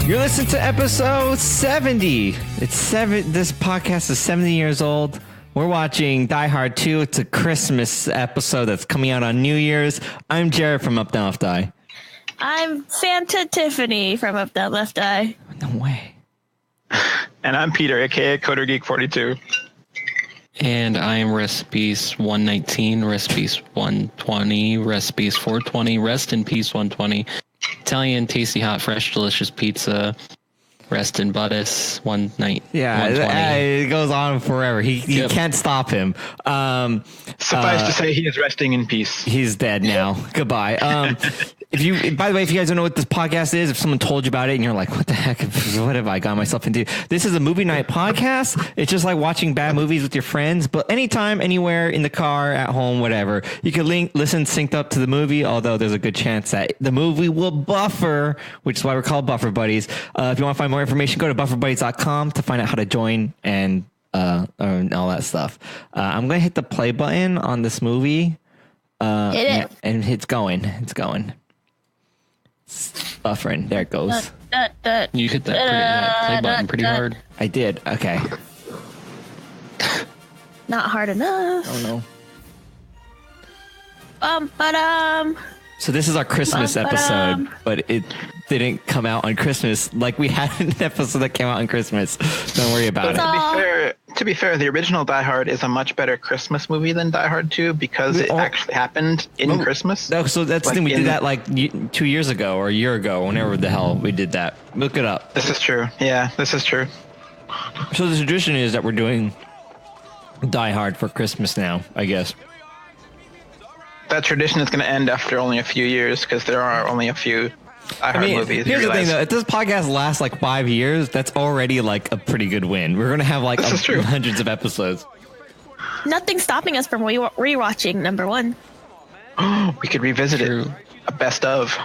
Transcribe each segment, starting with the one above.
You're listening to episode 70. This podcast is 70 years old. We're watching Die Hard 2. It's a Christmas episode that's coming out on New Year's. I'm Jared from UpDownLeftDie. I'm Santa Tiffany from UpDownLeftDie. No way. And I'm Peter, aka Coder Geek 42. And I am Recipes 119, Recipes 120, Recipes 420, Rest in Peace 120, Italian, tasty, hot, fresh, delicious pizza, Rest in Butters 120. Yeah, it goes on forever. He can't stop him. Suffice to say, he is resting in peace. He's dead now. Goodbye. By the way, if you guys don't know what this podcast is, if someone told you about it and you're like, what the heck, what have I got myself into? This is a movie night podcast. It's just like watching bad movies with your friends, but anytime, anywhere, in the car, at home, whatever, you can listen synced up to the movie, although there's a good chance that the movie will buffer, which is why we're called Buffer Buddies. If you want to find more information, go to bufferbuddies.com to find out how to join and all that stuff. I'm going to hit the play button on this movie. And it's going. It's going. Buffering. There it goes. You hit that play button pretty hard. I did. Okay. Not hard enough. Oh no. So this is our Christmas episode, but it didn't come out on Christmas like we had an episode that came out on Christmas. Don't worry about it. To be fair, the original Die Hard is a much better Christmas movie than Die Hard 2 because it actually happened in Christmas. No, so that's the thing. We did that like 2 years ago or a year ago, whenever the hell we did that. Look it up. This is true. Yeah, this is true. So the tradition is that we're doing Die Hard for Christmas now, I guess. That tradition is going to end after only a few years because there are only a few Die Hard movies. Here's the thing, though. If this podcast lasts like 5 years, that's already like a pretty good win. We're going to have like hundreds of episodes. Nothing's stopping us from rewatching number one. We could revisit it. A best of.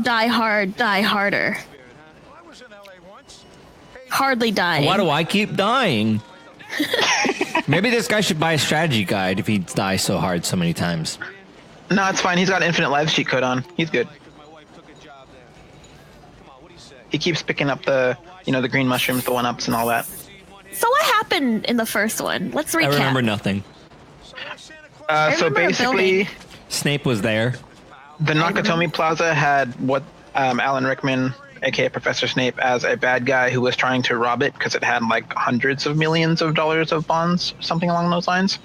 Die Hard, Die Harder. Hardly dying. Why do I keep dying? Maybe this guy should buy a strategy guide if he dies so hard so many times. No, it's fine. He's got infinite lives cheat code on. He's good. He keeps picking up the green mushrooms, the 1-ups and all that. So what happened in the first one? Let's recap. I remember nothing. So basically, Snape was there. The Nakatomi Plaza had what Alan Rickman, aka Professor Snape, as a bad guy who was trying to rob it because it had like hundreds of millions of dollars of bonds, something along those lines.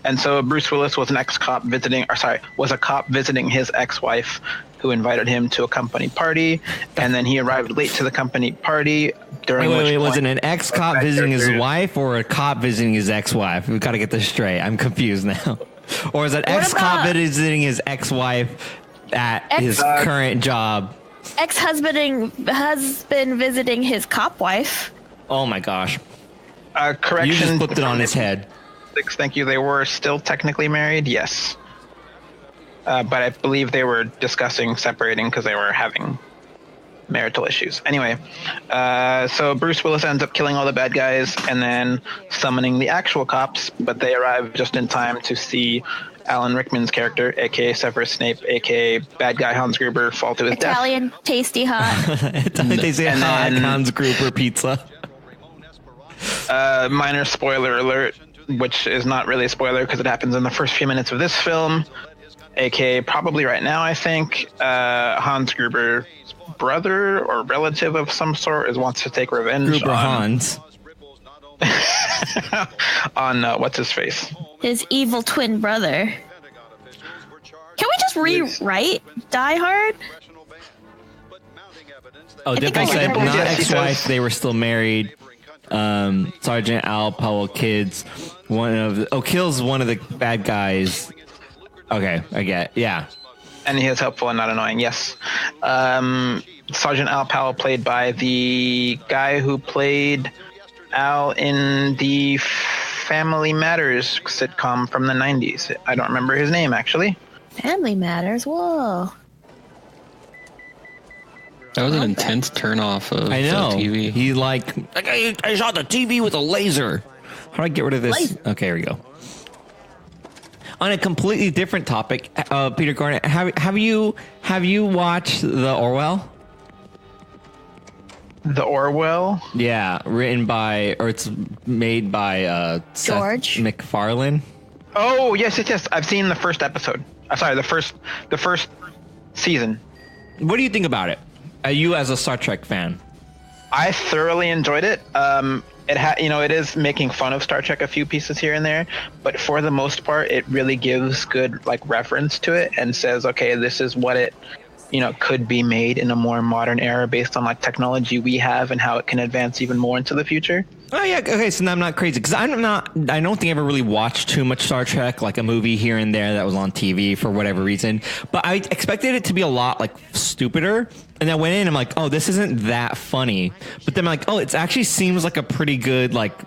And so Bruce Willis was a cop visiting his ex-wife who invited him to a company party, and then he arrived late to the company party. Wait, was it an ex-cop visiting his wife or a cop visiting his ex-wife? We've got to get this straight. I'm confused now. Or is it ex-cop visiting his ex-wife at his current job? Ex-husband visiting his cop wife. Oh my gosh. Correction. You just flipped it on his head. Thank you. They were still technically married, yes. But I believe they were discussing separating because they were having marital issues. Anyway, so Bruce Willis ends up killing all the bad guys and then summoning the actual cops, but they arrive just in time to see Alan Rickman's character, a.k.a. Severus Snape, a.k.a. bad guy Hans Gruber, fall to his Italian, death. Tasty hot. Italian tasty hot Hans Gruber pizza. Minor spoiler alert, which is not really a spoiler because it happens in the first few minutes of this film, a.k.a. probably right now, I think. Hans Gruber's brother or relative of some sort wants to take revenge on what's his face? His evil twin brother. Can we just rewrite Die Hard? Oh, Dipple said not ex-wife, they were still married. Sergeant Al Powell kills one of the bad guys. Okay, I get it. Yeah. And he is helpful and not annoying, yes. Sergeant Al Powell, played by the guy who played Al in the Family Matters sitcom from the 90s. I don't remember his name, actually. Family Matters? Whoa. That was an intense turn off of I know. the TV. He I shot the TV with a laser. How do I get rid of this? Okay, here we go. On a completely different topic, Peter Garnett, have you watched the Orwell? The Orwell. Yeah, written by, or it's made by George Seth MacFarlane. Oh yes. I've seen the first episode. Sorry, the first season. What do you think about it? You as a Star Trek fan? I thoroughly enjoyed it. It is making fun of Star Trek a few pieces here and there, but for the most part, it really gives good like reference to it and says, okay, this is what it, could be made in a more modern era based on like technology we have and how it can advance even more into the future. Oh yeah, okay. So now I'm not crazy because I don't think I ever really watched too much Star Trek, like a movie here and there that was on TV for whatever reason. But I expected it to be a lot like stupider, and I went in. I'm like, oh, this isn't that funny. But then I'm like, oh, it actually seems like a pretty good like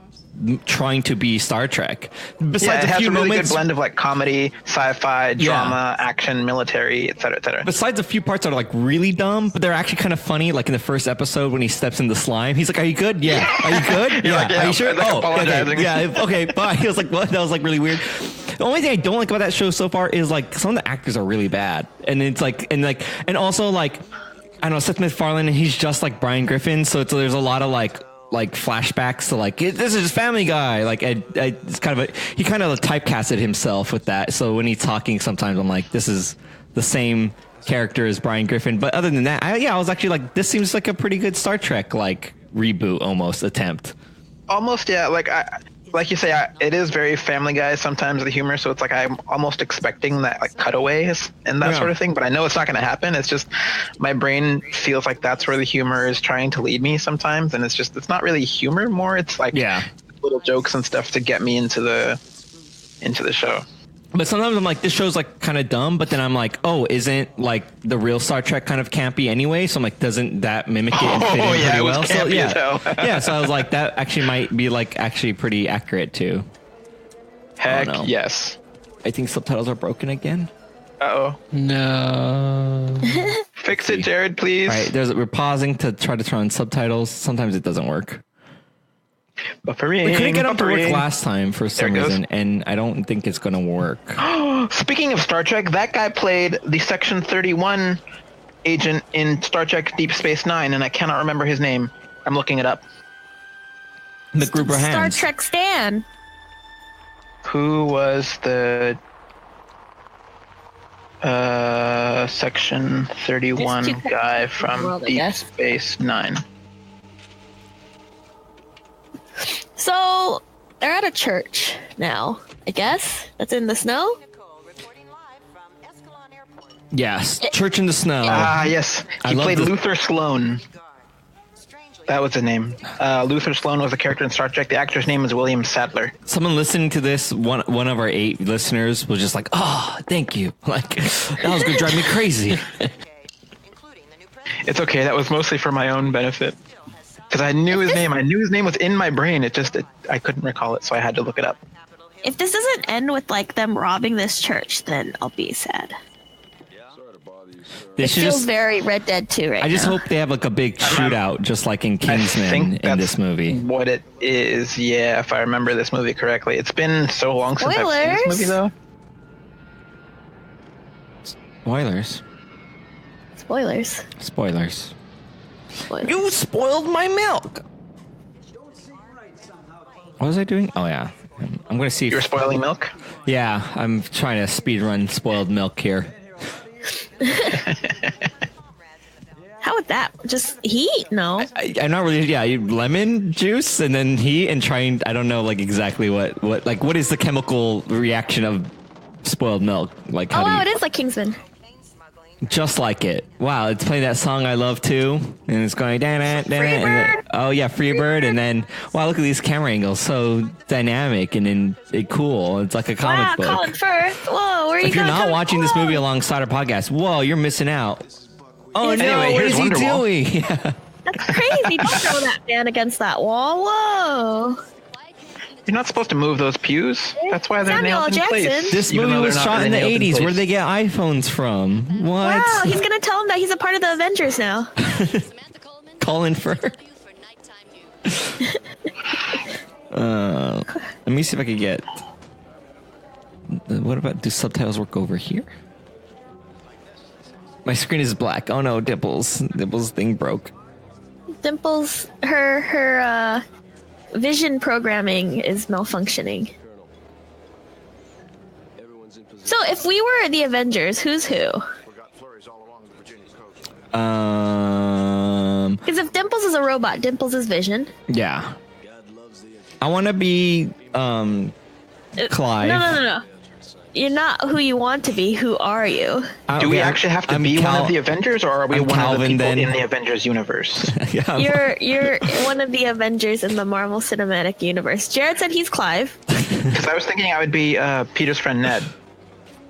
trying to be Star Trek. Besides it has a few a really moments, good blend of like comedy, sci-fi, drama, action, military, etc., etc. Besides a few parts that are like really dumb, but they're actually kind of funny. Like in the first episode when he steps in the slime, he's like, "Are you good? Yeah. Are you good? Yeah. Like, yeah. Are you sure? Like Oh, apologizing. okay. Yeah. Okay. Bye." He was like, "What?" That was like really weird. The only thing I don't like about that show so far is like some of the actors are really bad, and it's like and also like I don't know, Seth MacFarlane, and he's just like Brian Griffin, so there's a lot of like flashbacks to like this is Family Guy. Like it's kind of he kind of typecasted himself with that. So when he's talking, sometimes I'm like, this is the same character as Brian Griffin. But other than that, I was actually like, this seems like a pretty good Star Trek like reboot almost attempt. Almost, yeah. Like you say, it is very Family Guy sometimes, the humor, so it's like I'm almost expecting that like cutaways and that sort of thing, but I know it's not going to happen. It's just my brain feels like that's where the humor is trying to lead me sometimes, and it's not really humor more. It's like little jokes and stuff to get me into the show. But sometimes I'm like, this show's like kind of dumb, but then I'm like, oh, isn't like the real Star Trek kind of campy anyway? So I'm like, doesn't that mimic it and fit in pretty well? So yeah, so I was like, that actually might be like actually pretty accurate too. Heck yes. I think subtitles are broken again. Uh-oh. No. Fix it, Jared, please. Right, we're pausing to try to turn on subtitles. Sometimes it doesn't work. Buffering, we couldn't get them to work last time for some reason, and I don't think it's going to work. Speaking of Star Trek, that guy played the Section 31 agent in Star Trek Deep Space Nine, and I cannot remember his name. I'm looking it up. McGruber Hands. Star Trek Stan. Who was the Section 31 guy from Deep Space Nine? So they're at a church now, I guess. That's in the snow. Yes, Church in the Snow. Yes. He played Luther Sloan. That was his name. Luther Sloan was a character in Star Trek. The actor's name is William Sadler. Someone listening to this, one of our 8 listeners was just like, "Oh, thank you." Like that was gonna drive me crazy. It's okay. That was mostly for my own benefit. Because I knew his name. I knew his name was in my brain. I couldn't recall it, so I had to look it up. If this doesn't end with like them robbing this church, then I'll be sad. It feels very Red Dead 2 right now. I just hope they have like a big shootout, just like in Kingsman in this movie. What it is, yeah, if I remember this movie correctly. It's been so long since I've seen this movie, though. Spoilers. You spoiled my milk. What was I doing? Oh yeah, I'm gonna see. You're spoiling milk? Yeah, I'm trying to speed run spoiled milk here. How would that just heat? No, I'm not really. Yeah, lemon juice and then heat and trying. I don't know, like exactly what is the chemical reaction of spoiled milk? Like it is like Kingsman. Just like it. Wow, it's playing that song I love too, and it's going Freebird. Oh yeah, Freebird, and then wow, look at these camera angles, so dynamic and then cool. It's like a comic book. Colin Firth. Whoa, where are you? If you're not watching this movie alongside our podcast, whoa, you're missing out. Oh no, anyway, what is he Wonderwall. doing? Yeah. That's crazy. Don't throw that man against that wall. Whoa. You're not supposed to move those pews. That's why they're Samuel nailed in place. Jackson. This Even movie though was they're not shot in the really nailed 80s. place. Where did they get iPhones from? What? Wow, he's gonna tell him that he's a part of the Avengers now. Colin Firth. Let me see if I can get. What about, do subtitles work over here? My screen is black. Oh no, Dipples thing broke. Dimples, her vision programming is malfunctioning. So if we were the Avengers, who's who? Because if Dimples is a robot, Dimples is Vision. Yeah. I want to be Clive. No. You're not who you want to be. Who are you? Do we actually have to be one of the Avengers, or are we one of the people in the Avengers universe? Yeah, you're one of the Avengers in the Marvel Cinematic Universe. Jared said he's Clive. Because I was thinking I would be Peter's friend Ned.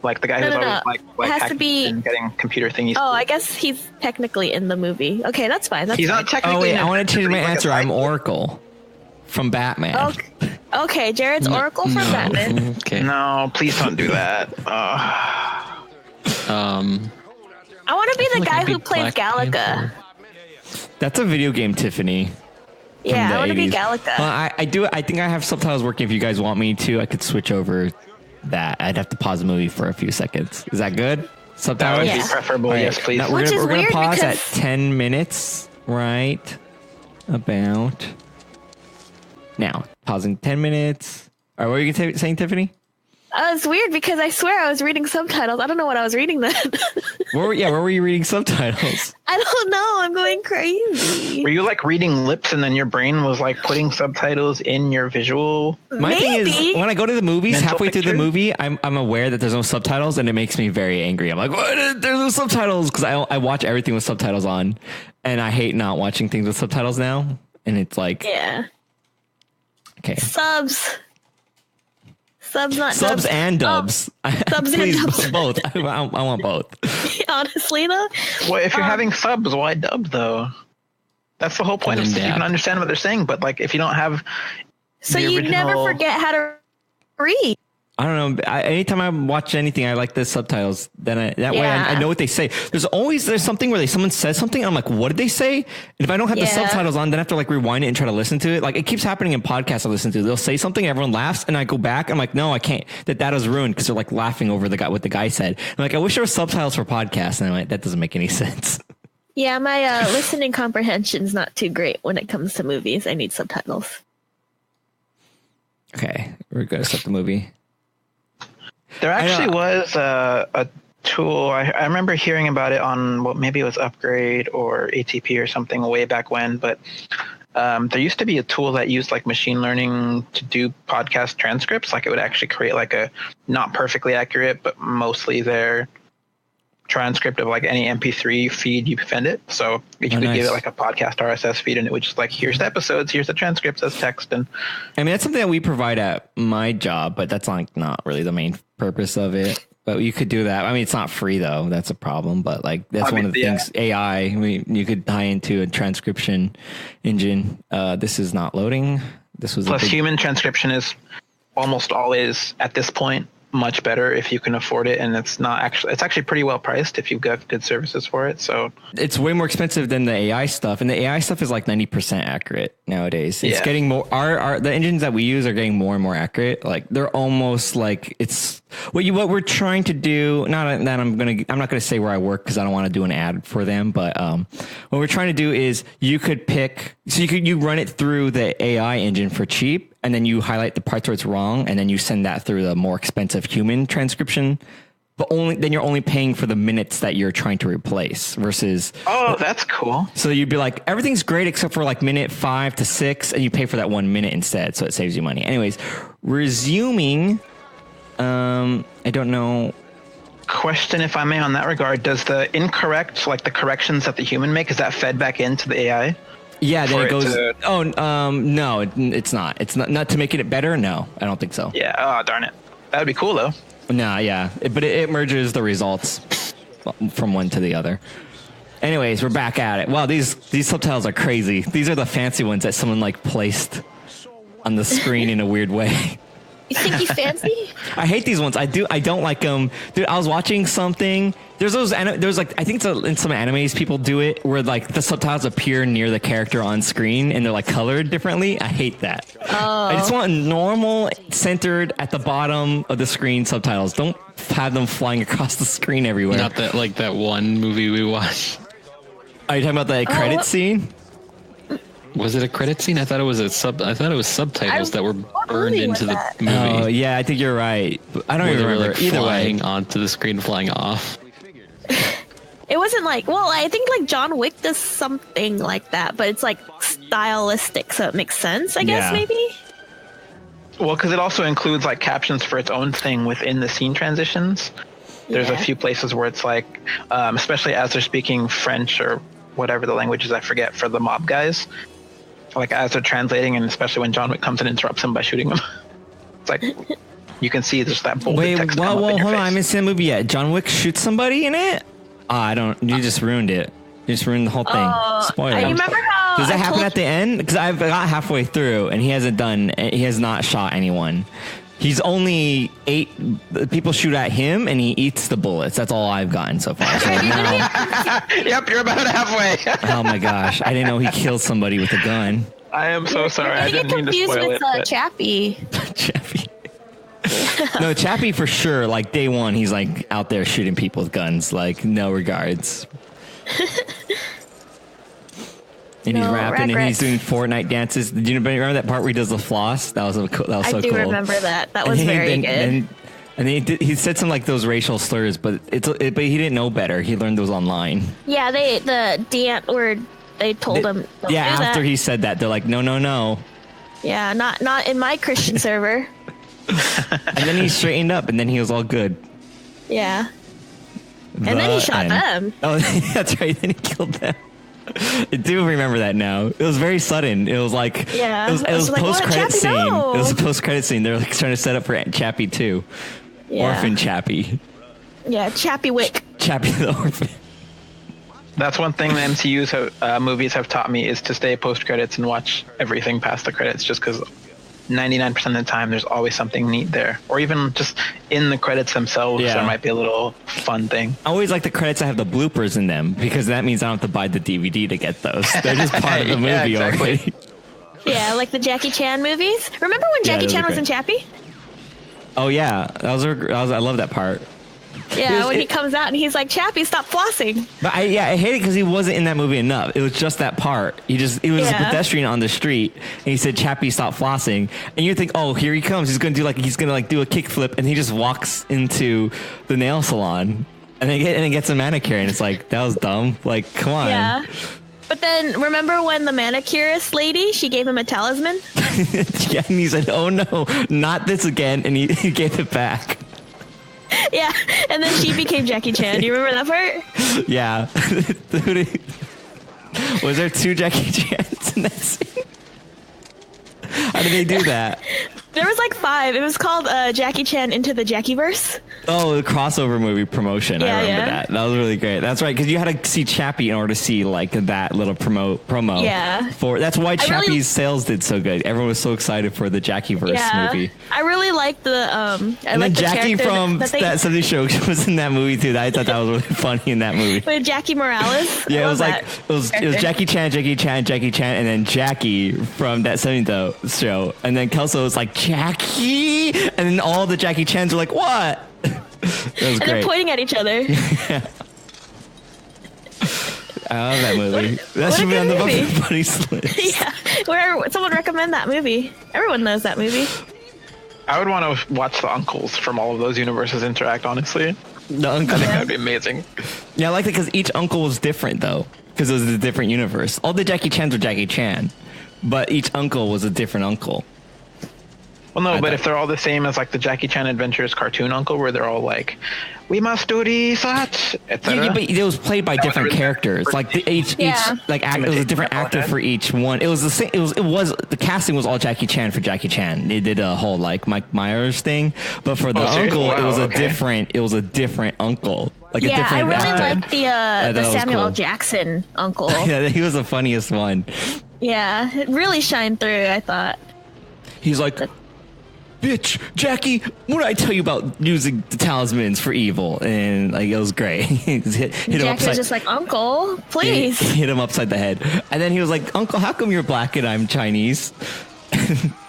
Like the guy who's always like has to be and getting computer thingies. Oh, I guess he's technically in the movie. Okay, that's fine. He's not technically. Oh wait, I want to change my answer. I'm Oracle from Batman. Okay, Jared's Oracle from Batman. Okay. No, please don't do that. I want to be the guy who plays Galaga. That's a video game, Tiffany. Yeah, I want to be Galaga. Well, I do. I think I have subtitles working. If you guys want me to, I could switch over. That I'd have to pause the movie for a few seconds. Is that good? Subtitles? That would be preferable. Right. Yes, please. Now, we're gonna pause at 10 minutes, right? About now. Pausing 10 minutes. All right, what were you saying, Tiffany? It's weird because I swear I was reading subtitles. I don't know what I was reading then. Where were you reading subtitles? I don't know. I'm going crazy. Were you like reading lips and then your brain was like putting subtitles in your visual? My thing is, when I go to the movies, halfway through the movie, I'm aware that there's no subtitles, and it makes me very angry. I'm like, what? There's no subtitles, because I watch everything with subtitles on, and I hate not watching things with subtitles now. And it's like, yeah. Okay. Subs, not subs dubs. And dubs. Subs and dubs. Both. I want both. Honestly, though. Well, if you're having subs, why dub though? That's the whole point. You can understand what they're saying, but like if you don't have, so you never forget how to read. I don't know. Anytime I watch anything, I like the subtitles. Then way I know what they say. There's something where someone says something. And I'm like, what did they say? And if I don't have the subtitles on, then I have to like rewind it and try to listen to it. Like it keeps happening in podcasts I listen to. They'll say something, everyone laughs, and I go back. I'm like, no, I can't. That is ruined because they're like laughing over what the guy said. I'm like, I wish there was subtitles for podcasts. And I'm like, that doesn't make any sense. Yeah, my listening comprehension's not too great when it comes to movies. I need subtitles. Okay, we're gonna start the movie. There actually was a tool. I remember hearing about it on maybe it was Upgrade or ATP or something way back when. But there used to be a tool that used like machine learning to do podcast transcripts. Like it would actually create like a not perfectly accurate, but mostly their transcript of like any MP3 feed you send it. So you could give it like a podcast RSS feed, and it would just like, here's the episodes, here's the transcripts as text. And I mean, that's something that we provide at my job, but that's like not really the main purpose of it. But you could do that. I mean, it's not free though. That's a problem. But like that's one of the things. AI. I mean, you could tie into a transcription engine. This is not loading. This was plus human transcription is almost always at this point much better if you can afford it, and it's actually pretty well priced if you've got good services for it. So it's way more expensive than the AI stuff, and the AI stuff is like 90% accurate nowadays. It's getting more. The engines that we use are getting more and more accurate. Like they're almost like it's what we're trying to do. Not that I'm not gonna say where I work because I don't want to do an ad for them. But what we're trying to do is you could pick. So you run it through the AI engine for cheap, and then you highlight the parts where it's wrong, and then you send that through the more expensive human transcription. But then you're only paying for the minutes that you're trying to replace versus. Oh, that's cool. So you'd be like, everything's great except for like minute 5 to 6, and you pay for that 1 minute instead, so it saves you money. Anyways, resuming. I don't know. Question, if I may, on that regard, does the incorrect, like the corrections that the human make, is that fed back into the AI? Yeah, then it goes. No, it's not. It's not to make it better. No, I don't think so. Yeah. Oh, darn it. That would be cool though. Nah, yeah, but it merges the results from one to the other. Anyways, we're back at it. Wow, these subtitles are crazy. These are the fancy ones that someone like placed on the screen in a weird way. You think he's fancy? I hate these ones. I don't like them. Dude, I was watching something. There's like, I think it's in some animes people do it where like the subtitles appear near the character on screen and they're like colored differently. I hate that. Oh. I just want normal, centered at the bottom of the screen subtitles. Don't have them flying across the screen everywhere. Not that one movie we watched. Are you talking about the credit scene? Was it a credit scene? I thought it was subtitles that were burned into the movie. Oh yeah, I think you're right. I don't even remember. Like Either way, flying onto the screen, flying off. It wasn't like, well, I think like John Wick does something like that, but it's like stylistic, so it makes sense, I guess, maybe? Well, because it also includes like captions for its own thing within the scene transitions. There's a few places where it's like, especially as they're speaking French or whatever the language is, I forget, for the mob guys. Like as they're translating, and especially when John Wick comes and interrupts him by shooting him. It's like, you can see there's that bolded text. Wait, hold on, I haven't seen the movie yet. John Wick shoots somebody in it? You just ruined it. You just ruined the whole thing. Spoiler. I remember how... Does that happen at the end? Because I got halfway through and he has not shot anyone. He's only people shoot at him and he eats the bullets. That's all I've gotten so far. So now, Yep, you're about halfway. oh my gosh. I didn't know he killed somebody with a gun. I am so sorry. I didn't mean to spoil it. With Chappie. Chappie. No, Chappie for sure. Like day one, he's like out there shooting people with guns. Like no regards. And he's rapping and he's doing Fortnite dances. Did you remember that part where he does the floss? That was so cool. I do remember that. That was very good. And he said some like those racial slurs, but but he didn't know better. He learned those online. Yeah, the dance word. They told him. Yeah, after he said that, they're like, no. Yeah, not in my Christian server. And then he straightened up, and then he was all good. Yeah. And then he shot them. Oh, that's right. Then he killed them. I do remember that now. It was very sudden. It was like it was like, post-credit scene. No. It was a post-credit scene. They're like trying to set up for Chappie 2. Yeah. Orphan Chappie. Yeah, Chappie Wick. Chappie the orphan. That's one thing the MCU's movies have taught me, is to stay post-credits and watch everything past the credits, just because 99% of the time there's always something neat there, or even just in the credits themselves there might be a little fun thing. I always like the credits that have the bloopers in them, because that means I don't have to buy the DVD to get those. They're just part of the movie already. Yeah, like the Jackie Chan movies. Remember when Jackie Chan was in Chappie? Oh yeah, I love that part. Yeah, when he comes out and he's like, Chappie, stop flossing. But I hate it because he wasn't in that movie enough. It was just that part. He was a pedestrian on the street, and he said, Chappie, stop flossing. And you think, oh, here he comes. He's gonna do a kickflip, and he just walks into the nail salon, and then gets a manicure, and it's like, that was dumb. Like, come on. Yeah. But then remember when the manicurist lady, she gave him a talisman? Yeah, and he said, oh no, not this again, and he gave it back. Yeah, and then she became Jackie Chan. Do you remember that part? Yeah. Was there 2 Jackie Chans in that scene? How did they do that? There was like 5. It was called Jackie Chan Into the Jackieverse. Oh, the crossover movie promotion. Yeah, I remember that. That was really great. That's right, because you had to see Chappie in order to see like that little promo. Yeah. That's why Chappie's sales did so good. Everyone was so excited for the Jackieverse movie. I really liked the and then Jackie from that 70 Show was in that movie too. I thought that was really funny in that movie. With Jackie Morales. Yeah, it was like it was Jackie Chan, and then Jackie from that 70 Show, and then Kelso was like, Jackie, and then all the Jackie Chans were like, what? That was great. They're pointing at each other. Yeah. I love that movie. That should be on the Buffy Buddies list. Yeah, someone recommend that movie. Everyone knows that movie. I would want to watch the uncles from all of those universes interact, honestly. The uncle. I think that would be amazing. Yeah, I like it because each uncle was different, though, because it was a different universe. All the Jackie Chans were Jackie Chan, but each uncle was a different uncle. Well, no, but if they're all the same as like the Jackie Chan Adventures cartoon uncle, where they're all like, we must do research, etc. Yeah, but it was played by different characters. Like each like it was a different actor for each one. It was the same. It was the casting was all Jackie Chan for Jackie Chan. They did a whole like Mike Myers thing, but for the uncle, it was a different. It was a different uncle. Like a different I really actor. liked the Samuel L. Jackson uncle. Yeah, he was the funniest one. Yeah, it really shined through, I thought. He's like, bitch, Jackie, what did I tell you about using the talismans for evil? And like, it was great. hit him Jackie was just like, Uncle, please. Hit him upside the head. And then he was like, Uncle, how come you're black and I'm Chinese?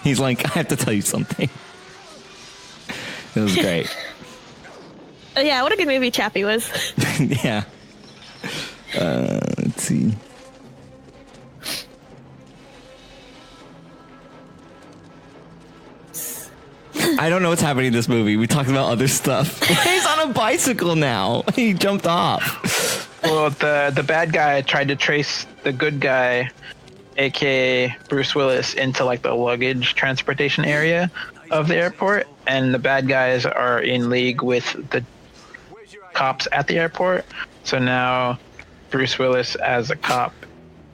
He's like, I have to tell you something. It was great. Yeah, what a good movie Chappie was. Yeah. Let's see. I don't know what's happening in this movie. We talked about other stuff. He's on a bicycle now. He jumped off. Well, the bad guy tried to trace the good guy, aka Bruce Willis, into like the luggage transportation area of the airport, and the bad guys are in league with the cops at the airport. So now Bruce Willis, as a cop,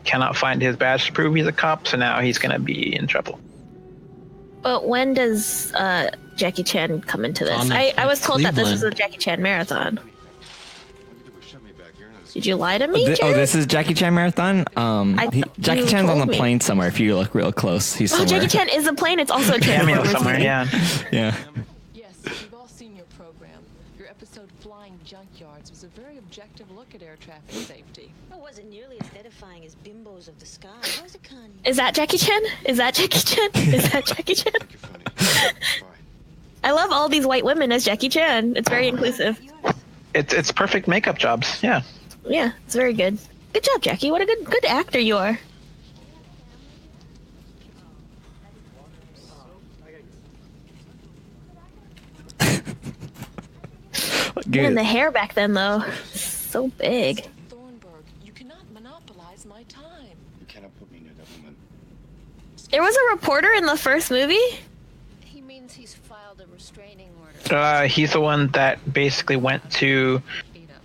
cannot find his badge to prove he's a cop, so now he's gonna be in trouble. But when does Jackie Chan come into this? I was told that this was a Jackie Chan marathon. Did you lie to me, Jared? Oh, this is Jackie Chan marathon? Jackie Chan's on the plane somewhere. If you look real close, he's somewhere. Oh, Jackie Chan is a plane. It's also a cameo Transformers somewhere, movie. yeah. Yeah. Yes, we've all seen your program. Your episode Flying Junkyards was a very objective look at air traffic safety. It wasn't nearly as edifying as Bimbos of the Sky, was it, Connie? Is that Jackie Chan? Is that Jackie Chan? Is that Jackie Chan? I love all these white women as Jackie Chan. It's very inclusive. It's perfect makeup jobs, yeah. Yeah, it's very good. Good job, Jackie. What a good actor you are. And the hair back then, though, so big. Thornburg, you cannot monopolize my time. You cannot put me in a government. There was a reporter in the first movie? He means he's filed a restraining order. He's the one that basically went to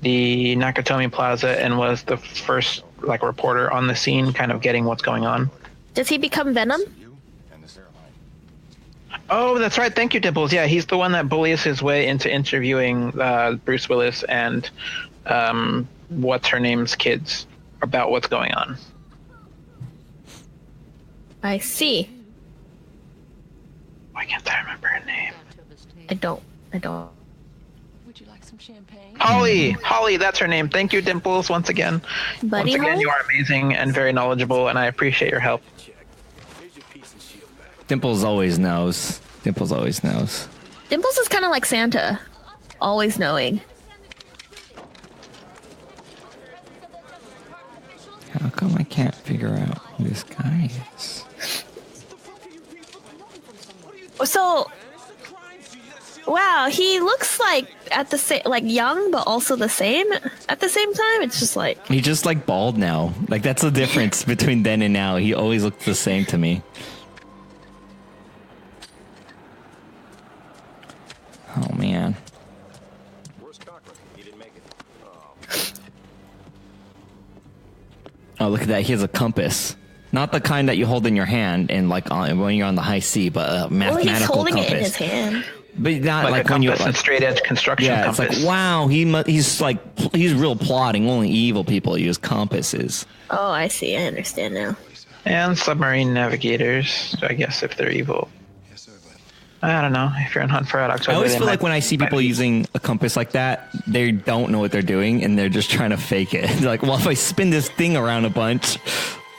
the Nakatomi Plaza and was the first like reporter on the scene, kind of getting what's going on. Does he become Venom? You and this airline. Oh, that's right. Thank you, Dimples. Yeah, he's the one that bullies his way into interviewing Bruce Willis and what's her name's kids about what's going on. I see. Why can't I remember her name? I don't. Would you like some champagne? Holly, that's her name. Thank you, Dimples, once again. Buddy Once again, Holly? you are amazing and very knowledgeable, and I appreciate your help. Dimples always knows. Dimples always knows. Dimples is kind of like Santa, always knowing. How come I can't figure out who this guy is? So, wow, he looks like at the same, like young, but also the same at the same time. It's just like He's just like bald now. Like that's the difference between then and now. He always looked the same to me. Oh man. Oh, look at that. He has a compass. Not the kind that you hold in your hand and like when you're on the high sea, but a well, mathematical he's holding compass. it in his hand. But not Like like a when you compass, a straight edge construction yeah, compass. it's like wow, he's real plotting. Only evil people use compasses. Oh, I see. I understand now. And submarine navigators, I guess, if they're evil. I don't know. If you're on hunt for Red October, I always they feel like might- when I see people using a compass like that, they don't know what they're doing and they're just trying to fake it. They're like, well, if I spin this thing around a bunch,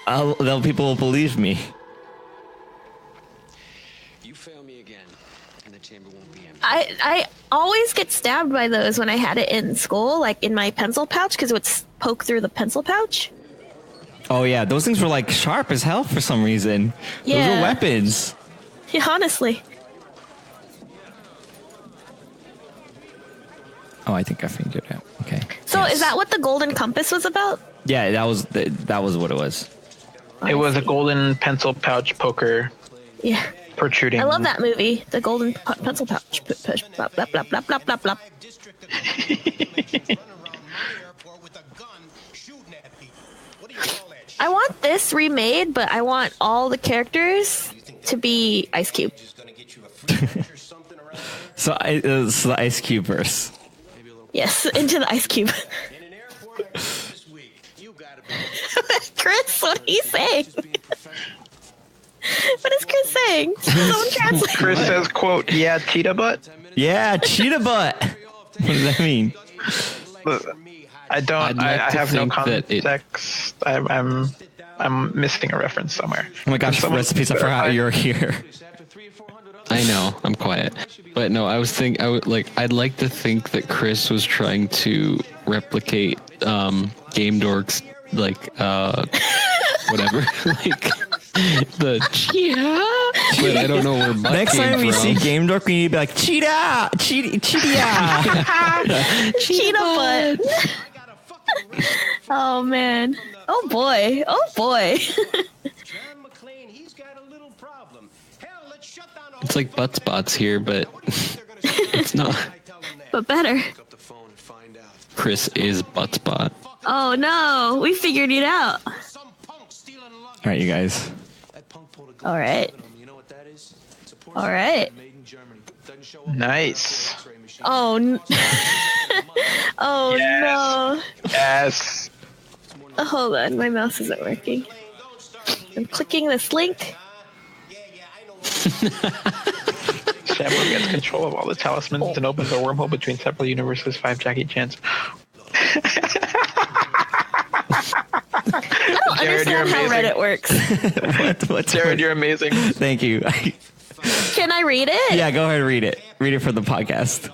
people will believe me. You fail me again, and the chamber won't be empty. I always get stabbed by those when I had it in school, like in my pencil pouch, because it would poke through the pencil pouch. Oh yeah, those things were like sharp as hell for some reason. Those Yeah. were weapons. Yeah, honestly. Oh, I think I figured it out. Okay. So Yes. is that what the golden compass was about? Yeah, that was what it was. It was a golden pencil pouch poker Yeah. protruding. I love that movie, the golden pencil pouch. Blah, blah, blah, blah, blah, blah, blah. I want this remade, but I want all the characters to be Ice Cube. So it's the Ice Cube verse. Yes, into the Ice Cube. Chris, what are you saying? What is Chris saying? Someone translate. Chris says, quote, yeah, cheetah butt. Yeah, cheetah butt. What does that mean? I don't, I'd like I to have no think that it- context. I'm missing a reference somewhere. Oh my gosh, Someone- recipes! I forgot you're here. I know, I'm quiet. But no, I'd like to think that Chris was trying to replicate Game Dork's whatever. Like the but I don't know where butt Next came time we from. see Game Dork, we need to be like, cheetah, cheetah. Cheetah butt. Oh man. Oh boy. Oh boy. It's like butt spots here, but it's not. But better. Chris is butt spot. Oh no, we figured it out. All right, you guys. All right. All right. Nice. Oh. Oh Yes. no. Yes. Oh, hold on, my mouse isn't working. I'm clicking this link. Samuel gets control of all the talismans and opens a wormhole between several universes. 5 Jackie Chans. I don't Jared, you're understand how amazing. Reddit works. What's Jared, you're amazing. Thank you. Can I read it? Yeah, go ahead and read it. Read it for the podcast.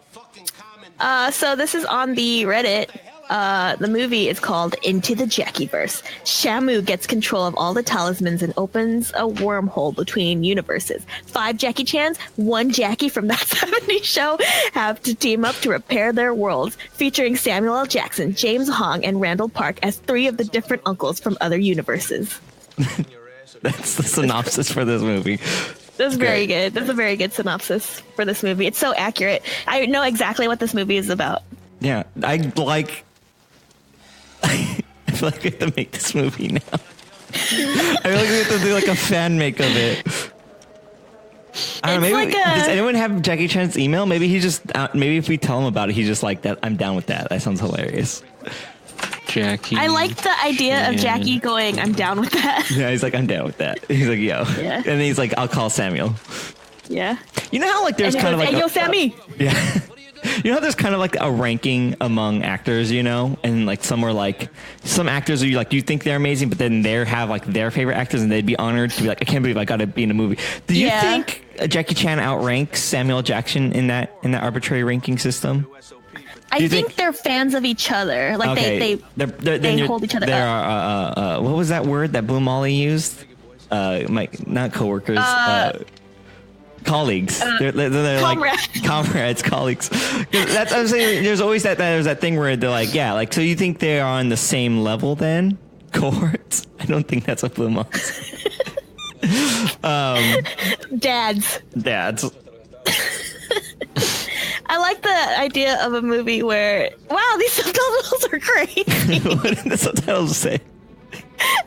So this is on the Reddit. The movie is called Into the Jackieverse. Shamu gets control of all the talismans and opens a wormhole between universes. 5 Jackie Chans, 1 Jackie from that 70s show have to team up to repair their worlds, featuring Samuel L. Jackson, James Hong, and Randall Park as 3 of the different uncles from other universes. That's the synopsis for this movie. That's very good. That's a very good synopsis for this movie. It's so accurate. I know exactly what this movie is about. Yeah, I feel like we have to make this movie now. I feel like we have to do like a fan make of it. I don't know, maybe does anyone have Jackie Chan's email? Maybe he just maybe if we tell him about it, he's just like that. I'm down with that. That sounds hilarious. Jackie. I like the idea of Jackie going, I'm down with that. Yeah, he's like, I'm down with that. He's like, yo. Yeah. And then he's like, I'll call Samuel. Yeah. You know how like there's And he kind of goes, like hey, yo, Sammy. yeah. You know how there's kind of like a ranking among actors, you know, and like some are like some actors are like you think they're amazing, but then they have like their favorite actors, and they'd be honored to be like, I can't believe I got to be in a movie. Do you think Jackie Chan outranks Samuel Jackson in that arbitrary ranking system? I think they're fans of each other. Like they hold each other up. What was that word that Blue Molly used? Not coworkers. Colleagues. They're comrades. Like comrades, colleagues. That's I'm saying. There's always there's that thing where they're like, yeah, like so you think they're on the same level then? Cohorts? I don't think that's what Blue Molly. Dads. I like the idea of a movie where, wow, these subtitles are crazy. What did the subtitles say?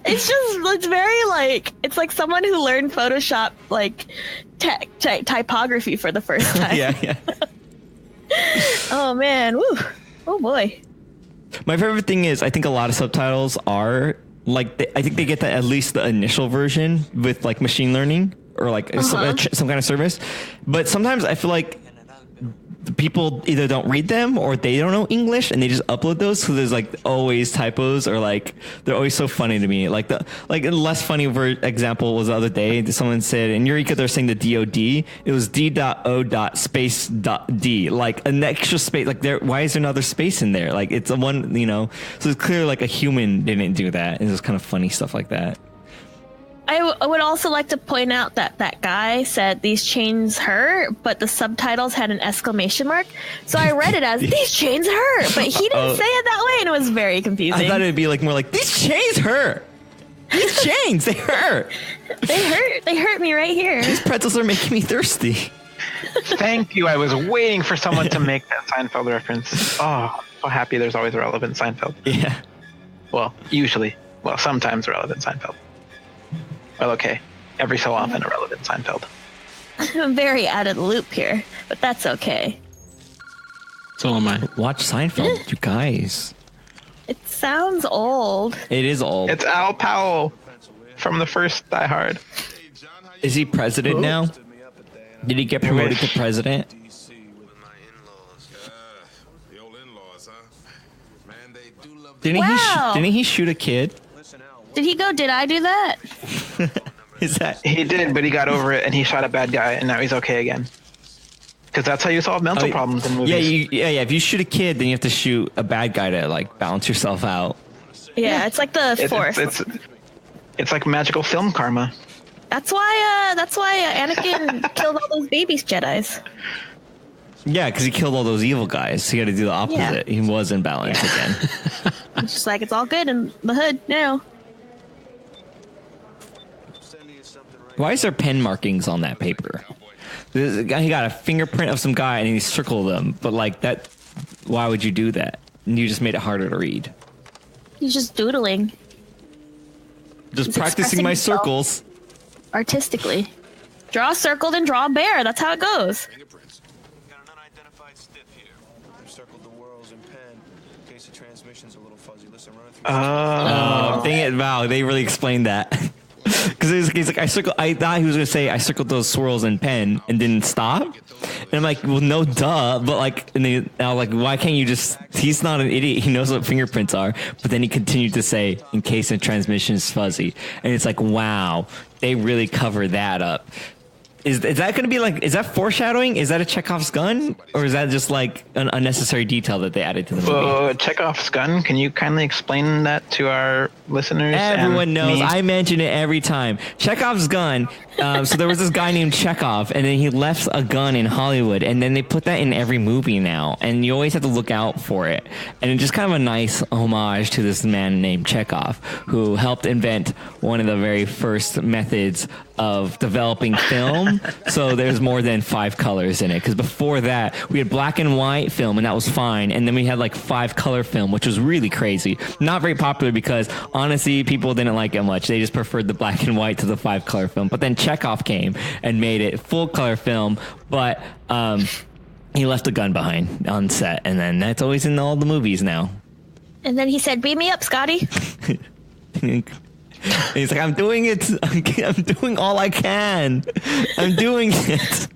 It's very like, it's like someone who learned Photoshop, like typography for the first time. Yeah. Oh man, woo. Oh boy. My favorite thing is I think a lot of subtitles are like, I think they get at least the initial version with like machine learning or like some kind of service. But sometimes I feel like people either don't read them or they don't know English and they just upload those. So there's like always typos or like they're always so funny to me. Like the less funny example was the other day. Someone said in Eureka they're saying the DOD. It was D.O.space.D. Like an extra space. Like why is there another space in there? Like it's a one. You know. So it's clear like a human didn't do that. It's just kind of funny stuff like that. I would also like to point out that guy said these chains hurt, but the subtitles had an exclamation mark. So I read it as these chains hurt, but he didn't say it that way, and it was very confusing. I thought it'd be like more like these chains hurt. These chains, they hurt. They hurt. They hurt me right here. These pretzels are making me thirsty. Thank you. I was waiting for someone to make that Seinfeld reference. Oh, so happy there's always a relevant Seinfeld. Yeah. Well, usually. Well, sometimes a relevant Seinfeld. Well, okay. Every so often a relevant Seinfeld. I'm very out of the loop here, but that's okay. So am I. Watch Seinfeld, you guys. It sounds old. It is old. It's Al Powell from the first Die Hard. Is he president now? Did he get promoted to president? Didn't he shoot a kid? Did he go, did I do that? Is that He did, but he got over it and he shot a bad guy and now he's okay again. Because that's how you solve mental problems in movies. Yeah, if you shoot a kid, then you have to shoot a bad guy to like balance yourself out. Yeah, it's like the Force. It's like magical film karma. That's why Anakin killed all those babies Jedis. Yeah, because he killed all those evil guys. So he got to do the opposite. He was in balance again. It's just like, it's all good in the hood now. Why is there pen markings on that paper? He got a fingerprint of some guy and he circled them. But like that, why would you do that? And you just made it harder to read. He's just doodling. Just practicing my circles. Artistically. Draw a circle, then draw a bear. That's how it goes. Fingerprints. Got an unidentified stiff here. I've circled the whorls in pen. In case the transmission's a little fuzzy. Listen, run it through. Oh, dang it! Wow, they really explained that. Because he's like, I thought he was gonna say I circled those swirls in pen and didn't stop. And I'm like, well, no, duh. But like, now like, why can't you just? He's not an idiot. He knows what fingerprints are. But then he continued to say, in case the transmission is fuzzy. And it's like, wow, they really cover that up. Is that going to be like? Is that foreshadowing? Is that a Chekhov's gun, or is that just like an unnecessary detail that they added to the movie? Chekhov's gun. Can you kindly explain that to our listeners? Everyone knows. Me? I mention it every time. Chekhov's gun. So there was this guy named Chekhov, and then he left a gun in Hollywood, and then they put that in every movie now, and you always have to look out for it. And it's just kind of a nice homage to this man named Chekhov, who helped invent one of the very first methods of developing film. So there's more than 5 colors in it, because before that we had black and white film, and that was fine, and then we had like 5 color film, which was really crazy. Not very popular because honestly people didn't like it much. They just preferred the black and white to the 5 color film. But then Chekhov came and made it full color film, but he left a gun behind on set, and then that's always in all the movies now. And then he said, beam me up, Scotty. He's like, I'm doing it. I'm doing all I can. I'm doing it.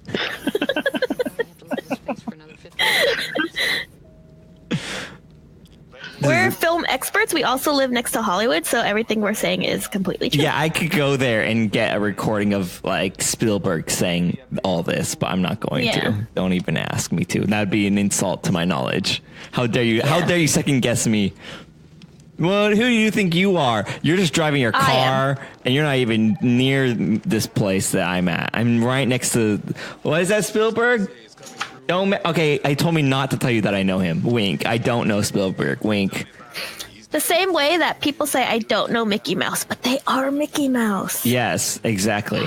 We're film experts. We also live next to Hollywood, so everything we're saying is completely true. Yeah, I could go there and get a recording of like Spielberg saying all this, but I'm not going to. Don't even ask me to. That'd be an insult to my knowledge. How dare you? How dare you second guess me? Well, who do you think you are? You're just driving your car, and you're not even near this place that I'm at. I'm right next to. What is that, Spielberg? Okay, I told me not to tell you that I know him. Wink. I don't know Spielberg. Wink. The same way that people say I don't know Mickey Mouse, but they are Mickey Mouse. Yes, exactly.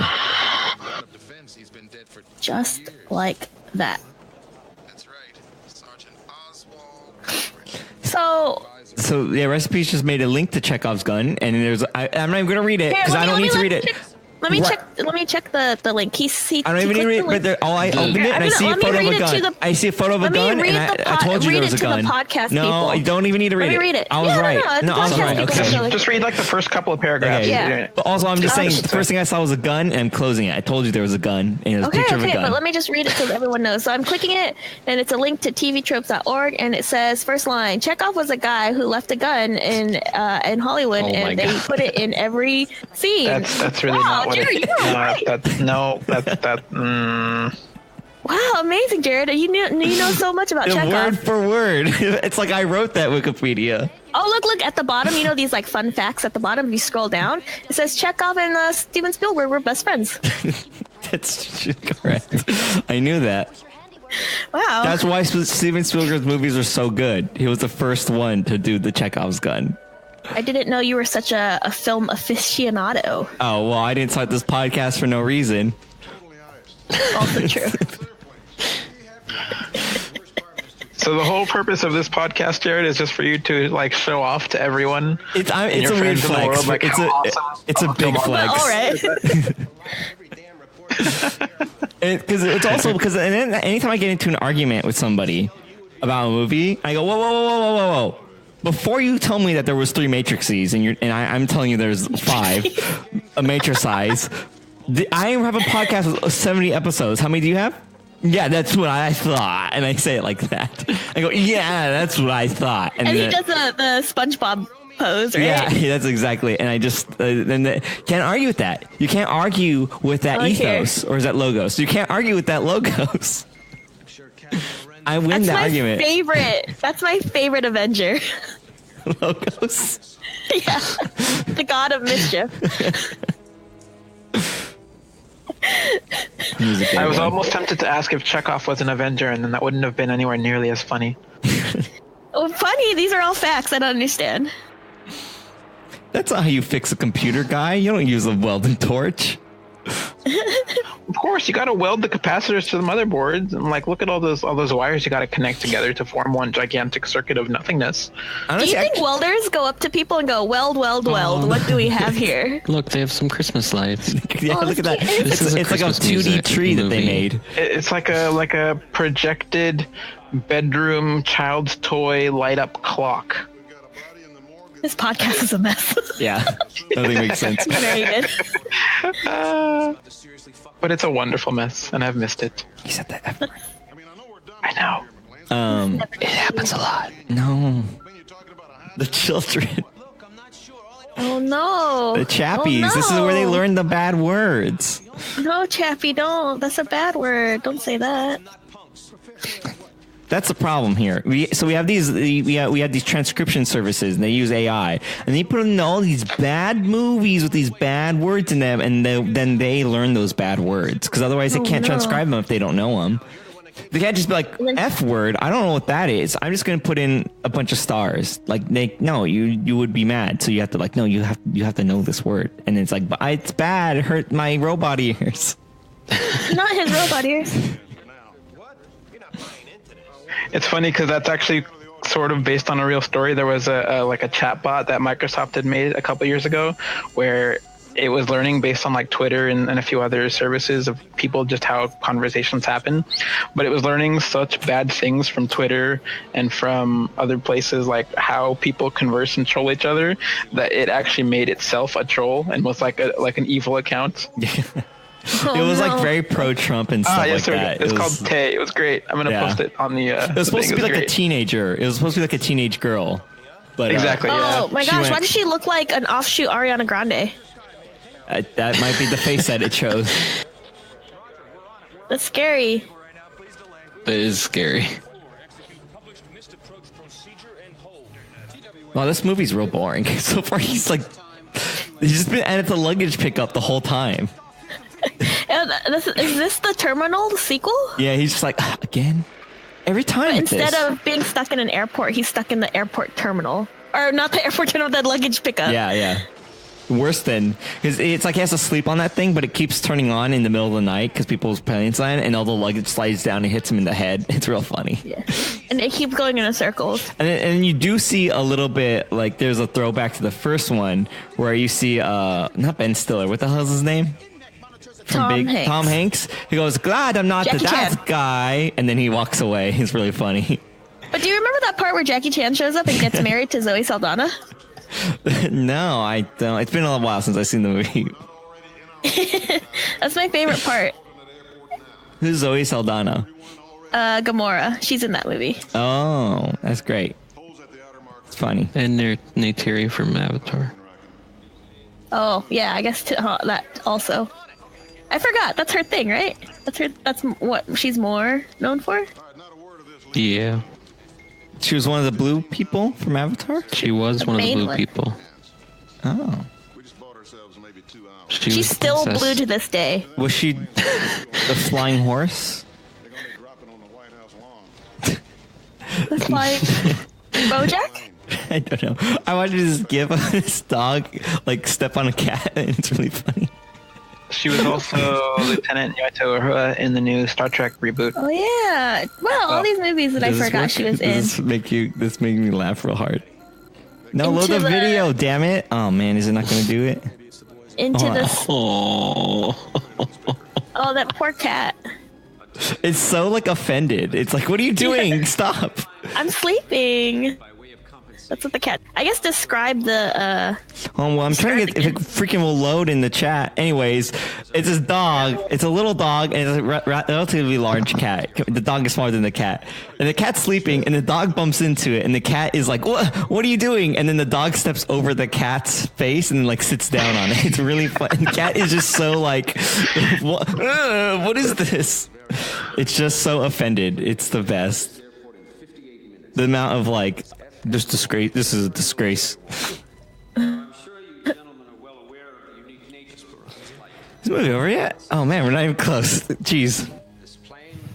Just like that. That's right. Sergeant Oswald. So yeah, Recipes just made a link to Chekhov's gun, and there's I'm not even gonna read it because I don't need to read it. Let me check the link. I don't even need to read it. I opened it and I see a photo of a gun. I see a photo of a gun, and I told you there was a gun. No, you don't even need to read it. Let me read it. I was right. No, I was right. Okay. Just read like the first couple of paragraphs. Okay. Yeah. But also, I'm just saying the first thing I saw was a gun, and I'm closing it. I told you there was a gun, and it was a picture of a gun. But let me just read it so everyone knows. So I'm clicking it, and it's a link to tvtropes.org, and it says, first line, Chekhov was a guy who left a gun in Hollywood, and they put it in every scene. That's really not what it is. Wow, amazing, Jared. You know so much about Chekhov. Word for word. It's like I wrote that Wikipedia. Oh, look at the bottom. You know these like fun facts at the bottom. If you scroll down, it says Chekhov and Steven Spielberg were best friends. That's correct. I knew that. Wow. That's why Steven Spielberg's movies are so good. He was the first one to do the Chekhov's gun. I didn't know you were such a film aficionado. Oh, well, I didn't start this podcast for no reason. Also true. So the whole purpose of this podcast, Jared, is just for you to like show off to everyone. It's a weird flex. World, like, it's a big flex. All right. Because anytime I get into an argument with somebody about a movie, I go, whoa. Before you tell me that there was 3 matrices and I'm telling you there's 5, a matrix size. I have a podcast with 70 episodes. How many do you have? Yeah, that's what I thought. And I say it like that. I go, yeah, that's what I thought. And he does the SpongeBob pose, right? Yeah, that's exactly. And I just can't argue with that. You can't argue with that ethos, or is that logos? You can't argue with that logos. I win that argument. That's my favorite Avenger. Logos? Yeah. The god of mischief. I was almost tempted to ask if Chekhov was an Avenger, and then that wouldn't have been anywhere nearly as funny. Oh, funny. These are all facts. I don't understand. That's not how you fix a computer, guy. You don't use a welding torch. Of course, you got to weld the capacitors to the motherboards, and like, look at all those wires you got to connect together to form one gigantic circuit of nothingness. Honestly, do you think welders go up to people and go, weld, weld, weld? What do we have here? Look, they have some Christmas lights. Yeah, look at that. It's like a 2D tree that they made. It's like a projected bedroom child's toy light up clock. This podcast is a mess. Yeah, nothing makes sense. Very good. But it's a wonderful mess, and I've missed it. You said that. I know. It happens a lot. No. The children. Oh no. The chappies. Oh, no. This is where they learn the bad words. No, Chappie, don't. That's a bad word. Don't say that. That's the problem here. We have these transcription services, and they use AI, and they put in all these bad movies with these bad words in them, and then they learn those bad words because otherwise they can't transcribe them if they don't know them. They can't just be like F word. I don't know what that is. I'm just gonna put in a bunch of stars. Like you would be mad, so you have to you have to know this word, and it's like it's bad. It hurt my robot ears. Not his robot ears. It's funny because that's actually sort of based on a real story. There was a chat bot that Microsoft had made a couple years ago where it was learning based on like Twitter and a few other services of people, just how conversations happen. But it was learning such bad things from Twitter and from other places, like how people converse and troll each other, that it actually made itself a troll and was like an evil account. It was like very pro-Trump and stuff like that. It's called Tay. It was great. I'm gonna post it on the. It was supposed to be like a teenager. It was supposed to be like a teenage girl. But exactly. Oh my gosh! Why does she look like an offshoot Ariana Grande? That might be the face that it chose. That's scary. That is scary. Wow, this movie's real boring. So far, he's just been at the luggage pickup the whole time. Is this the Terminal sequel? Yeah, he's just like, again? Every time. Instead of being stuck in an airport, he's stuck in the airport terminal. Or not the airport terminal, the luggage pickup. Yeah. Worse than, because it's like he has to sleep on that thing, but it keeps turning on in the middle of the night because people's planes land, and all the luggage slides down and hits him in the head. It's real funny. Yeah. And it keeps going in circles. And you do see a little bit, like there's a throwback to the first one where you see, not Ben Stiller, what the hell is his name? Tom Hanks. He goes, glad I'm not that guy. And then he walks away. He's really funny. But do you remember that part where Jackie Chan shows up and gets married to Zoe Saldana? No, I don't. It's been a while since I've seen the movie. That's my favorite part. Who's Zoe Saldana? Gamora. She's in that movie. Oh, that's great. It's funny. And Neytiri from Avatar. Oh, yeah, I guess that also. I forgot. That's her thing, right? That's what she's more known for? Yeah. She was one of the blue people from Avatar? She was one of the blue people. Oh. She's still blue to this day. Was she the flying horse? The flying Bojack? I don't know. I wanted to just give this dog step on a cat, and it's really funny. She was also Lieutenant Yato Uhura in the new Star Trek reboot. Oh yeah! Wow, all these movies that I forgot she was in. This made me laugh real hard. No, load the video, damn it! Oh man, is it not going to do it? Oh, that poor cat. It's so offended. It's like, what are you doing? Stop! I'm sleeping. That's what the cat. I guess describe the. Oh well, I'm trying to get if it freaking will load in the chat. Anyways, it's this dog. It's a little dog and it's a relatively large cat. The dog is smaller than the cat, and the cat's sleeping, and the dog bumps into it, and the cat is like, "What? What are you doing?" And then the dog steps over the cat's face and sits down on it. It's really fun. And the cat is just so what is this? It's just so offended. It's the best. The amount of this disgrace. This is a disgrace. This the movie over yet? Oh man, we're not even close. Jeez.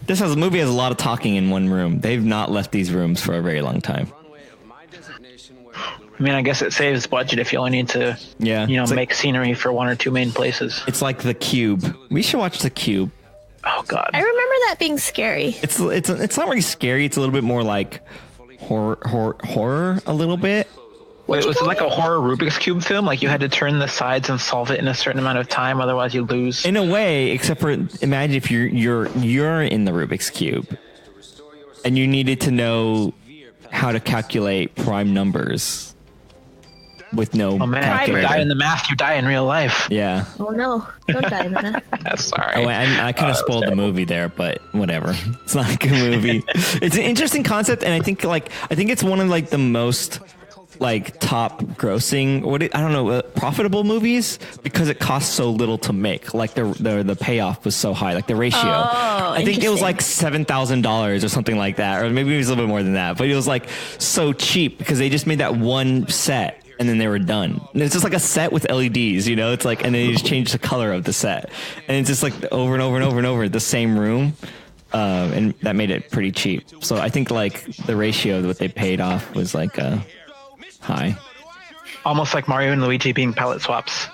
This movie has a lot of talking in one room. They've not left these rooms for a very long time. I mean, I guess it saves budget if you only need to, make scenery for one or two main places. It's like The Cube. We should watch The Cube. Oh God. I remember that being scary. It's not really scary. It's a little bit more like horror a little bit. Wait, was it like a horror Rubik's Cube film? Like you had to turn the sides and solve it in a certain amount of time, otherwise you lose? In a way, except for imagine if you're in the Rubik's Cube and you needed to know how to calculate prime numbers with no Oh man, if you die in the math, you die in real life. Yeah. Oh no, don't die in the math. Sorry. Oh, I kind of spoiled the movie there, but whatever. It's not a good movie. It's an interesting concept, and I think it's one of like the most like top grossing profitable movies because it costs so little to make. Like the payoff was so high, like the ratio. I think it was like $7,000 or something like that, or maybe it was a little bit more than that. But it was like so cheap because they just made that one set. And then they were done. And it's just like a set with LEDs, It's like, and then you just change the color of the set, and it's just like over and over and over and over the same room, and that made it pretty cheap. So I think like the ratio of what they paid off was like high, almost like Mario and Luigi being palette swaps.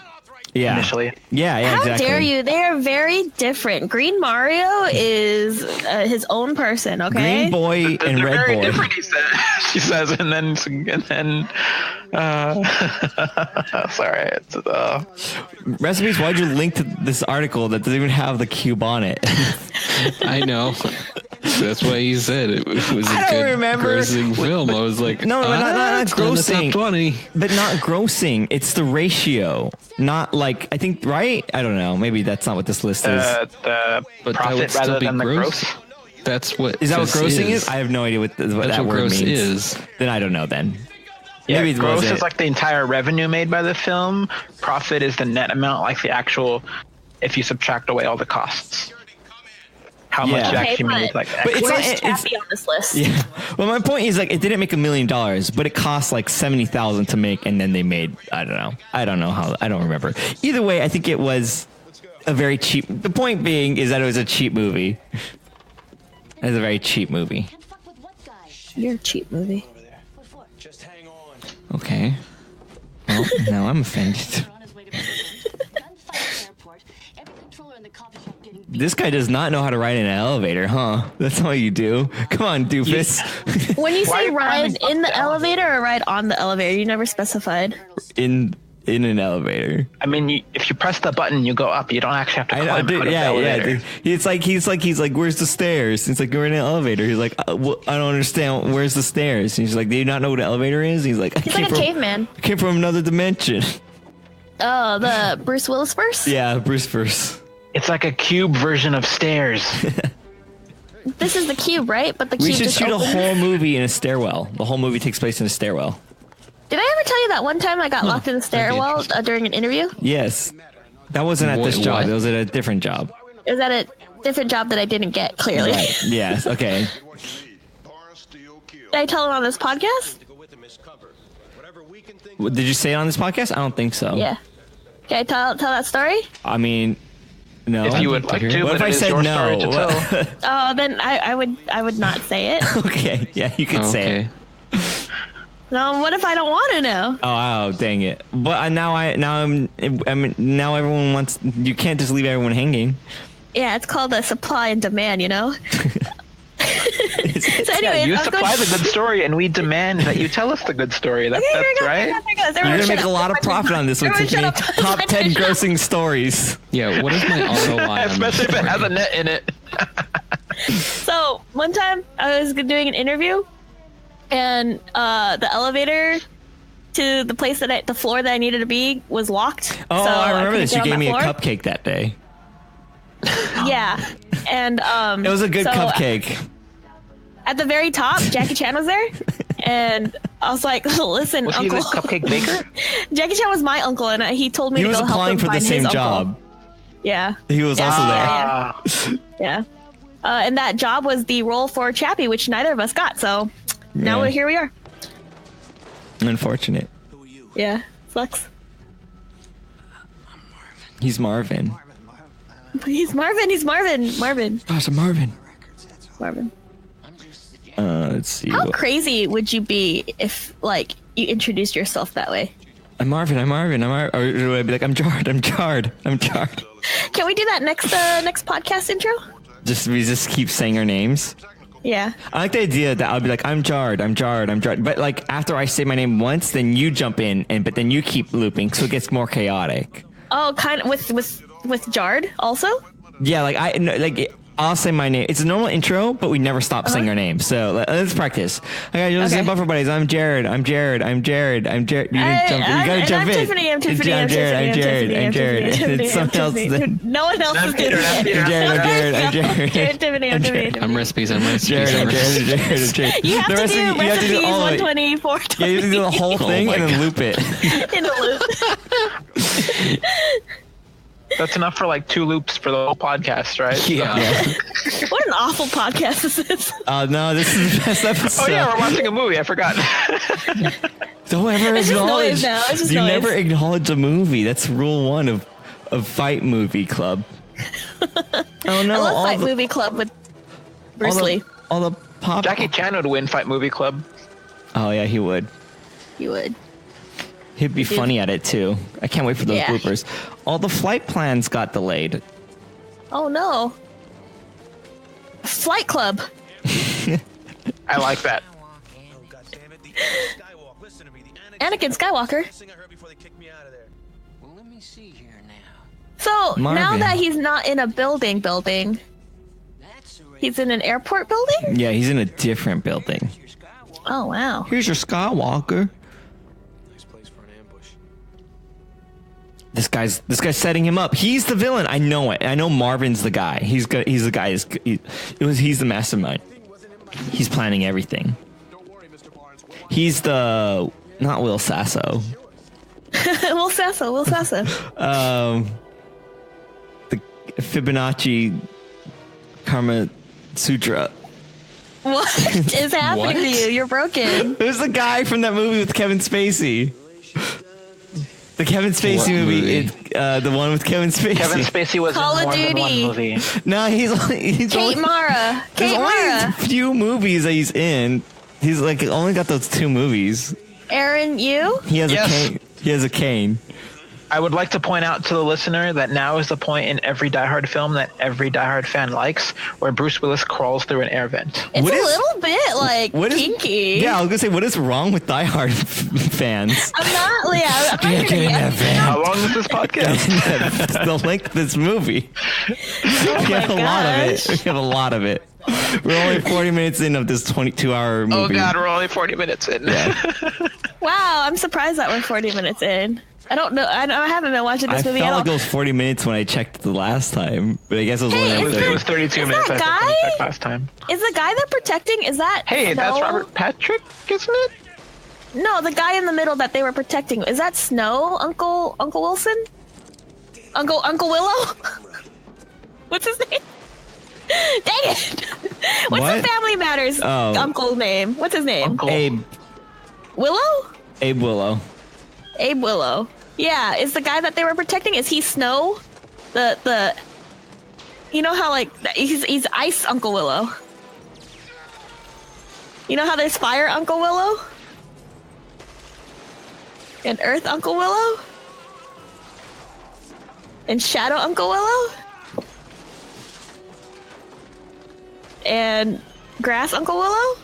Yeah. Initially. Yeah, How exactly. dare you? They are very different. Green Mario is his own person, okay? Green boy and They're red very boy. different, she says, and then sorry. It's, Recipes, why'd you link to this article that doesn't even have the cube on it? I know. That's why he said it was a good grossing film. I was like, no, not grossing. Top 20. But not grossing. It's the ratio. Not like, I think, right? I don't know. Maybe that's not what this list is. The But that would profit still rather be than the gross. gross. That's what. Is that what this grossing is? I have no idea what That's that what word gross means. is. Then I don't know then. Yeah, Maybe it gross was is it. like the entire revenue made by the film. Profit is the net amount, like the actual, if you subtract away all the costs. How much you actually made, like, but it's Where's not, Chappie on this list? Yeah. Well, my point is like it didn't make $1 million, but it cost like $70,000 to make, and then they made I don't know how. I don't remember. Either way, I think it was a very cheap. The point being is that it was a cheap movie. It was a very cheap movie. You're a cheap movie. Just hang on. Okay. Well, now I'm offended. This guy does not know how to ride in an elevator, huh? That's all you do. Come on, doofus. When you say Why- ride in the elevator or ride on the elevator, you never specified. in an elevator. I mean, if you press the button, you go up. You don't actually have to I know, climb dude, out of the elevator. dude. He's like, where's the stairs? He's like, you're in an elevator. He's like, well, I don't understand. Where's the stairs? He's like, do you not know what an elevator is? He's like, He's like a caveman. I came from another dimension. Oh, the Bruce Willis verse? Yeah, Bruce first. It's like a cube version of stairs. This is the cube, right? But the We cube should just shoot opens. a whole movie in a stairwell. The whole movie takes place in a stairwell. Did I ever tell you that one time I got locked in the stairwell during an interview? Yes. That wasn't at this Wait, job. what? It was at a different job. It was at a different job that I didn't get, clearly. Right. Yes. Okay. Did I tell it on this podcast? Did you say it on this podcast? I don't think so. Yeah. Can I tell that story? I mean, no. If you would like to, What but if I it is said your no? story to tell. Oh, then I would not say it. Okay. Yeah, you could say it. No, what if I don't want to know? Oh, dang it! But now everyone wants. You can't just leave everyone hanging. Yeah, it's called a supply and demand, you know? So anyway, You supply the good story, and we demand that you tell us the good story. That's right. You're gonna make a lot of profit on this one, Tiffany. Top 10 grossing stories. Yeah, what is my ROI on Especially this if it has a story? net in it. So one time I was doing an interview, and the elevator to the floor that I needed to be was locked. Oh, so I remember couldn't this. get You on gave that me a floor. cupcake that day. Yeah, and It was a good so cupcake. At the very top, Jackie Chan was there, and I was like, "Listen, Was he the Uncle." cupcake baker? Jackie Chan was my uncle, and he told me He to was go help applying him for the find same his job. uncle. Yeah. He was also there. Yeah. And that job was the role for Chappie, which neither of us got. So now Yeah. here we are. Unfortunate. Yeah. Sucks. He's Marvin. He's Marvin. He's Marvin. Marvin. Oh, it's a Marvin. Marvin. Let's see. How crazy would you be if, like, you introduced yourself that way? I'm Marvin. I'm Marvin. Or would I be like, I'm jarred. I'm jarred. I'm jarred. Can we do that next podcast intro? We just keep saying our names. Yeah. I like the idea that I'll be like, I'm jarred. I'm jarred. I'm jarred. But like after I say my name once, then you jump in, but then you keep looping, so it gets more chaotic. Oh, kind of with jarred also. Yeah, I'll say my name. It's a normal intro, but we never stop saying our names. So let's practice. Okay, you're listening to Buffer Buddies. I'm Jared. I'm Jared. I'm Jared. I'm Jared. You gotta jump in. Tiffany. I'm Tiffany. I'm Jared. I'm Jared. I'm Jared. It's someone else. No one else is Peter. I'm Jared. I'm Jared. Jared. Tiffany. I'm Tiffany. I'm Recipes. I'm Recipes. Jared. I'm Jared. You have to do recipes 120, 420. Yeah, you have to do the whole thing and then loop it. In a loop. That's enough for like 2 loops for the whole podcast, right? Yeah. What an awful podcast is this? No, this is the best episode. Oh yeah, we're watching a movie. I forgot. Don't ever It's just acknowledge. noise now. It's just You noise. never acknowledge a movie. That's rule 1 of Fight Movie Club. Oh no! I love all Fight the, Movie Club with Bruce all Lee. the, all the pop. Jackie Chan would win Fight Movie Club. Oh yeah, he would. You would. He'd be funny at it too. I can't wait for those Yeah. bloopers. All the flight plans got delayed. Oh no. Flight Club. I like that. Oh, God damn it. The Skywalker. Listen to me. The Anakin Skywalker. thing I heard before they kicked me out of there. Well, let me see here now. So now Marvin. that he's not in a building, That's a he's in an airport building? Yeah, he's in a different building. your Skywalker. Oh wow. Here's your Skywalker. Nice place for an ambush. This guy's setting him up. He's the villain. I know it. I know Marvin's the guy. He's the guy. He's the mastermind. He's planning everything. He's the not Will Sasso. Will Sasso. The Fibonacci Karma Sutra. What is happening to you? You're broken. Who's the guy from that movie with Kevin Spacey? The Kevin Spacey What movie. movie? The one with Kevin Spacey. Kevin Spacey was Call in of more than one Duty. movie. No, he's Kate only, Mara. there's Kate only Mara. a few movies that he's in. He's like only got those 2 movies. Aaron, you? He has Yes. a cane. He has a cane. I would like to point out to the listener that now is the point in every Die Hard film that every Die Hard fan likes, where Bruce Willis crawls through an air vent. It's What a is- little bit like What is kinky. Yeah, I was gonna say, what is wrong with Die Hard fans? I'm not, Leah. I'm not Get in that van. How long is this podcast? They'll like this movie. Oh We have a lot of it. gosh. We have a lot of it. We're only 40 minutes in of this 22-hour movie. Oh God, we're only 40 minutes in. Wow, I'm surprised that we're 40 minutes in. I don't know. I haven't been watching I this felt movie at all. like it was 40 minutes when I checked the last time, but I guess it was Hey, only is after. It was 32 Is minutes. that I think, when we guy? checked last time. Is the guy they're protecting? Is that? Hey, that's Snow? Robert Patrick, isn't it? No, the guy in the middle that they were protecting. Is that Snow? Uncle Wilson? Uncle Willow? What's his name? Dang it! What's What? the Family Matters Oh. uncle name? What's his name? Uncle. Abe Willow? Willow. Abe Willow. Yeah, is the guy that they were protecting? Is he Snow? The you know how like he's Ice Uncle Willow. You know how there's Fire Uncle Willow? And Earth Uncle Willow? And Shadow Uncle Willow? And Grass Uncle Willow?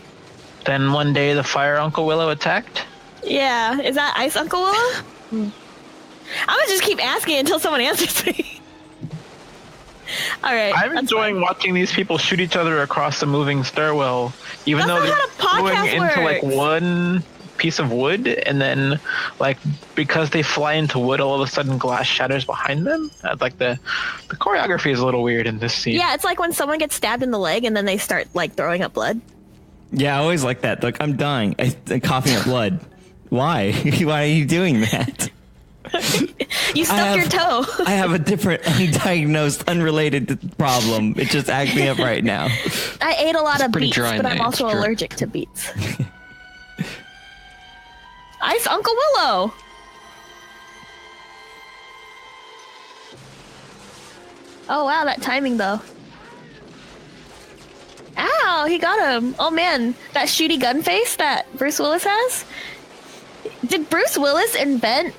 Then one day the Fire Uncle Willow attacked. Yeah, is that Ice Uncle Willow? I'm gonna just keep asking until someone answers me. All right. I'm that's enjoying fine. watching these people shoot each other across the moving stairwell, even That's though not they're how a going podcast into like works. one piece of wood, and then like because they fly into wood, all of a sudden glass shatters behind them. Like the choreography is a little weird in this scene. Yeah, it's like when someone gets stabbed in the leg and then they start like throwing up blood. Yeah, I always like that. Like, I'm dying. I'm coughing up blood. Why? Why are you doing that? You stubbed your toe. I have a different undiagnosed, unrelated problem. It just acts me up right now. I ate a lot of pretty beets, dry but I'm night, also it's true. allergic to beets. Ice Uncle Willow. Oh wow, that timing though. Ow, he got him. Oh man, that shooty gun face that Bruce Willis has. Did Bruce Willis invent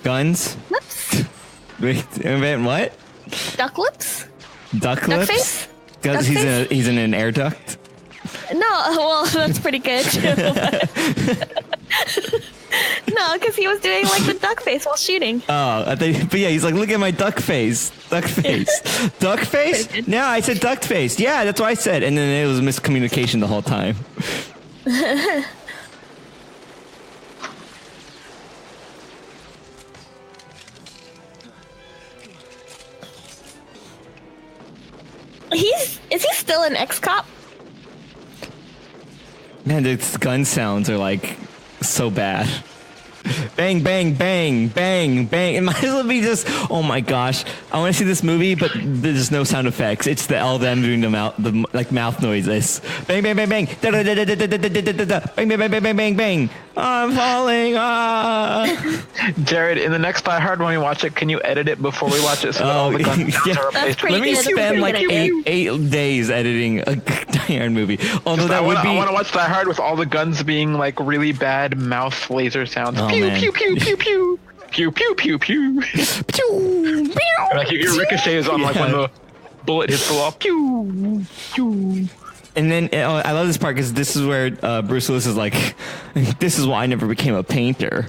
Guns? lips? Wait, invent what? Duck lips? Duck Duck lips? face? Because Duck he's in an air duct. No, well, that's pretty good too. No, because he was doing like the duck face while shooting. Oh, I think, but yeah, he's like, look at my duck face. Duck face. Duck face? No, I said duck face. Yeah, that's what I said. And then it was miscommunication the whole time. Is he still an ex-cop? Man, the gun sounds are like so bad. Bang, bang, bang, bang, bang. It might as well be just, oh my gosh. I want to see this movie, but there's no sound effects. It's them doing the mouth noises. Bang, bang, bang, bang. Da, da, da, da, da, da, da, da, da, da. Bang, bang, bang, bang, bang, bang, bang. I'm falling. Jared, in the next Die Hard when we watch it, can you edit it before we watch it so that all the guns yeah. are replaced? Pretty Let me good. spend like Pretty good. eight days editing a Die Hard movie. Although I that would be. I want to watch Die Hard with all the guns being like really bad mouth laser sounds. Oh, Pew, man. pew, pew, pew, pew. Pew, pew, pew, pew. Like your ricochet is on like when the bullet hits the wall. Pew, pew. And then I love this part because this is where Bruce Willis is like, this is why I never became a painter.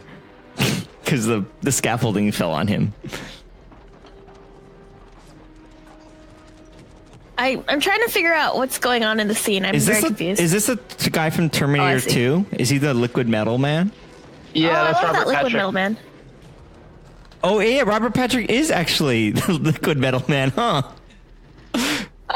Because the scaffolding fell on him. I'm trying to figure out what's going on in the scene. I'm very confused. Is this a guy from Terminator 2? Is he the liquid metal man? Yeah, I that's love Robert that liquid Patrick. metal man. Oh, yeah, Robert Patrick is actually the liquid metal man, huh?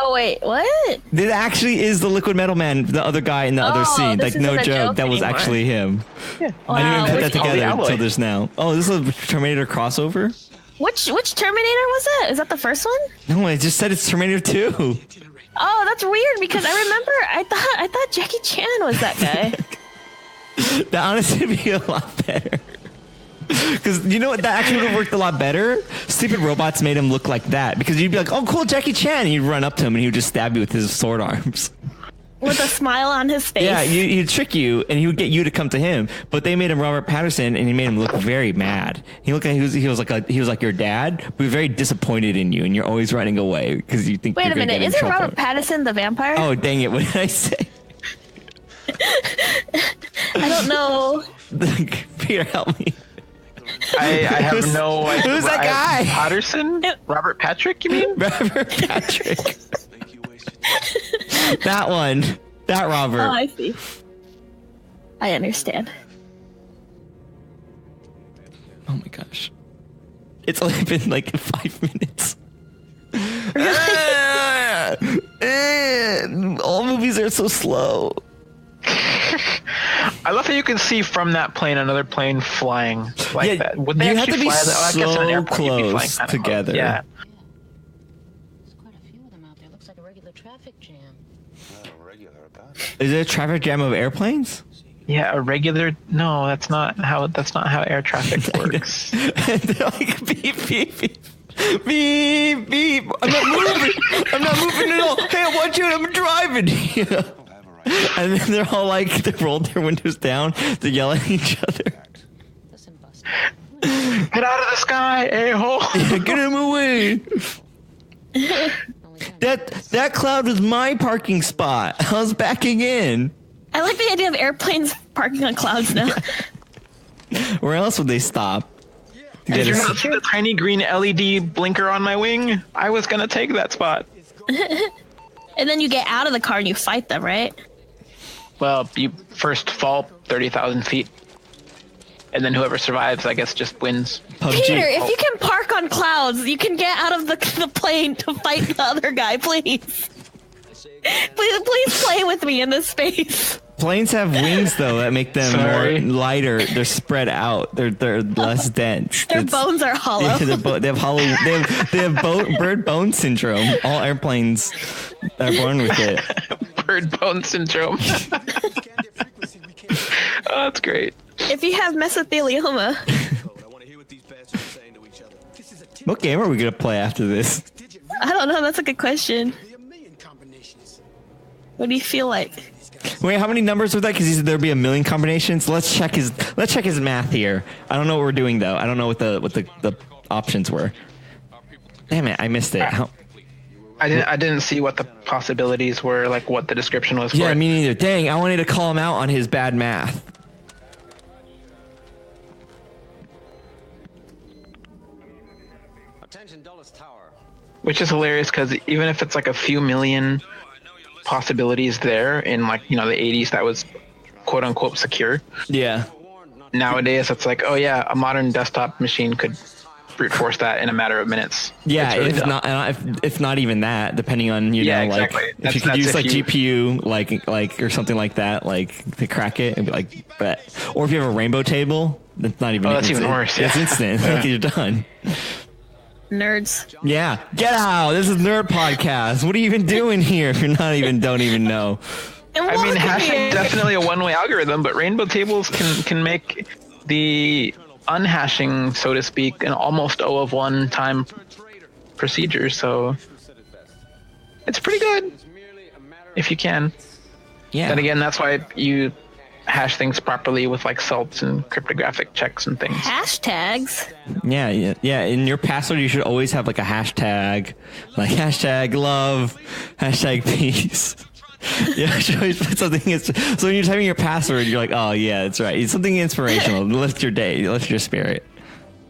Oh wait, what? This actually is the liquid metal man, the other guy in the other scene. this Like, no isn't a joke. joke That was anymore. actually him. Yeah. I didn't even put that It's all the together alloy. until just now. Oh, this is a Terminator crossover? Which Terminator was it? Is that the first one? No, I just said it's Terminator 2. Oh, that's weird because I remember I thought Jackie Chan was that guy. That honestly would be a lot better. Because you know what? That actually would have worked a lot better. Stupid robots made him look like that. Because you'd be like, oh, cool, Jackie Chan. And you'd run up to him and he would just stab you with his sword arms. With a smile on his face. Yeah, he'd trick you and he would get you to come to him. But they made him Robert Patterson and he made him look very mad. He looked like he was like your dad, but very disappointed in you. And you're always running away because you think Wait you're a going to minute, get in isn't trouble. Robert Pattinson the vampire? Oh, dang it. What did I say? I don't know. Peter, help me. I have no idea. Who's that guy? Patterson? Robert Patrick, you mean? Robert Patrick. That one. That Robert. Oh, I see. I understand. Oh my gosh. It's only been like 5 minutes. All movies are so slow. I love how you can see from that plane another plane flying like that. Would they you have actually to be fly that? I guess in an so airport you'd be flying close kinda together. Close. Yeah. There's quite a few of them out there. Looks like a regular traffic jam. Is it a traffic jam of airplanes? Yeah, a regular. No, that's not how air traffic works. They're like beep beep beep. Beep beep. I'm not moving. I'm not moving at all. Hey, I want you. I'm driving. You know? And then they're all like, they rolled their windows down. They're yelling at each other. Listen, Buster. Get out of the sky, a-hole! Get him away. That cloud was my parking spot. I was backing in. I like the idea of airplanes parking on clouds now. Where else would they stop? To Did get you us- not see the tiny green LED blinker on my wing? I was gonna take that spot. And then you get out of the car and you fight them, right? Well, you first fall 30,000 feet. And then whoever survives, I guess, just wins. PUBG. Peter, if you can park on clouds, you can get out of the plane to fight the other guy, please. Please play with me in this space. Planes have wings though that make them Sorry. more lighter. They're spread out. They're less dense. Their It's- bones are hollow. Yeah, they have hollow. They have bird bone syndrome. All airplanes are born with it. Bird bone syndrome. Oh, that's great. If you have mesothelioma, What game are we gonna play after this? I don't know. That's a good question. What do you feel like? Wait, how many numbers was that? Because he said there'd be a million combinations. Let's check his math here. I don't know what we're doing though. I don't know what the options were. Damn it, I missed it. I didn't see what the possibilities were, like what the description was for. Yeah, me neither. Dang, I wanted to call him out on his bad math. Attention, Dulles Tower. Which is hilarious because even if it's like a few million possibilities there in like, the 80s, that was quote unquote secure. Yeah. Nowadays, it's like, oh yeah, a modern desktop machine could brute force that in a matter of minutes. Yeah, really if not even that, depending on exactly. like if you could use like GPU like or something like that, like to crack it and be like that. Or if you have a rainbow table, that's not even. Oh, that's even worse. Yeah. It's instant. Like you're done. Nerds. Yeah, get out. This is Nerd Podcast. What are you even doing here if you're not even don't even know? I mean, hashing definitely a one-way algorithm, but rainbow tables can make the unhashing, so to speak, an almost O of 1 time procedure. So it's pretty good if you can. Yeah. Then again, that's why you hash things properly with like salts and cryptographic checks and things. Hashtags. Yeah. In your password, you should always have like a hashtag, like hashtag love, hashtag peace. Yeah, you should always put something. So when you're typing your password, you're like, oh yeah, that's right. It's something inspirational. Lift your day, lift your spirit.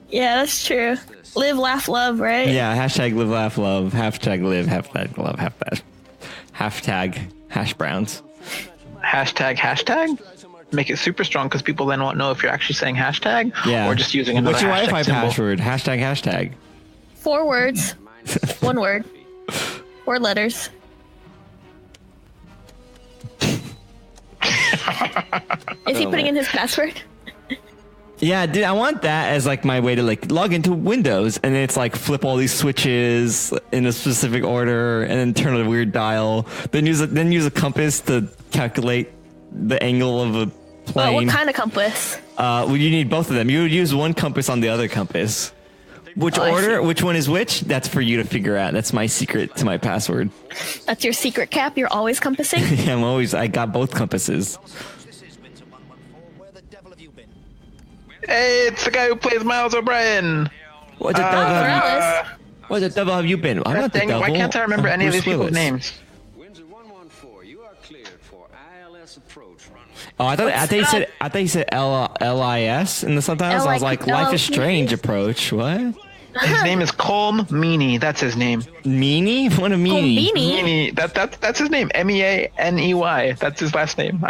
Yeah, that's true. Live, laugh, love, right? Yeah, hashtag live, laugh, love, hashtag live, hashtag love, hashtag hash browns. Hashtag? Make it super strong because people then won't know if you're actually saying hashtag or just using another What's your hashtag Wi-Fi symbol. password? Hashtag. 4 words. 1 word. 4 letters. Is he putting in his password? Yeah, dude, I want that as like my way to like log into Windows, and then it's like flip all these switches in a specific order, and then turn on a weird dial. Then use a compass to calculate the angle of a plane. What kind of compass? Well, you need both of them. You would use one compass on the other compass. Which order? Which one is which? That's for you to figure out. That's my secret to my password. That's your secret cap. You're always compassing. Yeah, I got both compasses. Hey, it's the guy who plays Miles O'Brien. What the devil have you been? I'm not the devil. Why can't I remember any of these people's names? Windsor 114, you are cleared for ILS approach. Oh, I thought you said LIS in the subtitles. I was like, Life is Strange approach. What? His name is Colm Meaney. That's his name. Meaney? What a meanie? Meaney. That's his name. MEANEY. That's his last name.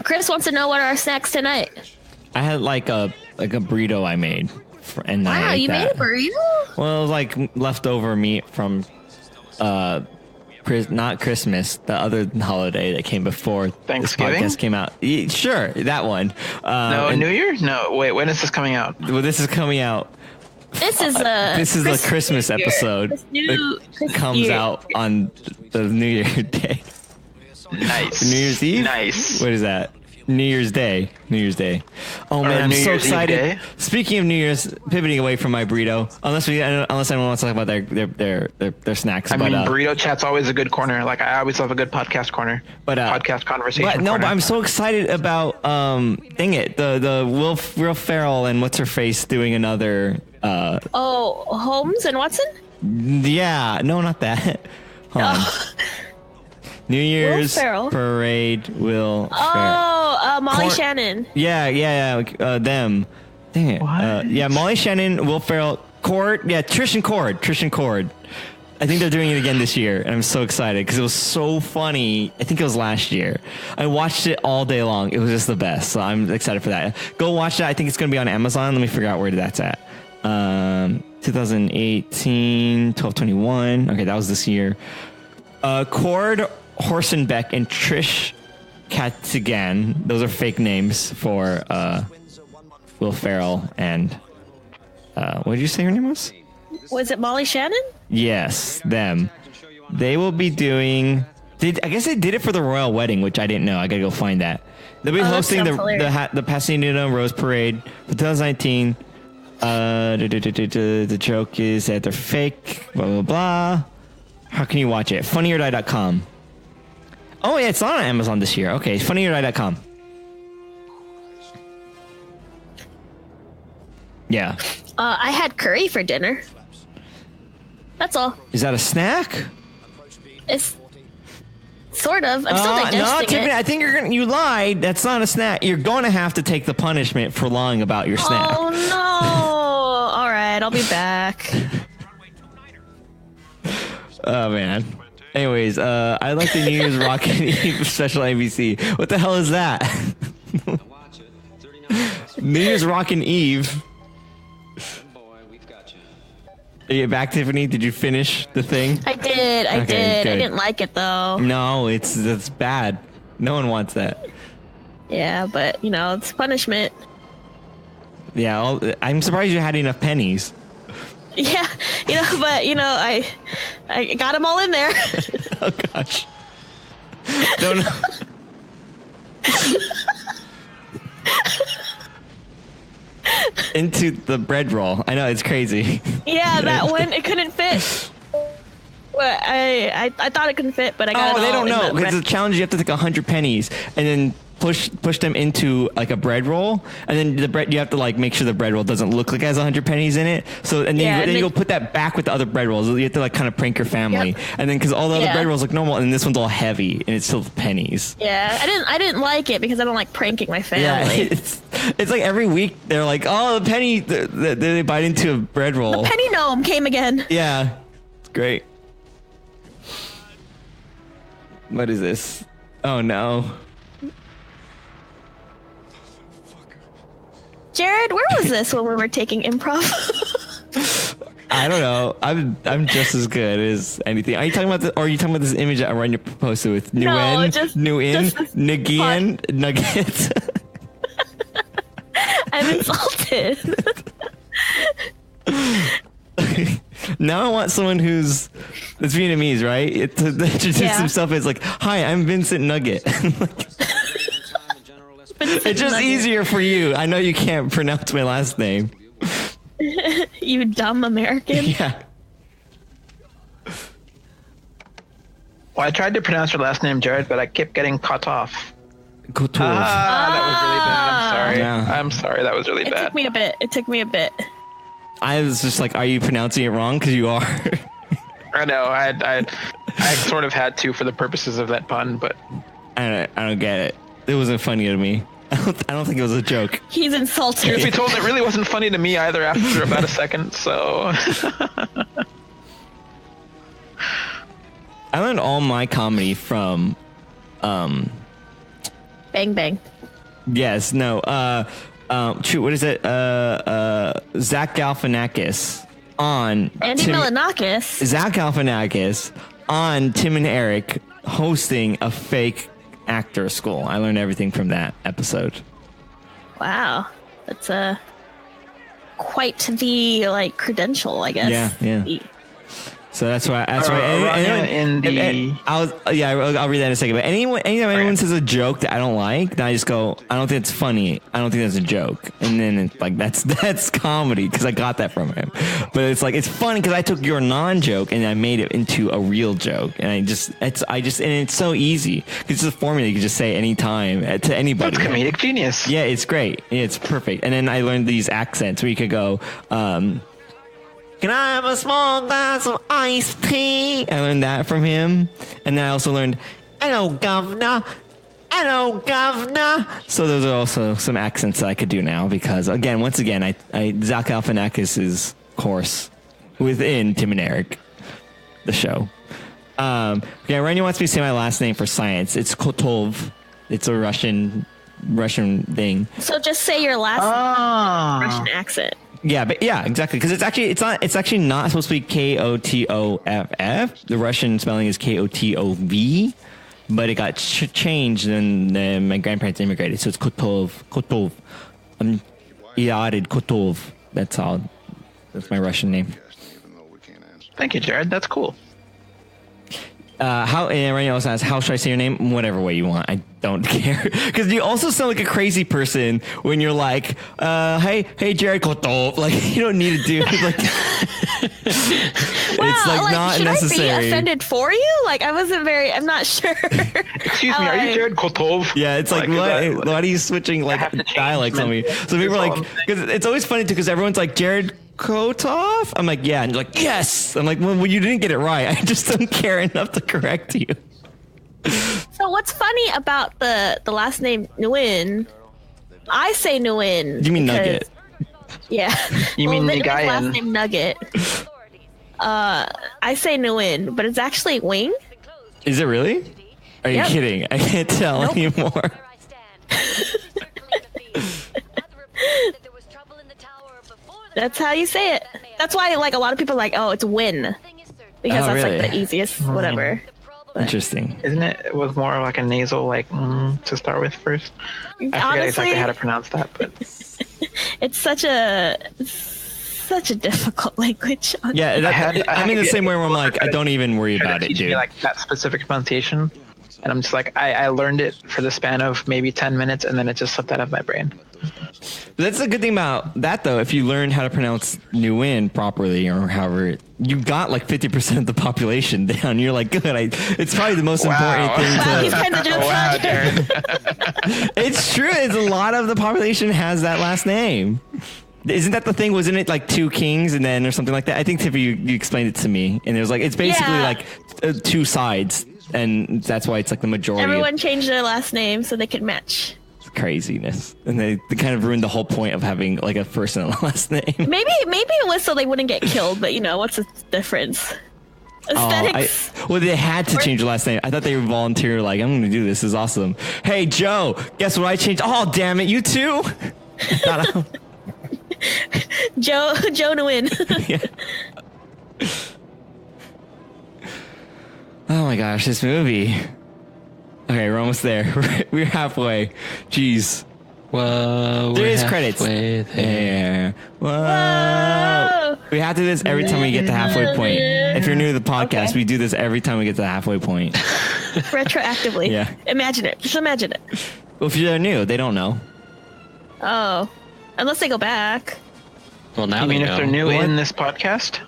Chris wants to know what are our snacks tonight. I had like a burrito I made, and wow, you made a burrito? Well, it was like leftover meat from not Christmas, the other holiday that came before Thanksgiving. This podcast came out. Sure, that one. No, New Year? No, wait. When is this coming out? Well, this is coming out. This is a Christmas episode. It comes out on the New Year day. Nice. New Year's Eve? Nice. What is that? New Year's Day. Oh man, I'm so excited. Speaking of New Year's, pivoting away from my burrito, unless anyone wants to talk about their snacks. I mean, burrito chat's always a good corner. Like I always love a good podcast corner. But podcast conversation. But I'm so excited about dang it, the Will Ferrell and what's her face doing another. Holmes and Watson. Yeah, no, not that. Hold on. New Year's parade. Will Ferrell. Molly Shannon. Yeah. Them. Dang it. Yeah, Molly Shannon, Will Ferrell, Cord. Yeah, Trish and Cord. I think they're doing it again this year, and I'm so excited because it was so funny. I think it was last year. I watched it all day long. It was just the best. So I'm excited for that. Go watch that. I think it's going to be on Amazon. Let me figure out where that's at. 2018, 12/21. Okay, that was this year. Cord Horsenbeck and Trish Katzigan. Those are fake names for Will Ferrell and what did you say her name was? Was it Molly Shannon? Yes, them. They will be doing. I guess they did it for the royal wedding, which I didn't know. I gotta go find that. They'll be hosting the Pasadena Rose Parade for 2019. The joke is that they're fake. Blah blah blah. How can you watch it? FunnyOrDie.com. Oh yeah, it's not on Amazon this year. Okay, FunnyOrDie.com. Yeah. I had curry for dinner. That's all. Is that a snack? It's sort of. I'm still digesting no, Tiffany, it. I think you lied. That's not a snack. You're going to have to take the punishment for lying about your snack. Oh no! All right, I'll be back. Oh man. Anyways, I like the New Year's Rockin' Eve special ABC. What the hell is that? New Year's Rockin' Eve. Are you back, Tiffany? Did you finish the thing? I did. I Okay, did. good. I didn't like it though. No, it's bad. No one wants that. Yeah, but it's punishment. Yeah, I'm surprised you had enough pennies. Yeah, but I got them all in there. Oh gosh. Don't. Into the bread roll. I know, it's crazy. Yeah, that one, it couldn't fit. But I thought it couldn't fit, but I got it all. Oh, they don't in know. the Because bread. the challenge, you have to take 100 pennies and then push them into like a bread roll, and then the bread, you have to like make sure the bread roll doesn't look like it has 100 pennies in it. So and then, you go put that back with the other bread rolls. You have to like kind of prank your family. Yep. And then because all the other Yeah. bread rolls look normal, and this one's all heavy and it's still pennies. Yeah, I didn't like it because I don't like pranking my family. Yeah, it's like every week they're like, oh, the penny, they bite into a bread roll. The penny gnome came again. Yeah, it's great. What is this? Oh no. Jared, where was this when we were taking improv? I don't know. I'm just as good as anything. Are you talking about or are you talking about this image that Rania posted with new in, just Nagian, Nuggets? I'm insulted. Now I want someone that's Vietnamese, right? To introduce himself as like, hi, I'm Vincent Nugget. It's just easier for you. I know you can't pronounce my last name. You dumb American. Yeah. Well, I tried to pronounce your last name, Jared, but I kept getting cut off. Kotov. That was really bad. I'm sorry. Yeah. I'm sorry. That was really It bad. took me a bit. I was just like, are you pronouncing it wrong? Because you are. I know. I sort of had to for the purposes of that pun, but I don't get it. It wasn't funny to me. I don't think it was a joke. He's insulted. truth be told, it really wasn't funny to me either after about a second. So I learned all my comedy from, Bang Bang. yes, no, shoot, what is it? Zach Galifianakis on Andy Milonakis. Zach Galifianakis on Tim and Eric hosting a fake actor school. I learned everything from that episode. Wow, that's quite the credential, I guess. Yeah. So that's why. That's why. I'll read that in a second. But anyone says a joke that I don't like, then I just go, I don't think it's funny. I don't think that's a joke. And then it's like that's comedy because I got that from him. But it's like it's funny because I took your non-joke and I made it into a real joke. And it's so easy. It's just a formula you can just say anytime to anybody. That's comedic genius. Yeah, it's great. It's perfect. And then I learned these accents where you could go. Can I have a small glass of iced tea? I learned that from him. And then I also learned, hello, governor. Hello, governor. So those are also some accents that I could do now because, once again, I Zach Galifianakis' course within Tim and Eric, the show. Rania wants me to say my last name for science. It's Kotov. It's a Russian thing. So just say your last Russian accent. Yeah, but yeah, exactly. Because it's actually not supposed to be Kotoff. The Russian spelling is Kotov, but it got changed when my grandparents immigrated, so it's Kotov. Iarid Kotov. That's all. That's my Russian name. Thank you, Jared. That's cool. How and Ryan also asks, how should I say your name? Whatever way you want. I don't care. Because you also sound like a crazy person when you're like, hey, Jared Koto. Like, you don't need to do like. It's like not should necessary. I be offended for you? Like, I'm not sure. Excuse me, are you Jared Kotov? Yeah, it's like, why are you switching like dialects on me? So people are like, because it's always funny too, because everyone's like, Jared Kotov? I'm like, yeah. And you're like, yes. I'm like, well, you didn't get it right. I just don't care enough to correct you. So what's funny about the last name Nguyen? I say Nguyen. You mean Nugget? Yeah. You mean the guy last name Nugget. I say Nguyen, but it's actually Wing. Is it really? Are you kidding? I can't tell anymore. That's how you say it. That's why like a lot of people are like, oh, it's Win. Because that's really? like the easiest whatever. But Interesting. Isn't it was more like a nasal like to start with first? I forget exactly how to pronounce that, but it's such a difficult language. Yeah, I'm in the same way where I'm like, I don't even worry about it, teach dude. me like that specific pronunciation, and I'm just like, I learned it for the span of maybe 10 minutes, and then it just slipped out of my brain. That's the good thing about that, though. If you learn how to pronounce Nguyen properly, or however, you got like 50% of the population down. You're like, good. It's probably the most important thing to. He's kind of just It's true. It's a lot of the population has that last name. Isn't that the thing? Wasn't it like two kings and then or something like that? I think Tiffy, you explained it to me, and it was like it's basically like two sides, and that's why it's like the majority. Everyone changed their last name so they could match. Craziness, and they kind of ruined the whole point of having like a first and a last name. Maybe it was so they wouldn't get killed, but what's the difference? Aesthetics. Well, they had to change their last name. I thought they would volunteer, like, I'm going to do this. This is awesome. Hey, Joe, guess what I changed? Oh, damn it, you too? Joe Nguyen. Yeah. Oh my gosh, this movie. Okay, we're almost there. We're halfway. Jeez. Whoa. There is credits. There. Whoa. We have to do this every time we get to halfway point. If you're new to the podcast, we do this every time we get to the halfway point. Retroactively. Yeah. Imagine it. Just imagine it. Well, if you're new, they don't know. Oh. Unless they go back. Well, now I mean, they if know. they're new in this podcast?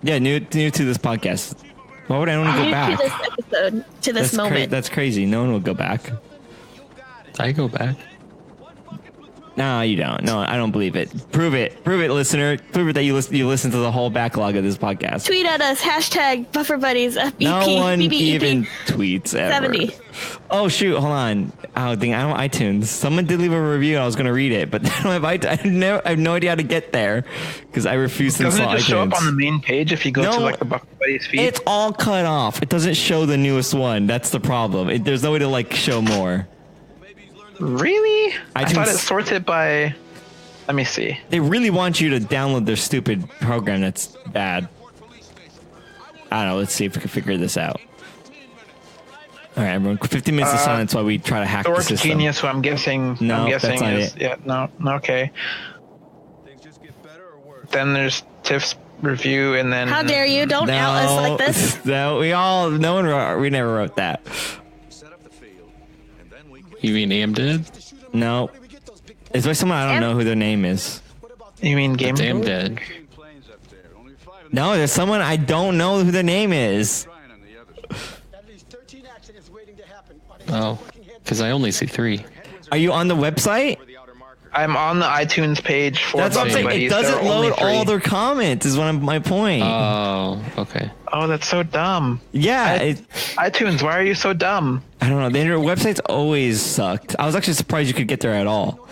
Yeah, new to this podcast. Why would anyone go back? To this episode, to this moment. That's crazy. No one will go back. I go back. No, you don't. No, I don't believe it. Prove it. Prove it, listener. Prove it that you listen to the whole backlog of this podcast. Tweet at us, #BufferBuddies, FBP. No one BBEP. even tweets ever. 70. Oh, shoot. Hold on. Oh, dang. I don't have iTunes. Someone did leave a review. I was going to read it, but I don't have iTunes. I have no idea how to get there because I refuse to install iTunes. Doesn't it just show up on the main page if you go to like the Buff Buddies feed? It's all cut off. It doesn't show the newest one. That's the problem. There's no way to like show more. Really? I thought it iTunes- sorts it by... Let me see. They really want you to download their stupid program that's bad. I don't know. Let's see if we can figure this out. All right, everyone. 15 minutes of silence while we try to hack the Dork system. Genius, who I'm guessing that's not is... it. Yeah, no, okay. Then there's Tiff's review, and then... How dare you? Don't out us like this. No, we never wrote that. You mean Am did? No. It's by someone I don't know who their name is. You mean Game Am did. No, there's someone I don't know who their name is. Oh, because I only see 3. Are you on the website? I'm on the iTunes page for That's what I'm saying. Buddies. It There doesn't are only load 3. all their comments is my point. Oh, okay. Oh, that's so dumb. Yeah. iTunes, why are you so dumb? I don't know. The internet websites always sucked. I was actually surprised you could get there at all.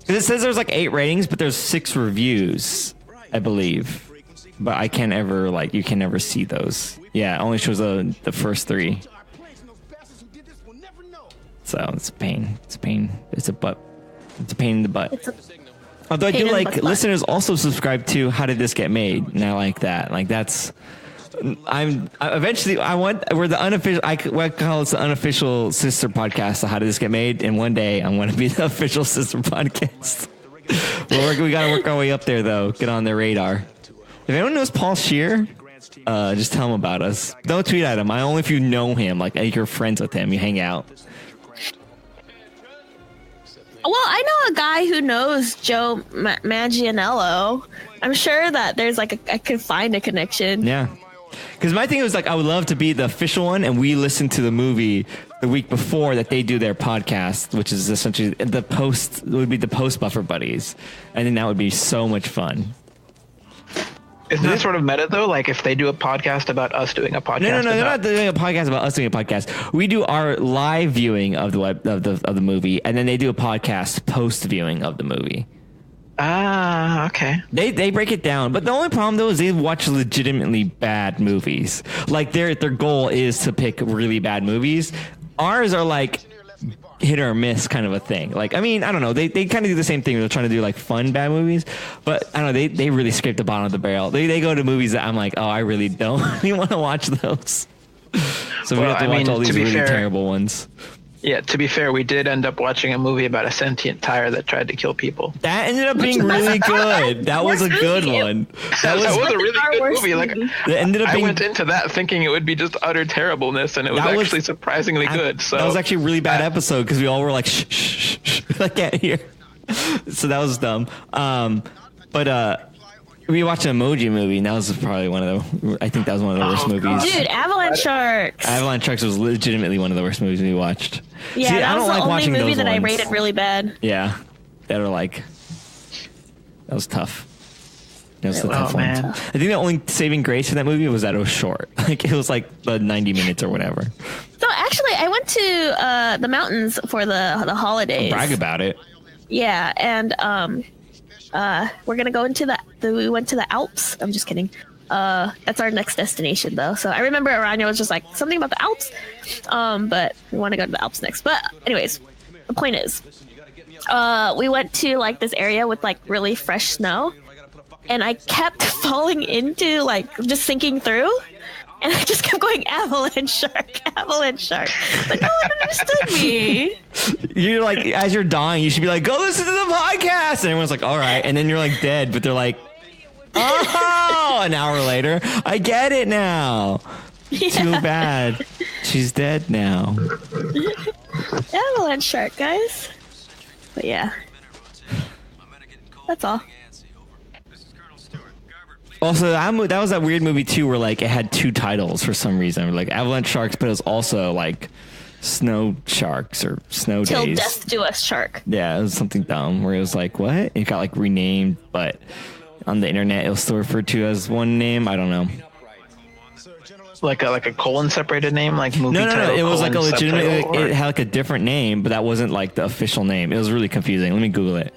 'Cause it says there's like 8 ratings, but there's 6 reviews, I believe. But I can't ever you can never see those. Yeah, it only shows the first 3. So it's a pain. It's a pain. It's a pain in the butt. Although I do like listeners also subscribe to How Did This Get Made, and I like that. Like that's. We're the unofficial. I call it the unofficial sister podcast to How Did This Get Made, and one day I'm going to be the official sister podcast. We got to work our way up there, though. Get on their radar. If anyone knows Paul Scheer, just tell him about us. Don't tweet at him. Only if you know him, like you're friends with him, you hang out. Well, I know a guy who knows Joe Manganiello. I'm sure that there's like I could find a connection. Yeah. Because my thing was like, I would love to be the official one, and we listen to the movie the week before that they do their podcast, which is essentially the post would be the post Buffer Buddies. I think that would be so much fun. Isn't that sort of meta though? Like if they do a podcast about us doing a podcast. No, they're not doing a podcast about us doing a podcast. We do our live viewing of the movie, and then they do a podcast post viewing of the movie. Ah, okay. They break it down, but the only problem though is they watch legitimately bad movies. Like their goal is to pick really bad movies. Ours are like hit or miss kind of a thing. Like, I mean, I don't know. They kind of do the same thing. They're trying to do like fun bad movies, but I don't know. They really scrape the bottom of the barrel. They go to movies that I'm like, oh, I really don't really want to watch those. So we have to watch all these really terrible ones. Yeah, to be fair, we did end up watching a movie about a sentient tire that tried to kill people. That ended up being really good. That was a good one. That was a really good movie. Like, I went into that thinking it would be just utter terribleness, and it was actually surprisingly good. So that was actually a really bad episode because we all were like, shh, shh, shh, I can't hear. So that was dumb. But we watched an Emoji Movie, and that was probably I think that was one of the worst movies. Dude, Avalanche Sharks. Avalanche Sharks was legitimately one of the worst movies we watched. Yeah, See, that I don't was like the only watching movie those that ones. I rated really bad. Yeah, that was tough. That was the tough one. Man. I think the only saving grace for that movie was that it was short. Like it was like the 90 minutes or whatever. So actually, I went to the mountains for the holidays. Brag about it. Yeah, and we're gonna go into we went to the Alps. I'm just kidding. That's our next destination though. So I remember Aranya was just like something about the Alps. But we want to go to the Alps next. But anyways, the point is, we went to like this area with like really fresh snow, and I kept falling into like just sinking through. And I just kept going, avalanche shark, avalanche shark. Like, no one understood me. You're like, as you're dying, you should be like, go listen to the podcast. And everyone's like, all right. And then you're like dead, but they're like, oh, an hour later, I get it now. Yeah. Too bad. She's dead now. Avalanche shark, guys. But yeah. That's all. Also, that was that weird movie too, where like it had two titles for some reason, like Avalanche Sharks, but it was also like Snow Sharks or Snow Till Days. Death Do Us Shark. Yeah, it was something dumb where it was like, what? It got like renamed, but on the internet it was still referred to as one name. I don't know. Like a colon separated name, like movie title. No. It was like a legitimate. Subtitle, it had like a different name, but that wasn't like the official name. It was really confusing. Let me Google it.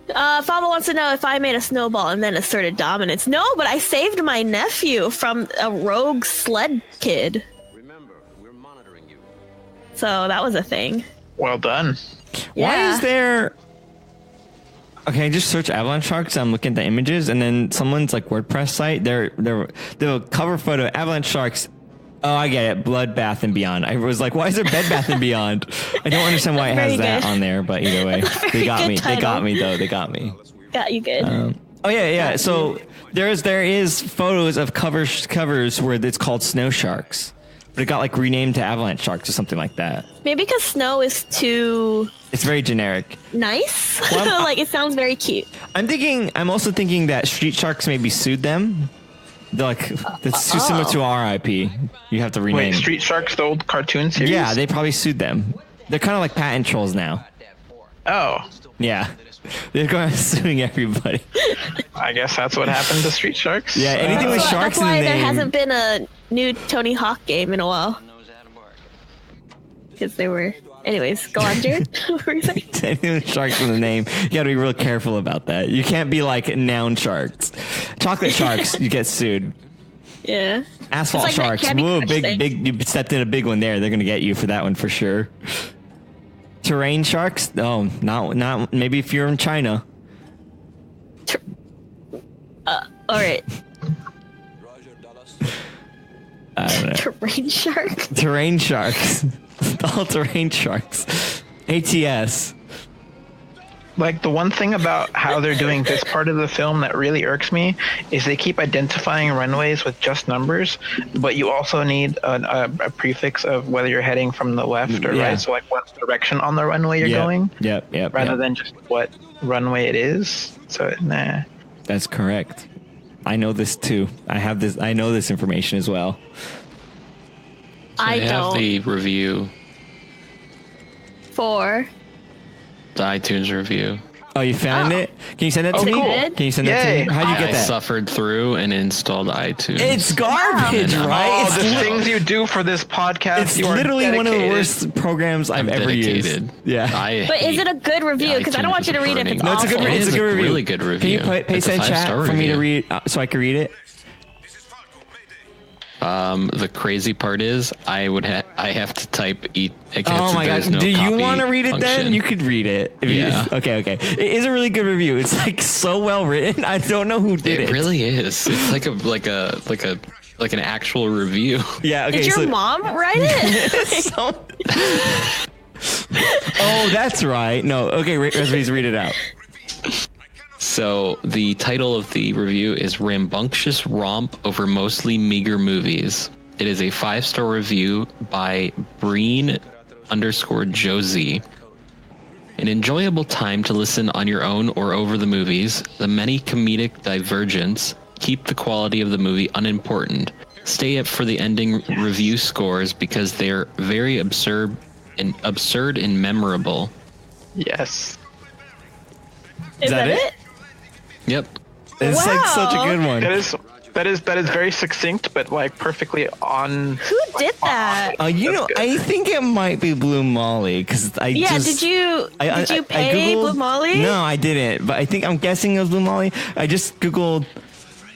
Faba wants to know if I made a snowball and then asserted dominance. No, but I saved my nephew from a rogue sled kid. Remember, we're monitoring you. So that was a thing. Well done. Yeah. Why is there? Okay, I just search Avalanche Sharks. I'm looking at the images, and then someone's like WordPress site. The cover photo Avalanche Sharks. Oh, I get it. Blood Bath and Beyond. I was like, why is there Bed Bath and Beyond? I don't understand why it has that on there, but either way, they got me. They got me though. They got me. Got you good. Oh yeah. So there is photos of covers where it's called Snow Sharks, but it got like renamed to Avalanche Sharks or something like that. Maybe because snow is too. It's very generic. Nice. Well, like it sounds very cute. I'm also thinking that Street Sharks maybe sued them. They're like, that's too similar to our IP. You have to rename. Wait, Street Sharks, the old cartoon series? Yeah, they probably sued them. They're kind of like patent trolls now. Oh. Yeah. They're going suing everybody. I guess that's what happened to Street Sharks. Yeah, anything with sharks in the name. That's why there hasn't been a new Tony Hawk game in a while. Because they were... Anyways, go on, Jared. What were you saying? Anything with sharks in the name. You got to be real careful about that. You can't be like noun sharks. Chocolate sharks, you get sued. Yeah. Asphalt like sharks. Whoa, big. You stepped in a big one there. They're going to get you for that one for sure. Terrain sharks? Oh, not maybe if you're in China. All right. I don't know. Terrain shark? Terrain sharks. All terrain sharks. ATS. Like, the one thing about how they're doing this part of the film that really irks me is they keep identifying runways with just numbers, but you also need a prefix of whether you're heading from the left or right. So, like, what direction on the runway you're going. Rather than just what runway it is. So, nah. That's correct. I know this too. I know this information as well. So I have the review. For the iTunes review. Oh, you found it? Can you send it to me? Cool. Can you send it to me? How'd you get that? I suffered through and installed iTunes. It's garbage, right? Oh, the things you do for this podcast. It's literally one of the worst programs I've ever used. Yeah. But is it a good review? Because I don't want you to read it if it's No, awful. it's a good review. Really good review. Can you paste that in chat for me to read so I can read it? The crazy part is I have to type eat. Oh my god! No, do you want to read it function. then? You could read it. Okay. It is a really good review. It's like so well written. I don't know who did it. It really is. It's like an actual review. Yeah. Okay. Did your mom write it? Oh, that's right. No. Okay. Recipes, read it out. So the title of the review is Rambunctious Romp Over Mostly Meager Movies. It is a 5-star review by Breen_Josie. An enjoyable time to listen on your own or over the movies. The many comedic divergence keep the quality of the movie unimportant. Stay up for the ending review scores because they're very absurd and memorable. Yes. Is that it? Yep. It's like such a good one. That is very succinct, but like perfectly on. Who did that? I think it might be Blue Molly because did you pay Blue Molly? No, I didn't. But I'm guessing it was Blue Molly. I just Googled.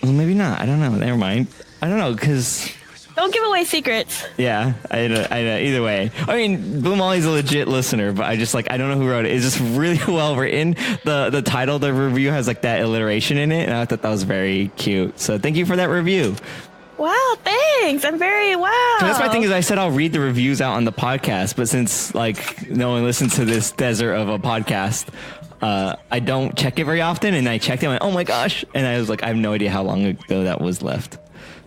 Well, maybe not. I don't know. Never mind. I don't know because. Don't give away secrets. Yeah, I know. Either way, I mean, Blue Molly's a legit listener, but I don't know who wrote it. It's just really well written. The title of the review has like that alliteration in it, and I thought that was very cute. So thank you for that review. Wow, thanks. I'm very wow. So that's my thing is I said I'll read the reviews out on the podcast, but since like no one listens to this desert of a podcast, I don't check it very often, and I checked it and I went, oh my gosh, and I was like, I have no idea how long ago that was left.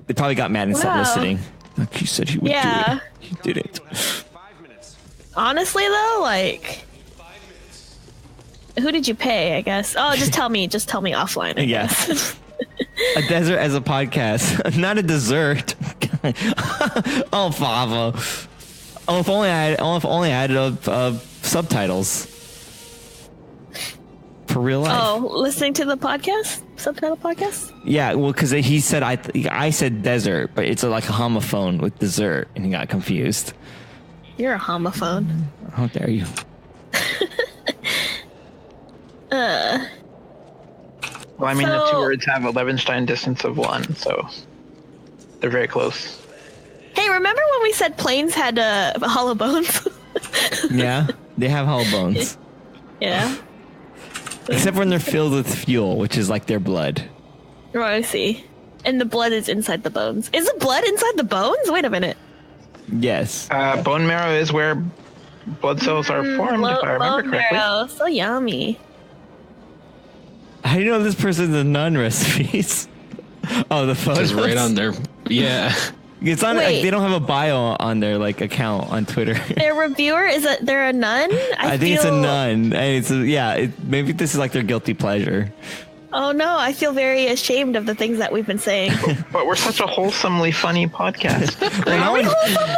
They probably got mad and stopped listening. Like he said he would do it. He didn't. Honestly, though, like, who did you pay? I guess. Oh, just tell me. Just tell me offline. I guess. A desert as a podcast, not a dessert. Oh, Fava. Oh, if only I had subtitles. For real life. Oh, listening to the podcast? Subtitle podcast? Yeah, well, because he said, I said desert, but it's like a homophone with dessert, and he got confused. You're a homophone. How dare you? Well, I mean, the two words have a Levenstein distance of 1, so they're very close. Hey, remember when we said planes had hollow bones? Yeah, they have hollow bones. Yeah. Except when they're filled with fuel, which is like their blood. Oh, I see. And the blood is inside the bones. Is the blood inside the bones? Wait a minute. Yes. Bone marrow is where blood cells are formed, if I remember correctly. Marrow. So yummy. How do you know this person's a nun recipes? Oh, the photos. It's right on there. Yeah. It's on. Like, they don't have a bio on their like account on Twitter. Their reviewer they're a nun? I think it's a nun. And it's maybe this is like their guilty pleasure. Oh no, I feel very ashamed of the things that we've been saying. But we're such a wholesomely funny podcast. Well,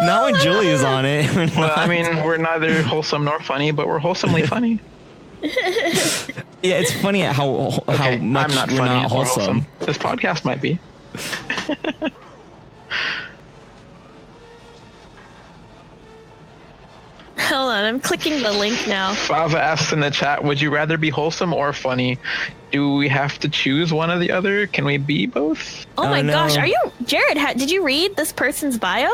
not when Julie is on it. Well, I mean, we're neither wholesome nor funny, but we're wholesomely funny. Yeah, it's funny how much I'm not we're funny not or wholesome. This podcast might be. Hold on, I'm clicking the link now. Fava asks in the chat, would you rather be wholesome or funny? Do we have to choose one or the other? Can we be both? Oh my gosh, are you... Jared, did you read this person's bio?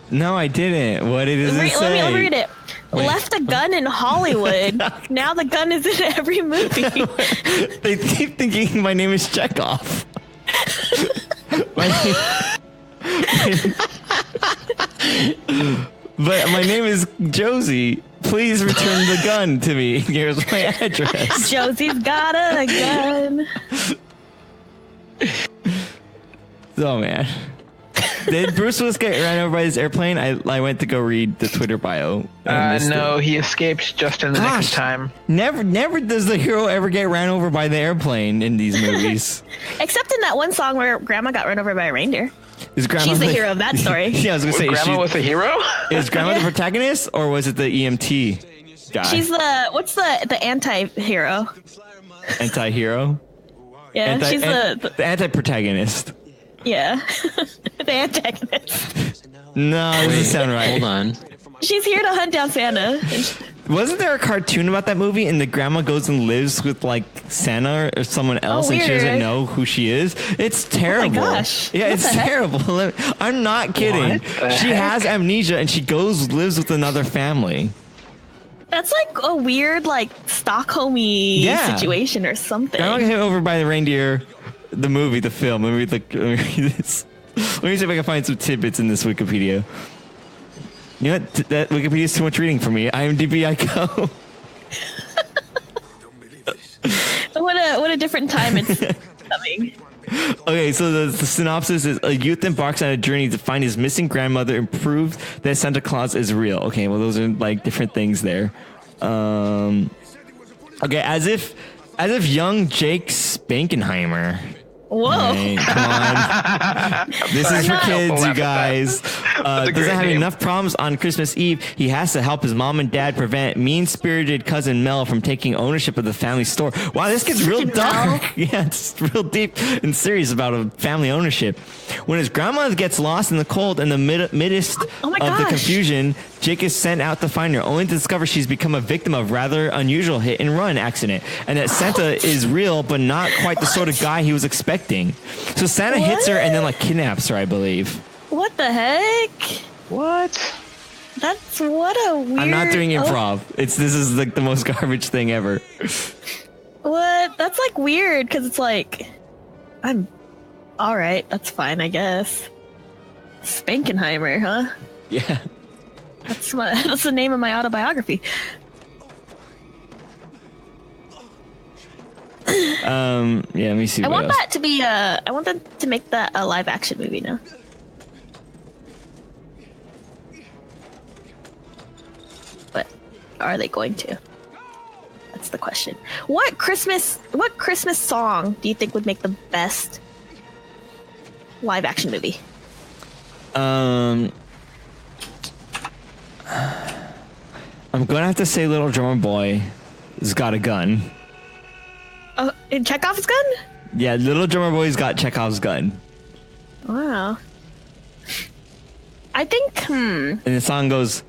No, I didn't. What did it say? Let me read it. Wait. Left a gun in Hollywood. Now the gun is in every movie. They keep thinking my name is Chekhov. But my name is Josie. please return the gun to me. Here's my address. Josie's got a gun. Oh man. Did Bruce Willis get ran over by this airplane? I went to go read the Twitter bio. No, he escaped just in the nick of time. Never does the hero ever get ran over by the airplane in these movies. Except in that one song where Grandma got run over by a reindeer. Is Grandma She's the hero of that story. Yeah, I was gonna say Grandma was a hero? Is Grandma the protagonist, or was it the EMT guy? She's the anti-hero. Anti-hero? Yeah, she's the anti-protagonist. Yeah. The antagonist. No, that doesn't sound right. Hold on. She's here to hunt down Santa. Wasn't there a cartoon about that movie and the grandma goes and lives with like Santa or someone else and she doesn't know who she is? It's terrible. Oh my gosh. Yeah, What it's the heck? terrible. I'm not kidding. She has amnesia and she lives with another family. That's like a weird, like, Stockholm-y situation or something. Grandma got hit over by the reindeer. The movie, the film. Let me read this. Let me see if I can find some tidbits in this Wikipedia. You know what? That Wikipedia is too much reading for me. IMDb, I go. What a different time it's coming. Okay, so the synopsis is a youth embarks on a journey to find his missing grandmother and prove that Santa Claus is real. Okay, well, those are like different things there. Okay, as if young Jake Spankenheimer. Whoa. Right, come on. This is for kids, you guys. Doesn't have enough problems on Christmas Eve. He has to help his mom and dad prevent mean-spirited cousin Mel from taking ownership of the family store. Wow, this gets real dark. Yeah, it's real deep and serious about a family ownership. When his grandma gets lost in the cold and the midst of the confusion, Jake is sent out to find her, only to discover she's become a victim of rather unusual hit-and-run accident, and that Santa is real, but not quite the sort of guy he was expecting. So Santa hits her and then like kidnaps her, I believe. What the heck? What? That's what a weird. I'm not doing improv. This is like the most garbage thing ever. What? That's like weird because it's like, I'm all right. That's fine, I guess. Spankenheimer, huh? Yeah. That's the name of my autobiography. Yeah, let me see. I want else. that to be I want them to make that a live action movie now. But are they going to? That's the question. What Christmas song do you think would make the best live action movie? I'm gonna have to say Little Drummer Boy has got a gun. Oh, in Chekhov's gun? Yeah, Little Drummer Boy's got Chekhov's gun. Wow. I think, And the song goes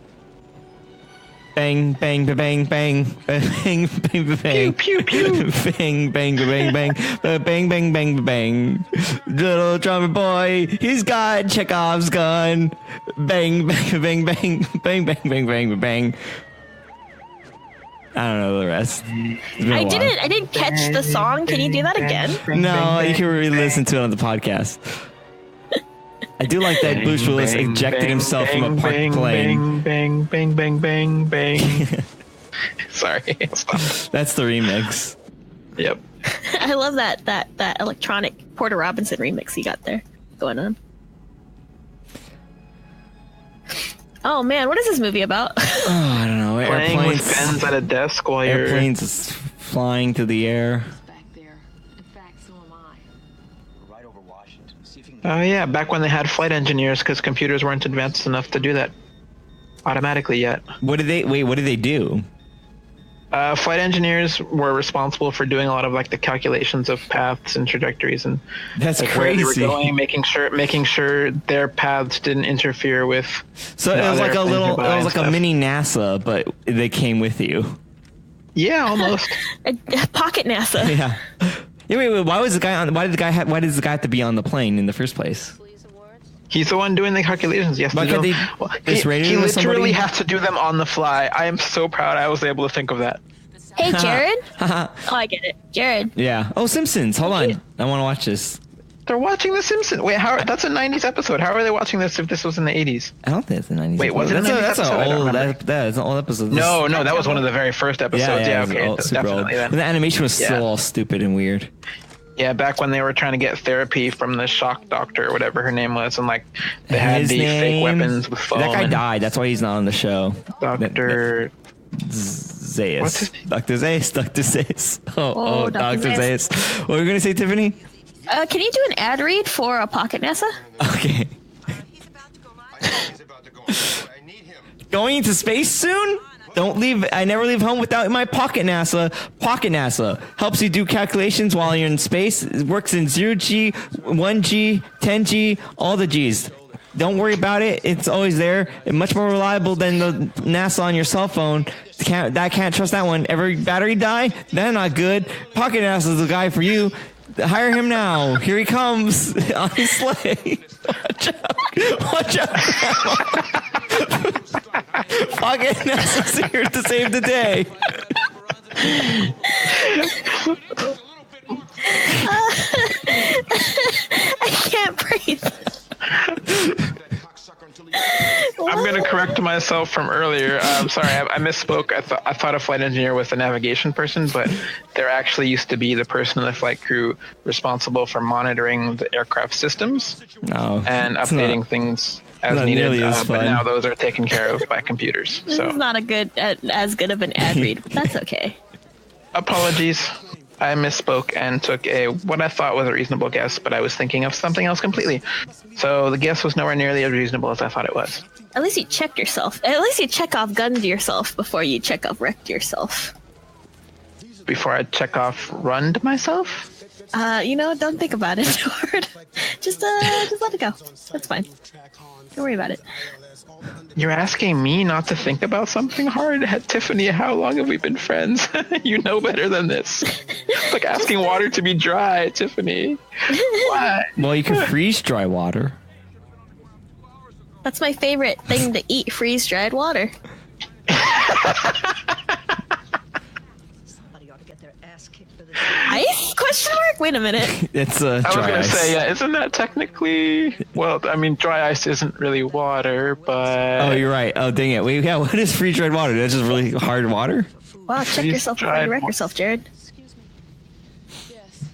bang, bang, bang, bang, bang, bang, bang, pew, pew, bang, bang, bang, bang, bang, bang, bang, bang. Little drummer boy, he's got Chekhov's gun. Bang, bang, bang, bang, bang, bang, bang, bang, bang. I don't know the rest. I didn't catch the song. Can you do that again? No, you can re-listen to it on the podcast. I do like that Bruce Willis ejected himself from a parked plane. Bang, bang, bang, bang, bang. Sorry. Stop. That's the remix. Yep. I love that electronic Porter Robinson remix you got there going on. Oh man, what is this movie about? Oh, I don't know. Playing Airplanes with pens at a desk while you're... Airplanes flying through the air. Back there. In fact, so am I. Right over Washington. See if you can... Oh yeah, back when they had flight engineers because computers weren't advanced enough to do that automatically yet. What did they do? Flight engineers were responsible for doing a lot of like the calculations of paths and trajectories and That's like, where they were crazy. going, making sure their paths didn't interfere with. So it was like a mini NASA, but they came with you. Yeah, almost. Pocket NASA. Yeah. Yeah, wait, why does the guy have to be on the plane in the first place? He's the one doing the calculations. Yes, But could they just radio he with literally somebody? has to do them on the fly. I am so proud I was able to think of that. Hey, Jared. Oh, I get it. Jared. Yeah. Oh, Simpsons. Hold on. I want to watch this. They're watching The Simpsons. Wait, how? That's a '90s episode. How are they watching this if this was in the '80s? I don't think it's the 90s. Wait, was it? That's an old. That's an old episode. No, that was one of the very first episodes. Yeah, okay, super old. definitely. Then. The animation was still all stupid and weird. Yeah, back when they were trying to get therapy from the shock doctor or whatever her name was, and like they had the fake weapons with foam. That guy died. That's why he's not on the show. Dr. Zayas. Dr. Zayas. Dr. Zayas. Oh, Dr. Dr. Zayas. What were you going to say, Tiffany? Can you do an ad read for a Pocket NASA? Okay. Going into space soon? Don't leave. I never leave home without my Pocket NASA. Pocket NASA helps you do calculations while you're in space. It works in 0G, 1G, 10G, all the Gs. Don't worry about it. It's always there. It's much more reliable than the NASA on your cell phone. Can't trust that one. Every battery die? They're not good. Pocket NASA is the guy for you. Hire him now. Here he comes on his sleigh. Watch out. Watch out. Pocket NASA's here to save the day. I can't breathe. I'm going to correct myself from earlier. I'm sorry, I misspoke. I thought a flight engineer was a navigation person, but there actually used to be the person in the flight crew responsible for monitoring the aircraft systems and updating things as needed. But now those are taken care of by computers. This So is not as good of an ad read, but that's okay. apologies. I misspoke and took what I thought was a reasonable guess, but I was thinking of something else completely. So the guess was nowhere nearly as reasonable as I thought it was. At least you checked yourself. At least you check off gunned yourself before you check off wrecked yourself. Before I check off runned myself? Don't think about it, Lord. Just let it go. That's fine. Don't worry about it. You're asking me not to think about something hard? Tiffany, how long have we been friends? You know better than this. It's like asking water to be dry, Tiffany. Why? Well, you can freeze dry water. That's my favorite thing to eat, freeze-dried water. Ice? Question mark? Wait a minute. It's dry ice. I was going to say, yeah, isn't that technically... Well, I mean, dry ice isn't really water, but... Oh, you're right. Oh, dang it. Wait, yeah, what is freeze-dried water? That's just really hard water? Wow, check yourself before you wreck yourself, Jared.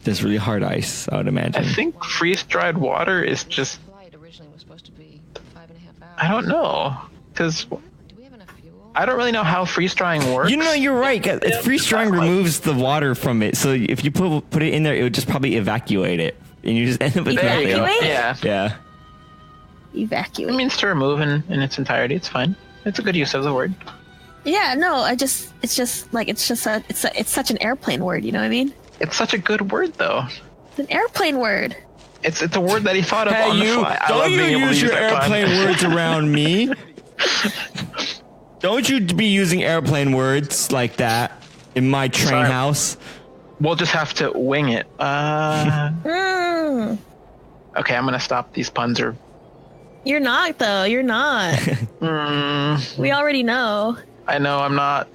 Just really hard ice, I would imagine. I think freeze-dried water is just... I don't know, because... I don't really know how freeze drying works. You're right. Freeze drying removes the water from it. So if you put it in there, it would just probably evacuate it, and you just end up with nothing. Yeah. Evacuate. It means to remove in its entirety. It's fine. It's a good use of the word. Yeah. No. It's such an airplane word. You know what I mean? It's such a good word, though. It's an airplane word. It's a word that he thought of on the fly. Don't you use your airplane words around me? Don't you be using airplane words like that in my train house. We'll just have to wing it. Okay, I'm gonna stop. These puns are... You're not, though. You're not. We already know. I know I'm not.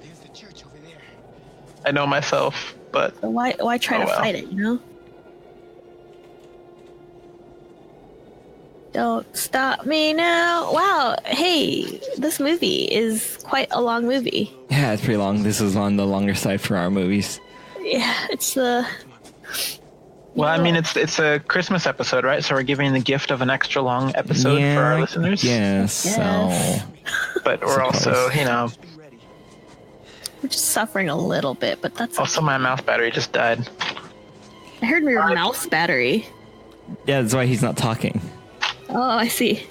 I know myself, but... So why try to fight it, you know? Don't stop me now. Wow. Hey, this movie is quite a long movie. Yeah, it's pretty long. This is on the longer side for our movies. Yeah, it's the... Well, I mean, it's a Christmas episode, right? So we're giving the gift of an extra long episode for our listeners. Yes. So. But we're also, we're just suffering a little bit, but that's... Also, my mouse battery just died. I heard we were mouse battery. Yeah, that's why he's not talking. Oh, I see.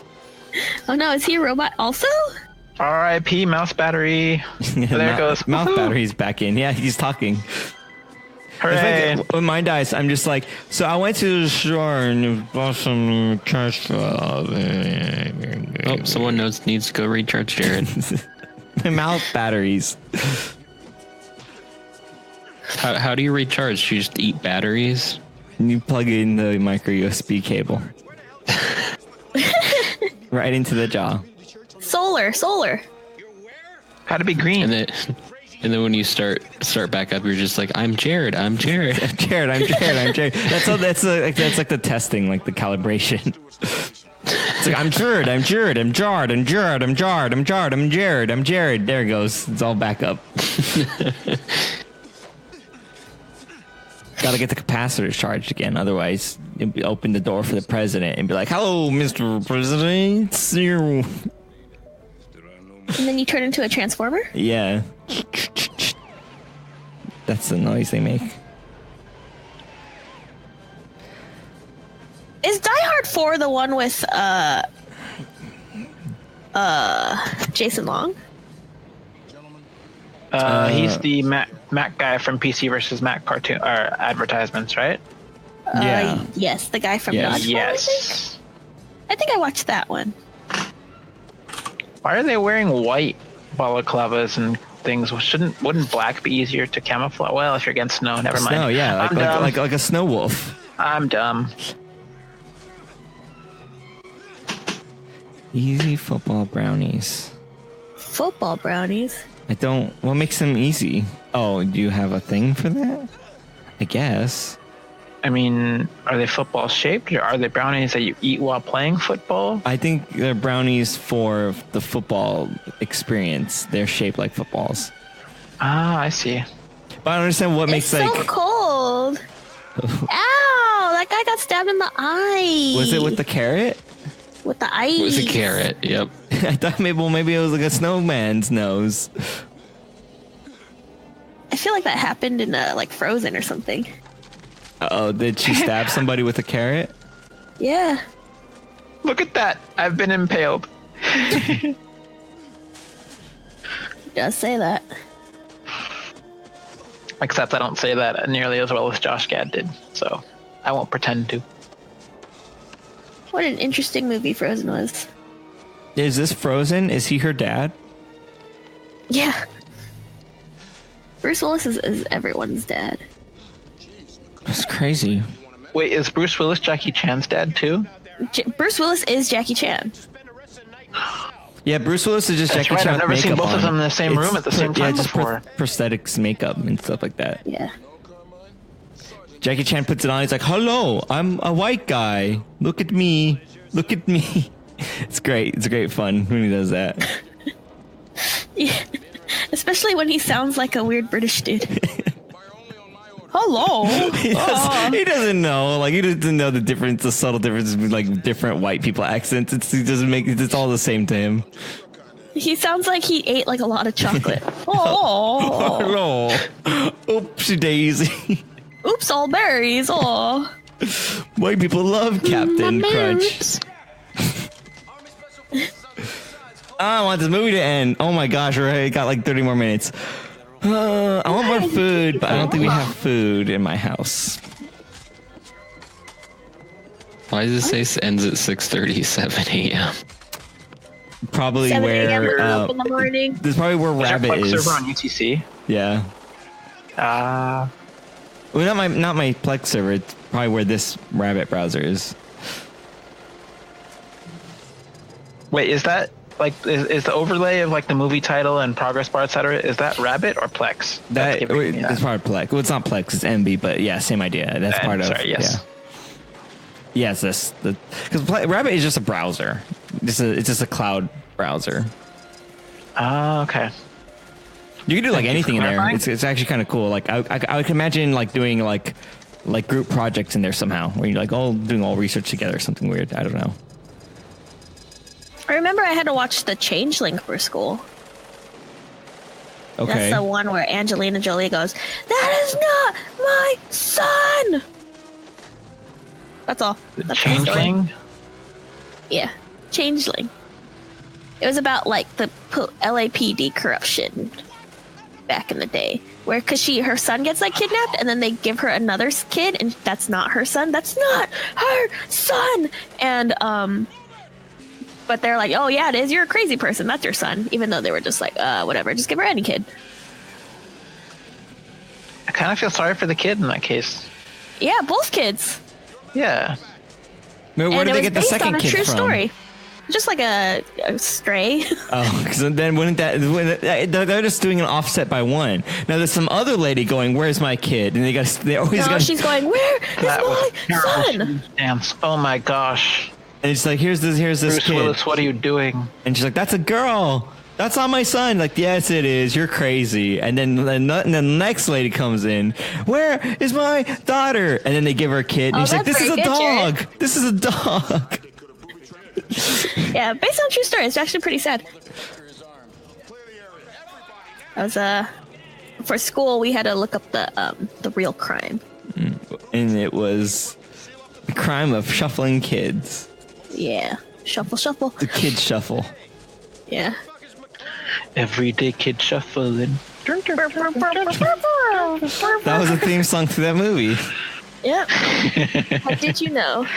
Oh no, is he a robot also? R.I.P. mouse battery. There it goes. Mouse battery's back in. Yeah, he's talking. Hooray. Like, when mine dies, I'm just like, so I went to the store and bought some cash. Oh, someone needs to go recharge Jared. My mouth batteries. How do you recharge? You just eat batteries? And you plug in the micro USB cable. Right into the jaw. Solar. Had to be green. And And then when you start back up, you're just like, I'm Jared. I'm Jared. I'm Jared. I'm Jared. I'm Jared. That's like the testing, like the calibration. It's like I'm Jared. I'm Jared. I'm Jared. I'm Jared. I'm Jared. I'm Jared. I'm Jared. I'm Jared. There it goes. It's all back up. Got to get the capacitors charged again. Otherwise, you'll open the door for the president and be like, "Hello, Mr. President." And then you turn into a transformer? Yeah. That's the noise they make. Is Die Hard 4 the one with Jason Long? He's the Mac guy from PC versus Mac cartoon or advertisements, right? Yeah. Yes, the guy from Yes. Dodgeball, Yes. I think I watched that one. Why are they wearing white balaclavas and things? Wouldn't black be easier to camouflage? Well, if you're against snow, never mind. Snow, yeah, I'm dumb. like a snow wolf. I'm dumb. Easy football brownies. Football brownies? I don't. What makes them easy? Oh, do you have a thing for that? I guess. I mean, are they football shaped, or are they brownies that you eat while playing football? I think they're brownies for the football experience. They're shaped like footballs. Ah, I see. But I don't understand what makes It's like. so cold. Ow! That guy got stabbed in the eye. Was it with the carrot? With the eye. It was a carrot. Yep. I thought maybe it was like a snowman's nose. I feel like that happened in like Frozen or something. Oh, did she stab somebody with a carrot? Yeah. Look at that! I've been impaled. It does say that. Except I don't say that nearly as well as Josh Gad did, so I won't pretend to. What an interesting movie Frozen was. Is this Frozen? Is he her dad? Yeah. Bruce Willis is everyone's dad. That's crazy. Wait, is Bruce Willis Jackie Chan's dad too? Bruce Willis is Jackie Chan. Yeah, Bruce Willis is just That's Jackie right, Chan. I've never seen both of them in the same room at the same time just before. Prosthetics, makeup, and stuff like that. Yeah. Jackie Chan puts it on. He's like, "Hello, I'm a white guy. Look at me. Look at me." It's great. It's great fun when he does that. Yeah. Especially when he sounds like a weird British dude. Hello. He doesn't know. Like, he doesn't know the difference, the subtle difference between like different white people accents. He doesn't make it's all the same to him. He sounds like he ate like a lot of chocolate. Oh. Hello. Oopsie daisy. Oops, all berries. Oh. White people love Captain Crunch. I want this movie to end. Oh my gosh, we got like 30 more minutes. I want more food, but I don't think we have food in my house. Why does it say ends at 6:37 a.m.? Probably 7 where a.m. up in the morning. this is probably where Rabbit Plex is. server on UTC. Yeah. Uh, Well, not my Plex server. It's probably where this Rabbit browser is. wait, is that like is the overlay of like the movie title and progress bar, etc.? Is that Rabbit or Plex? That's giving me that. part of Plex. Well, it's not Plex. It's MB, but yeah, same idea. That's part of. Sorry, yes. Yeah. Yes, this because Rabbit is just a browser. It's just a cloud browser. Oh, okay. You can do like Thank you anything in for there. clarifying. It's actually kind of cool. Like I could imagine like doing like group projects in there somehow, where you're like all doing all research together or something weird. I don't know. I remember I had to watch The Changeling for school. Okay. That's the one where Angelina Jolie goes, "That is not my son." That's all. The That's the story. Changeling. Yeah, Changeling. It was about like the LAPD corruption back in the day, where because her son gets like kidnapped, and then they give her another kid, and that's not her son. That's not her son. And but they're like, "Oh yeah, it is. You're a crazy person. That's your son." Even though they were just like, whatever, just give her any kid. I kind of feel sorry for the kid in that case. Yeah, both kids. Yeah. Where And did it they was get the based second on a kid true from? story. Just like a stray. Oh, because then wouldn't they're just doing an offset by one. Now there's some other lady going, "Where's my kid?" And they always No, got. she's going, "Where is my son?" Dance. Oh my gosh. And it's like, here's this Bruce kid. Willis, what are you doing? And she's like, "That's a girl. That's not my son." Like, yes, it is. You're crazy. And then the next lady comes in. "Where is my daughter?" And then they give her a kid. And she's like, "This is a dog. This is a dog." Yeah, based on true story. It's actually pretty sad. I was for school we had to look up the real crime. And it was the crime of shuffling kids. Yeah, shuffle. The kid shuffle. Yeah. Everyday kid shuffling. That was a theme song to that movie. Yep. How did you know?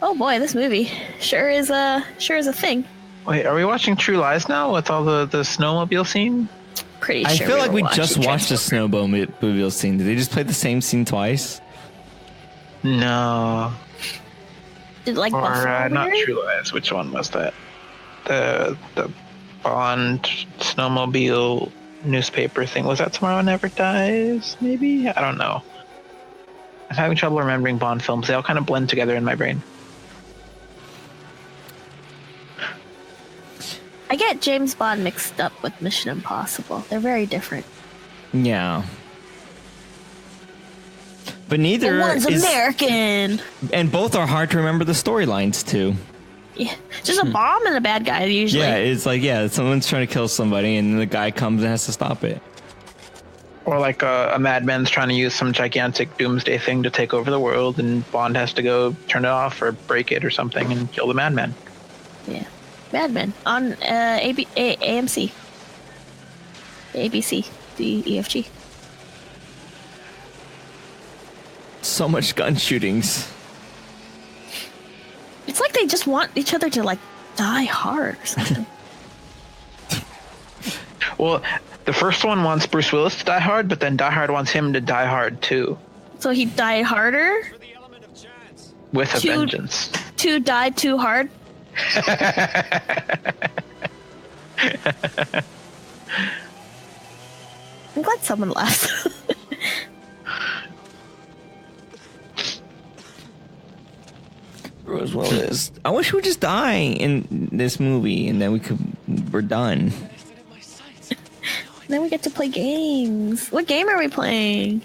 Oh boy, this movie sure is a thing. Wait, are we watching True Lies now with all the snowmobile scene? Pretty I sure. feel like we were just watching watched the snowmobile scene. Did they just play the same scene twice? No. Did like Or Buffalo not Murder? True Lies. Which one was that? The Bond snowmobile newspaper thing. Was that Tomorrow Never Dies? Maybe? I don't know. I'm having trouble remembering Bond films. They all kind of blend together in my brain. I get James Bond mixed up with Mission Impossible. They're very different. Yeah. But neither One's is... American. And both are hard to remember the storylines, too. Yeah, just a bomb and a bad guy usually. Yeah, it's like, someone's trying to kill somebody, and the guy comes and has to stop it. Or like a madman's trying to use some gigantic doomsday thing to take over the world, and Bond has to go turn it off or break it or something and kill the madman. Yeah. Mad Men on AMC. ABC. The EFG. So much gun shootings. It's like they just want each other to like die hard or something. Well, the first one wants Bruce Willis to die hard, but then Die Hard wants him to die hard too. So he died harder? With a vengeance. To die too hard? I'm glad someone laughed. Bruce Willis. I wish we would just die in this movie, and then we're done. Then we get to play games. What game are we playing?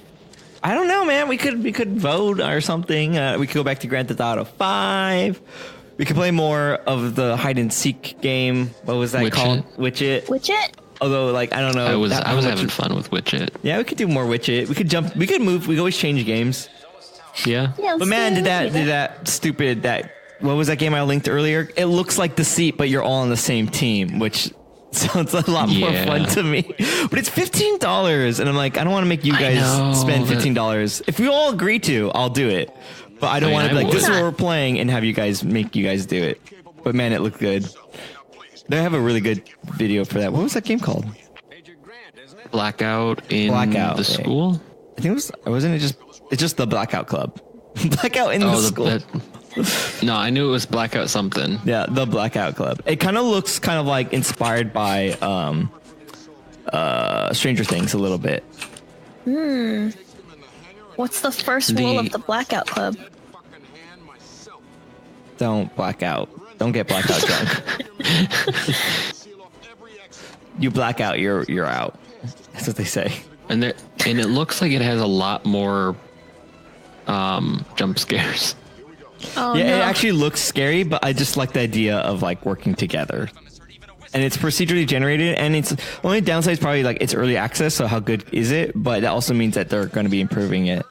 I don't know, man. We could vote or something. We could go back to Grand Theft Auto 5. We could play more of the hide and seek game. What was that called? Witch It. Witch It? Although, like, I don't know. I was having fun with Witch It. Yeah, we could do more Witch It. We could jump. We could move. We could always change games. Yeah. But man, did that stupid what was that game I linked earlier? It looks like Deceit, but you're all on the same team, which sounds a lot more fun to me. But it's $15, and I'm like, I don't want to make you guys spend $15. If we all agree to, I'll do it. But I don't want to be like, this is what we're playing, and have you guys do it. But man, it looked good. They have a really good video for that. What was that game called? Blackout in the school? I think it's just the Blackout Club. Blackout in the school. No, I knew it was Blackout something. Yeah, the Blackout Club. It kind of looks kind of like inspired by Stranger Things a little bit. What's the first rule of the Blackout Club? Don't black out. Don't get blackout drunk. You black out, you're out. That's what they say. And it looks like it has a lot more jump scares. Oh, yeah, no. It actually looks scary, but I just like the idea of like working together. And it's procedurally generated, and it's only downside is probably like it's early access. So how good is it? But that also means that they're going to be improving it.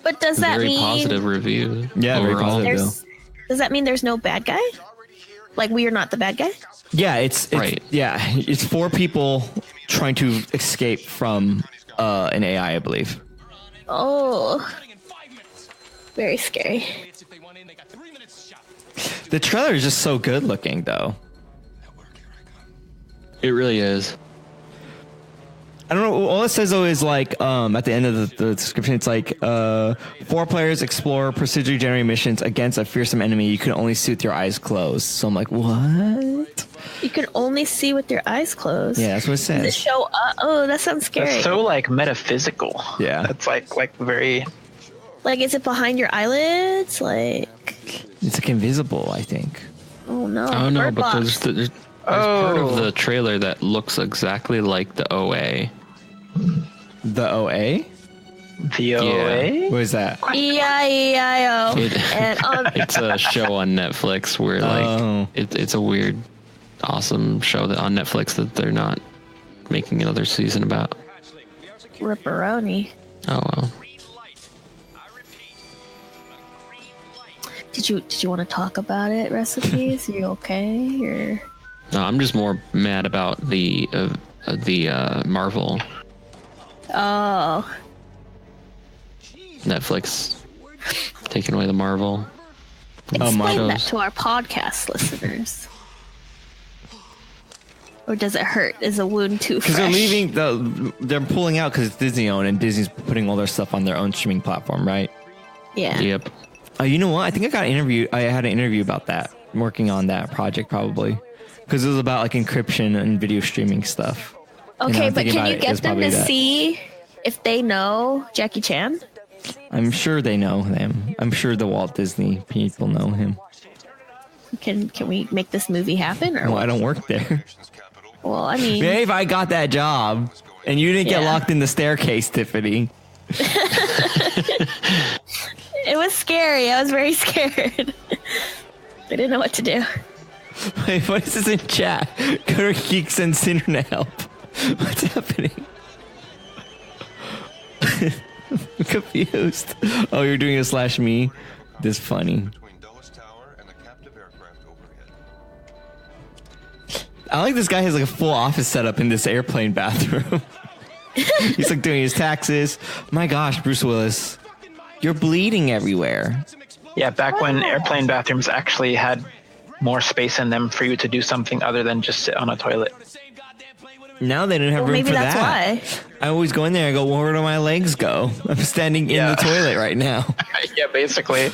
But does that Very mean positive review? Yeah, very positive. Does that mean there's no bad guy? Like we are not the bad guy? Yeah, it's right. Yeah, it's 4 people trying to escape from an AI, I believe. Oh, very scary. The trailer is just so good looking, though. It really is. I don't know. All it says though is like at the end of the description, it's like 4 players explore procedurally generated missions against a fearsome enemy. You can only see with your eyes closed. So I'm like, what? You can only see with your eyes closed. Yeah, that's what it says. Does it show oh, that sounds scary. It's so like metaphysical. Yeah. That's like very. Like, is it behind your eyelids? Like, it's like invisible, I think. oh no. Oh no, Bird but box. there's part of the trailer that looks exactly like the OA. The OA? The OA? What is that? E-I-E-I-O. And It's a show on Netflix where like it's a weird, awesome show that on Netflix that they're not making another season about. Ripperoni. Oh well. Did you want to talk about it, recipes? Are you okay? Or No, I'm just more mad about the Marvel oh, Netflix taking away the Marvel. explain that shows. to our podcast listeners. Or does it hurt? Is a wound too fresh? Because they're leaving, they're pulling out because it's Disney owned, and Disney's putting all their stuff on their own streaming platform, right? Yeah. Yep. You know what? I think I had an interview about that. I'm working on that project probably, because it was about like encryption and video streaming stuff. Okay, I'm but thinking can about you it, get it's them probably to that. see if they know Jackie Chan? I'm sure they know him. I'm sure the Walt Disney people know him. Can we make this movie happen? Or Well, what? I don't work there. Well, I mean, Maybe if I got that job and you didn't get Yeah. locked in the staircase, Tiffany. it was scary. I was very scared. I didn't know what to do. Wait, what is this in chat? Go to Geeks and Internet help. What's happening? I'm confused. Oh, you're doing a /me? This funny. Between Dulles Tower and the captive aircraft overhead. I like this guy has like a full office setup in this airplane bathroom. He's like doing his taxes. My gosh, Bruce Willis, you're bleeding everywhere. Yeah, back when airplane bathrooms actually had more space in them for you to do something other than just sit on a toilet. Now they don't have Well, room maybe for that's that. why. I always go in there and go, well, where do my legs go? I'm standing in Yeah. the toilet right now. Yeah, basically.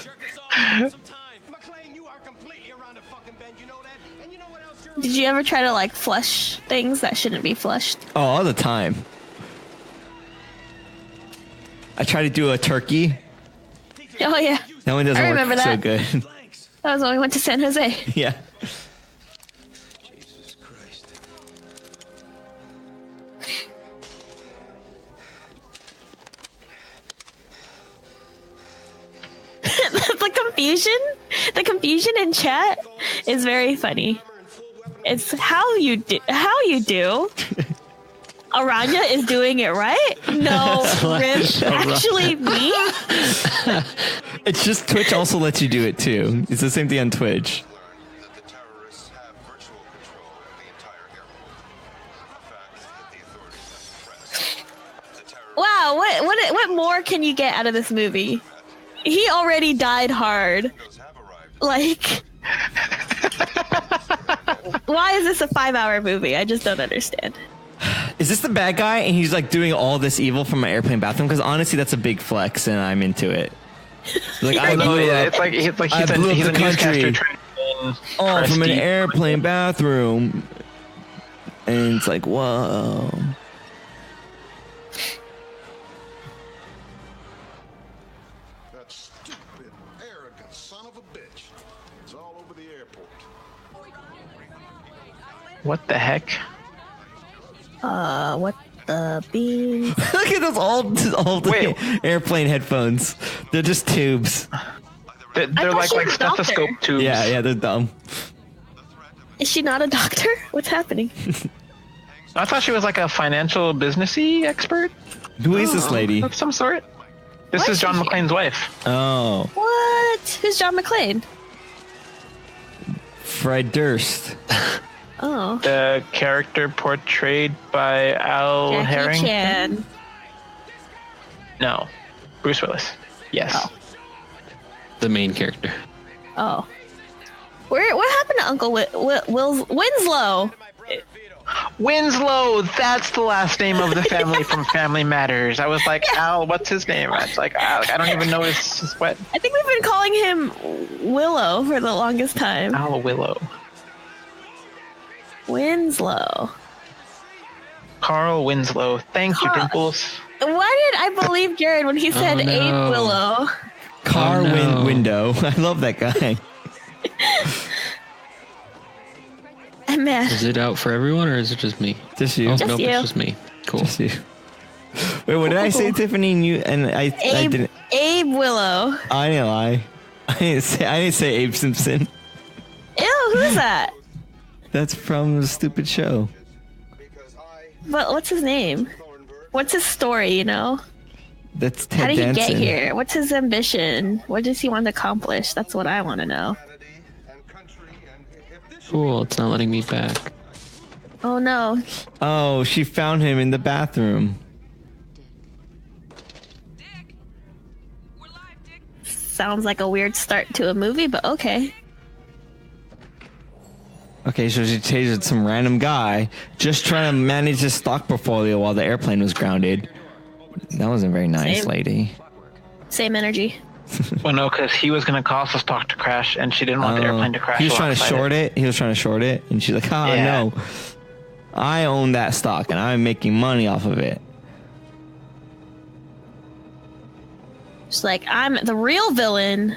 Did you ever try to like flush things that shouldn't be flushed? Oh, all the time. I try to do a turkey. Oh yeah, That one doesn't I work remember so that. good. that was when we went to San Jose. Yeah. Jesus Christ. The confusion in chat is very funny. It's how you do. Aranya is doing it right. No, Rip, actually me. It's just Twitch also lets you do it too. It's the same thing on Twitch. That the terrorists have virtual control of the entire airport. A fact that the authorities have suppressed. The terrorists Wow, what more can you get out of this movie? He already died hard. have arrived. Like, why is this a 5-hour movie? I just don't understand. Is this the bad guy and he's like doing all this evil from an airplane bathroom? Because honestly, that's a big flex and I'm into it. Like I No, blew yeah, up, it's like he's I blew up he's the a newscaster country. trying to win oh, from an prestige. airplane bathroom. And it's like, whoa. That stupid, arrogant son of a bitch. It's all over the airport. What the heck? What the beans? Look at those old Wait. airplane headphones. They're just tubes. They're thought like she was a doctor. stethoscope tubes. Yeah, they're dumb. Is she not a doctor? What's happening? I thought she was like a financial businessy expert Who is this lady? of some sort. This Why is John is she McClane's wife. Oh, What? Who's John McClane? Fred Durst. Oh, The character portrayed by Al Jackie Harrington. Chan. No, Bruce Willis. Yes. Oh. The main character. Oh, what happened to Uncle Winslow? Winslow, that's the last name of the family from Family Matters. I was like, Al, what's his name? I was like, I don't even know his what. I think we've been calling him Willow for the longest time. Al Willow. Winslow. Carl Winslow. Thank you, Dimples. Why did I believe Jared when he said no. Abe Willow? Car window. I love that guy. Man. Is it out for everyone or is it just me? Just you. Oh, Just nope, you. it's just me. Cool. Just you. Wait, what did I say, Tiffany? And you and I didn't. Abe Willow. I didn't lie. I didn't say Abe Simpson. Ew, who's that? That's from the stupid show. But what's his name? What's his story, you know? That's Ted How did he Danson. get here? What's his ambition? What does he want to accomplish? That's what I want to know. Cool, it's not letting me back. Oh no. Oh, she found him in the bathroom. Sounds like a weird start to a movie, but okay. Okay, so she tased some random guy just trying to manage his stock portfolio while the airplane was grounded. That wasn't very nice, Same. lady. Same energy. Well, no, because he was going to cause the stock to crash, and she didn't want the airplane to crash. He was trying to alongside short it. He was trying to short it, and she's like, Yeah. no. I own that stock, and I'm making money off of it. She's like, I'm the real villain.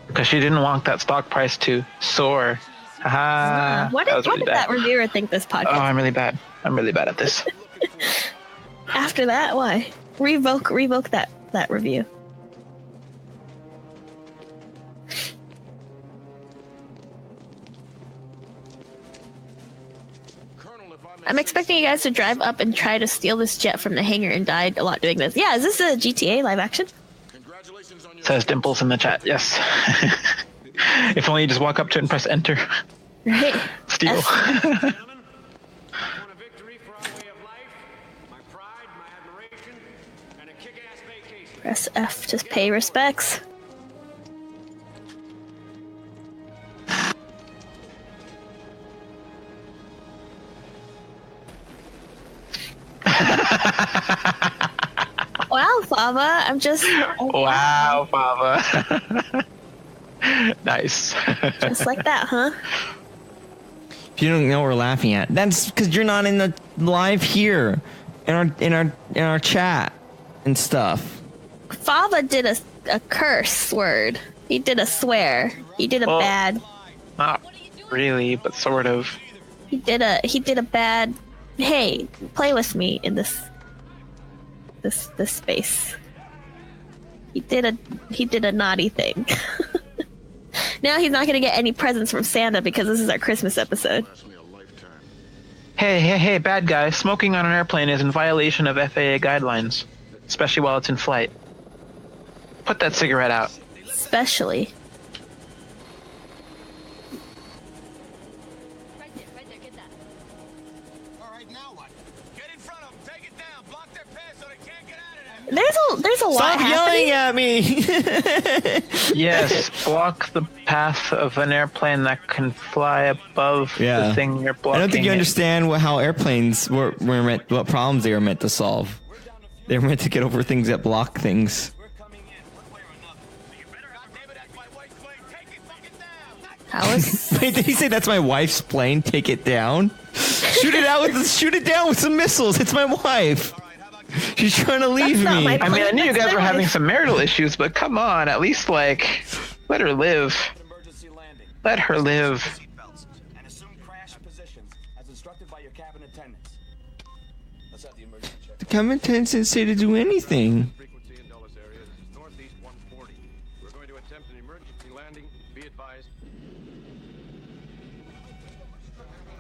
Because she didn't want that stock price to soar. Haha. What That was did really that bad. reviewer think this podcast? Oh, I'm really bad. I'm really bad at this. After that, why? Revoke that review. I'm expecting you guys to drive up and try to steal this jet from the hangar and died a lot doing this. Yeah, is this a GTA live action? Says Dimples in the chat. Yes. If only you just walk up to it and press enter. Right. Steal. Press F to pay respects. Wow, Fava, I'm just... Wow, Fava. Nice. Just like that, huh? If you don't know what we're laughing at, that's because you're not in the live here, in our chat and stuff. Fava did a curse word. He did a swear. He did a Well- bad... Not really, but sort of. He did a bad... Hey, play with me in this space. He did a naughty thing. Now he's not gonna get any presents from Santa because this is our Christmas episode. Hey, bad guy. Smoking on an airplane is in violation of FAA guidelines, especially while it's in flight. Put that cigarette out. Especially. There's a lot Stop happening. yelling at me! Yes, block the path of an airplane that can fly above the thing you're blocking. I don't think you it. understand how airplanes were meant, what problems they were meant to solve. They were meant to get over things that block things. Wait, did he say that's my wife's plane? Take it down. Shoot it down with some missiles. It's my wife. She's trying to leave me. I mean, I knew you guys were having some marital issues, but come on, at least like let her live. Let her live. The cabin attendants didn't say to do anything.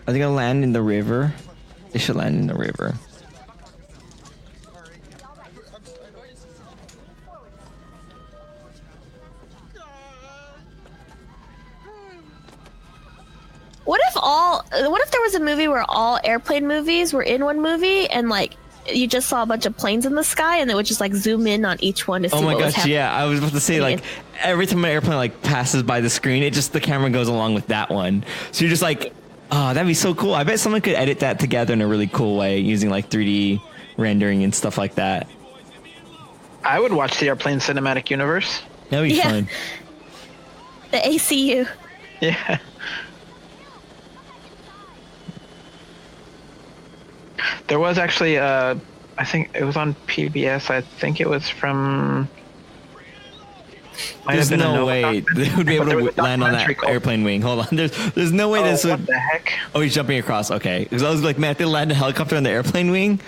Are they gonna land in the river? They should land in the river. What if there was a movie where all airplane movies were in one movie and like you just saw a bunch of planes in the sky, and it would just like zoom in on each one to see Oh my what was gosh, happening. yeah. I was about to say, like, every time an airplane like passes by the screen, the camera goes along with that one. So you're just like, oh, that'd be so cool. I bet someone could edit that together in a really cool way using like 3D rendering and stuff like that. I would watch the airplane cinematic universe. That'd be fun. The ACU. Yeah. There was actually, I think it was on PBS. I think it was from. There's no way they would be able to land on that airplane wing. Hold on. There's no way this would. What the heck? Oh, he's jumping across. Okay. Because I was like, man, if they land a helicopter on the airplane wing.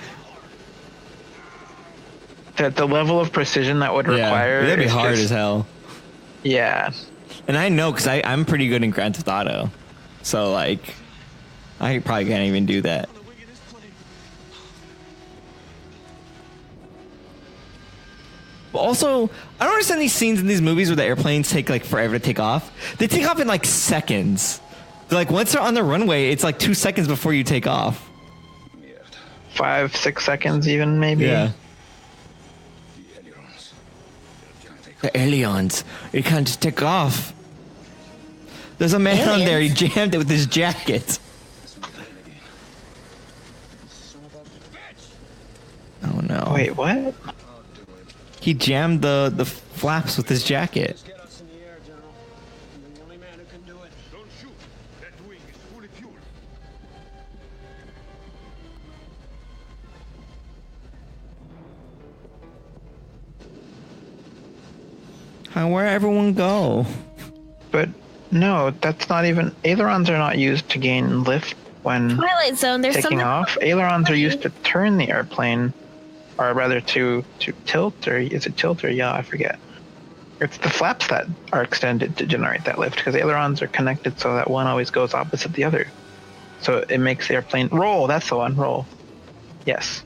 The level of precision that would require. That'd be hard as hell. Yeah. And I know because I'm pretty good in Grand Theft Auto. So, like, I probably can't even do that. But also, I don't understand these scenes in these movies where the airplanes take, like, forever to take off. They take off in, like, seconds. Like, once they're on the runway, it's, like, 2 seconds before you take off. 5-6 seconds even, maybe. Yeah. The aliens. You can't just take off. There's a man on there. He jammed it with his jacket. Oh no. Wait, what? He jammed the flaps with his jacket. Where everyone go? But no, that's not even. Ailerons are not used to gain lift when Twilight Zone. There's taking something off. Ailerons are used to turn the airplane, or rather to tilt, or is it tilt or yaw? I forget. It's the flaps that are extended to generate that lift because ailerons are connected so that one always goes opposite the other. So it makes the airplane roll. That's the one. Roll. Yes.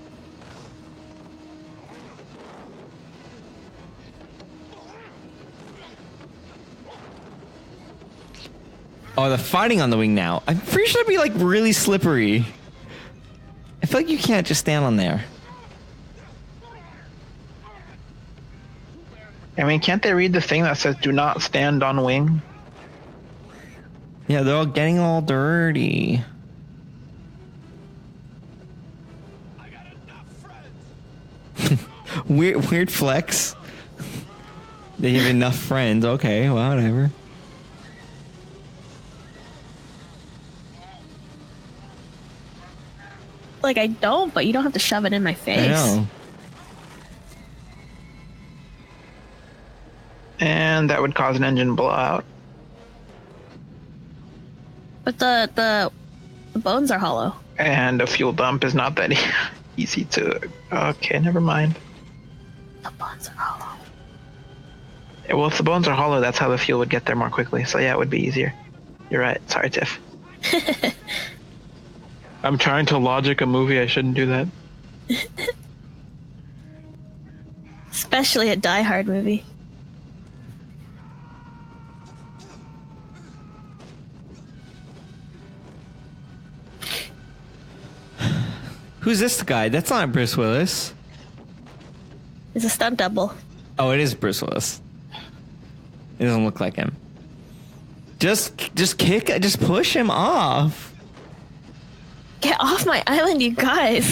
Oh, the fighting on the wing now. I'm pretty sure it'd be like really slippery. I feel like you can't just stand on there. I mean, can't they read the thing that says "Do not stand on wing"? Yeah, they're all getting all dirty. Weird flex. They have enough friends. Okay, well, whatever. like I don't, but you don't have to shove it in my face. I know. And that would cause an engine blowout. But the bones are hollow. And a fuel dump is not that easy to. Okay, never mind. The bones are hollow. Yeah, well, if the bones are hollow, that's how the fuel would get there more quickly. So yeah, it would be easier. You're right. Sorry, Tiff. I'm trying to logic a movie. I shouldn't do that. Especially a Die Hard movie. Who's this guy? That's not Bruce Willis. It's a stunt double. Oh, it is Bruce Willis. It doesn't look like him. Just push him off. Get off my island, you guys.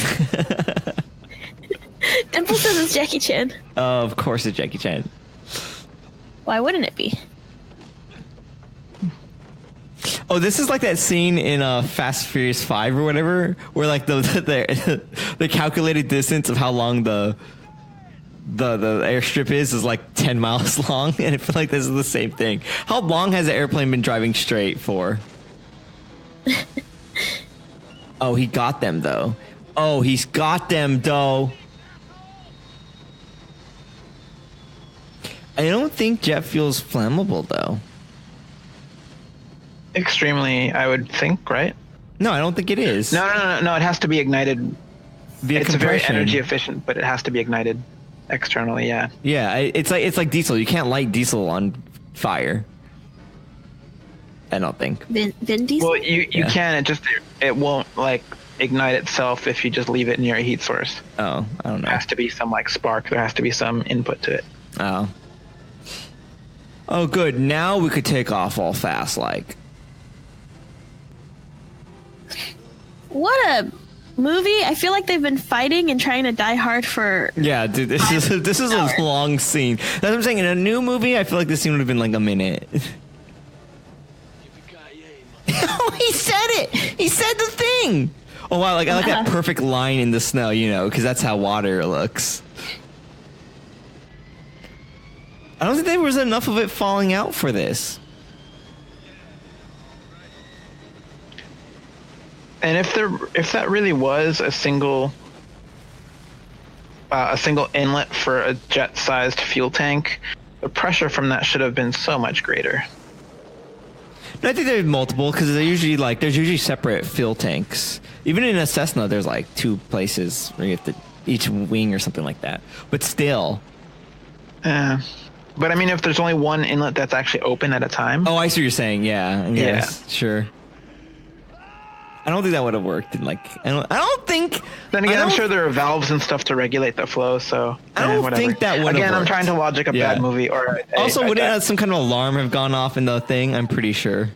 Dimple says it's Jackie Chan. Oh, of course it's Jackie Chan. Why wouldn't it be? Oh, this is like that scene in Fast Furious 5 or whatever, where like the calculated distance of how long the airstrip is like 10 miles long, and I feel like this is the same thing. How long has the airplane been driving straight for? Oh, he got them though. Oh, he's got them though. I don't think jet fuel's flammable though. Extremely, I would think, right? No, I don't think it is. No. It has to be ignited. Via It's very compression. energy efficient, but it has to be ignited externally. Yeah. Yeah, it's like diesel. You can't light diesel on fire. I don't think. Vin Diesel? Well, you Yeah. can. It won't like ignite itself if you just leave it near a heat source. Oh, I don't know. There has to be some like spark. There has to be some input to it. Oh. Oh, good. Now we could take off all fast, like. What a movie! I feel like they've been fighting and trying to die hard for. Yeah, dude, this is a long scene. That's what I'm saying. In a new movie, I feel like this scene would have been like a minute. Oh, he said it. He said the thing. Oh wow! Like I like that perfect line in the snow, you know, because that's how water looks. I don't think there was enough of it falling out for this. And if that really was a single inlet for a jet-sized fuel tank, the pressure from that should have been so much greater. No, I think there's multiple because there's usually separate fuel tanks. Even in a Cessna, there's like 2 places where you have to each wing or something like that. But still. But I mean, if there's only one inlet that's actually open at a time. Oh, I see what you're saying. Yeah. Yes, sure. I don't think that would have worked. I don't think. Then again, I'm sure there are valves and stuff to regulate the flow. So I don't think that would have Again, worked. I'm trying to logic a bad movie or. Also, wouldn't some kind of alarm have gone off in the thing? I'm pretty sure.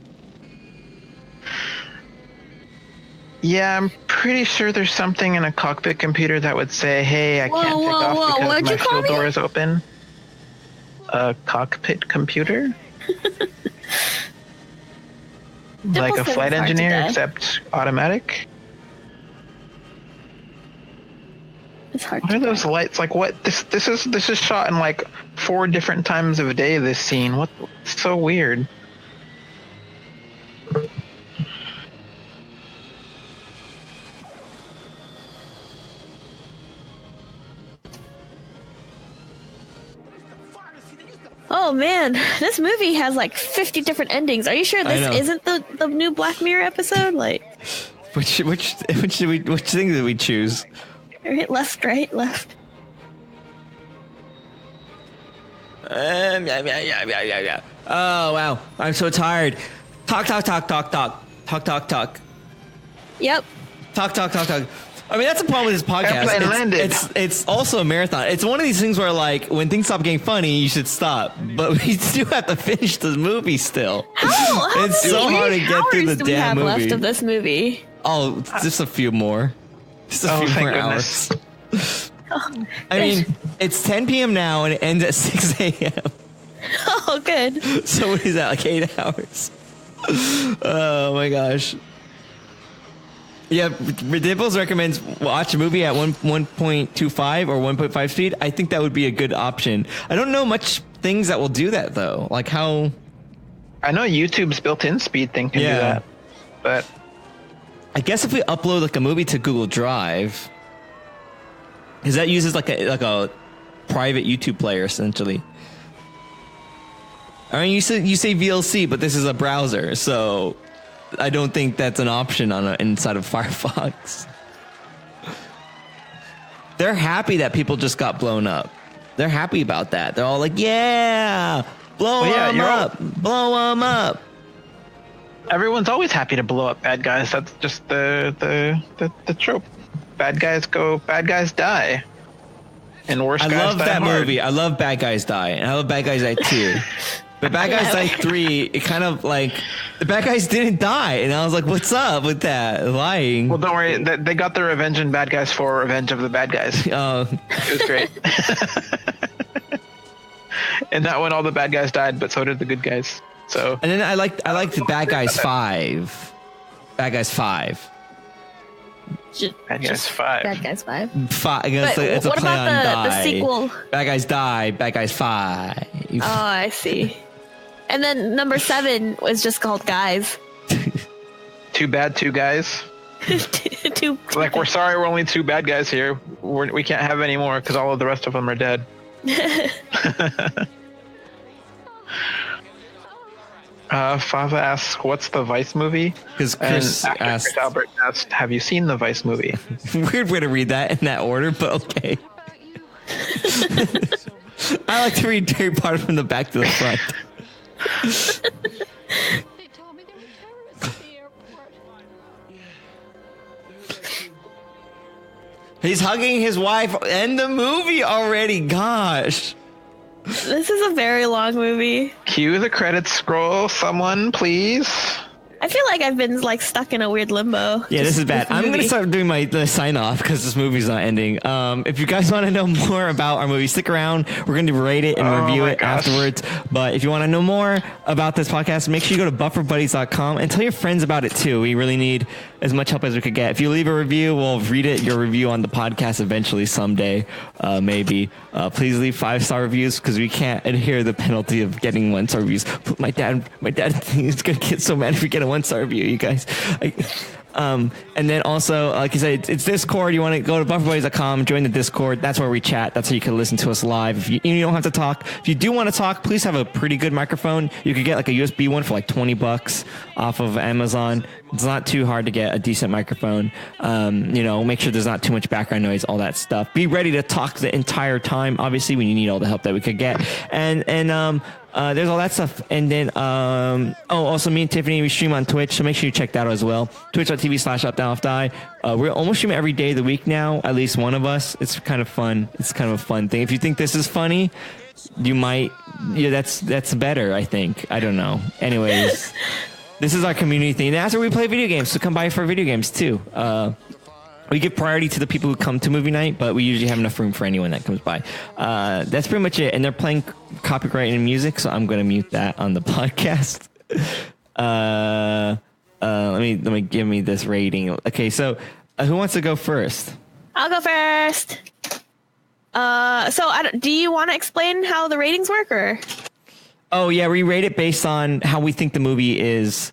Yeah, I'm pretty sure there's something in a cockpit computer that would say, "Hey, I can't take off because my fuel door is open." A cockpit computer. Like a flight engineer, except automatic. It's hard. What are those lights? Like what? This is shot in like 4 different times of day. This scene. What? It's so weird. Oh man, this movie has like 50 different endings. Are you sure this isn't the new Black Mirror episode? Like, which thing did we choose? Left, right, left. Yeah. Oh wow, I'm so tired. Talk. Yep. Talk. I mean, that's the problem with this podcast. It's also a marathon. It's one of these things where, like, when things stop getting funny, you should stop. But we do have to finish the movie still. How it's so hard to get through the damn movie. Left of this movie? Oh, just a few more. Just a few more hours. I mean, it's 10 p.m. now and it ends at 6 a.m. Oh, good. So what is that, like 8 hours? Oh my gosh. Yeah, Ridibles recommends watch a movie at 1.25 or 1.5 speed. I think that would be a good option. I don't know much things that will do that though. Like how. I know YouTube's built-in speed thing can do that, but I guess if we upload like a movie to Google Drive, because that uses like a private YouTube player essentially. I mean, you say VLC, but this is a browser, so. I don't think that's an option inside of Firefox. They're happy that people just got blown up. They're happy about that. They're all like, "Yeah, blow them up." Everyone's always happy to blow up bad guys. That's just the trope. Bad guys die. And worse guys die. I love that hard. movie. I love Bad Guys Die, and I love Bad Guys Die 2. But Bad Guys Die 3, it kind of like the bad guys didn't die, and I was like, "What's up with that lying?" Well, don't worry, they got their revenge in Bad Guys 4: Revenge of the Bad Guys. Oh, it was great. And that one, all the bad guys died, but so did the good guys. So. And then I liked the Bad Guys 5. Bad Guys 5. Bad Guys 5. Bad Guys 5. It's a what play about on die. the sequel? Bad Guys Die. Bad Guys 5. Oh, I see. And then number 7 was just called Guys. Too bad, 2 guys. Like, we're sorry, we're only 2 bad guys here. We can't have any more because all of the rest of them are dead. Fava asks, "What's the Vice movie?" Because Chris Albert asked, "Have you seen the Vice movie?" Weird way to read that in that order, but okay. I like to read Harry Potter from the back to the front. They told me there were terrorists at the airport. He's hugging his wife in the movie already. Gosh. This is a very long movie. Cue the credits scroll, someone, please. I feel like I've been like stuck in a weird limbo. Yeah, this is bad. I'm going to start doing the sign off because this movie's not ending. If you guys want to know more about our movie, stick around. We're going to rate it and review it afterwards. But if you want to know more about this podcast, make sure you go to bufferbuddies.com and tell your friends about it too. We really need as much help as we could get. If you leave a review, we'll read your review on the podcast eventually someday, maybe. Please leave 5-star reviews because we can't adhere the penalty of getting 1-star reviews. My dad is going to get so mad if we get a 1-star review, you guys. And then also, like I said, it's Discord. You want to go to bufferbuddies.com, join the Discord. That's where we chat. That's how you can listen to us live. If you don't have to talk. If you do want to talk, please have a pretty good microphone. You could get like a USB one for like $20 off of Amazon. It's not too hard to get a decent microphone. Make sure there's not too much background noise, all that stuff. Be ready to talk the entire time. Obviously, when you need all the help that we could get. And there's all that stuff. And then, also me and Tiffany, we stream on Twitch, so make sure you check that out as well. Twitch.tv/UpDownLeftDie. We're almost streaming every day of the week now, at least one of us. It's kind of fun. It's kind of a fun thing. If you think this is funny, you might, that's better, I think. I don't know. Anyways, this is our community thing. That's where we play video games, so come by for video games too. We give priority to the people who come to movie night, but we usually have enough room for anyone that comes by. That's pretty much it. And they're playing copyrighted music, so I'm going to mute that on the podcast. Let me give me this rating. Okay, so who wants to go first? I'll go first. Do you want to explain how the ratings work, or? Oh yeah, we rate it based on how we think the movie is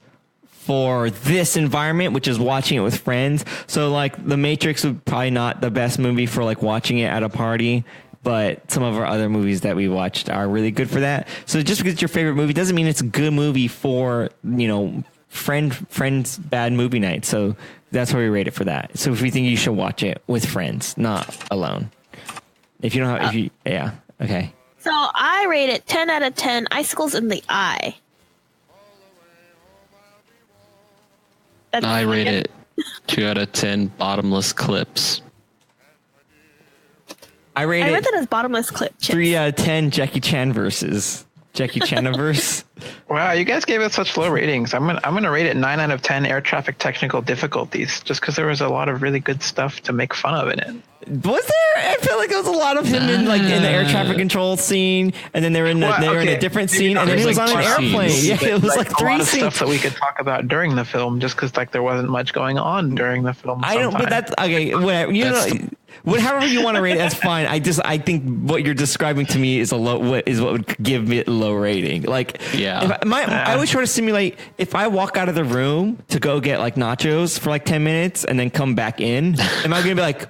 for this environment, which is watching it with friends. So like The Matrix would probably not the best movie for like watching it at a party, but some of our other movies that we watched are really good for that. So just because it's your favorite movie doesn't mean it's a good movie for, friends bad movie night. So that's why we rate it for that. So if we think you should watch it with friends, not alone. If you don't have, okay. So I rate it 10 out of 10 icicles in the eye. I rate it 2 out of 10 bottomless clips. I read that as bottomless clip. 3 out of 10 Jackie Chan versus Jackie Chaniverse. Wow, you guys gave it such low ratings. I'm gonna rate it 9 out of 10 air traffic technical difficulties, just because there was a lot of really good stuff to make fun of in it. Was there? I feel like there was a lot of him in the air traffic control scene, and then they were in a different scene, and then he was on an airplane. Yeah, it was like 3 scenes. Stuff that we could talk about during the film, just because there wasn't much going on during the film. I don't, but that's okay. Whatever, however you want to rate it, that's fine. I think what you're describing to me is what would give me a low rating. Like, yeah, I always try to simulate if I walk out of the room to go get like nachos for like 10 minutes and then come back in. Am I going to be like,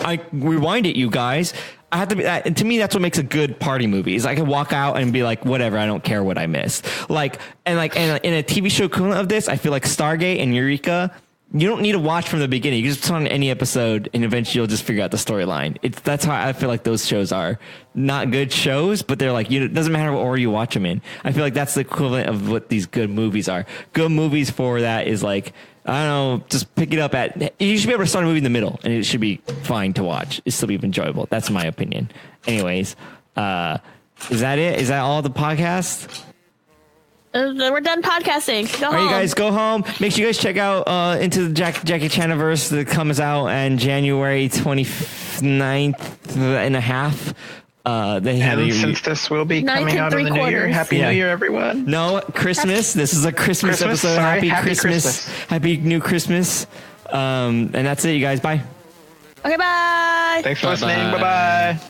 I rewind it, you guys? I have to be that. And to me, that's what makes a good party movie. Is I can walk out and be like, whatever, I don't care what I missed. And in a TV show equivalent of this, I feel like Stargate and Eureka. You don't need to watch from the beginning. You can just put on any episode, and eventually you'll just figure out the storyline. That's how I feel like those shows are. Not good shows, but they're like, it doesn't matter what order you watch them in. I feel like that's the equivalent of what these good movies are. Good movies for that is like, I don't know, just pick it up you should be able to start a movie in the middle, and it should be fine to watch. It'll still be enjoyable. That's my opinion. Anyways, is that it? Is that all the podcast? We're done podcasting. Go home. All right, you guys, go home. Make sure you guys check out Into the Jackie Chaniverse that comes out on January 29th and a half. Since this will be coming out in the new year, Happy New Year, everyone. No, Christmas. This is a Christmas episode. Sorry, Happy Christmas. Happy New Christmas. And that's it, you guys. Bye. Okay, bye. Thanks for listening. Bye-bye.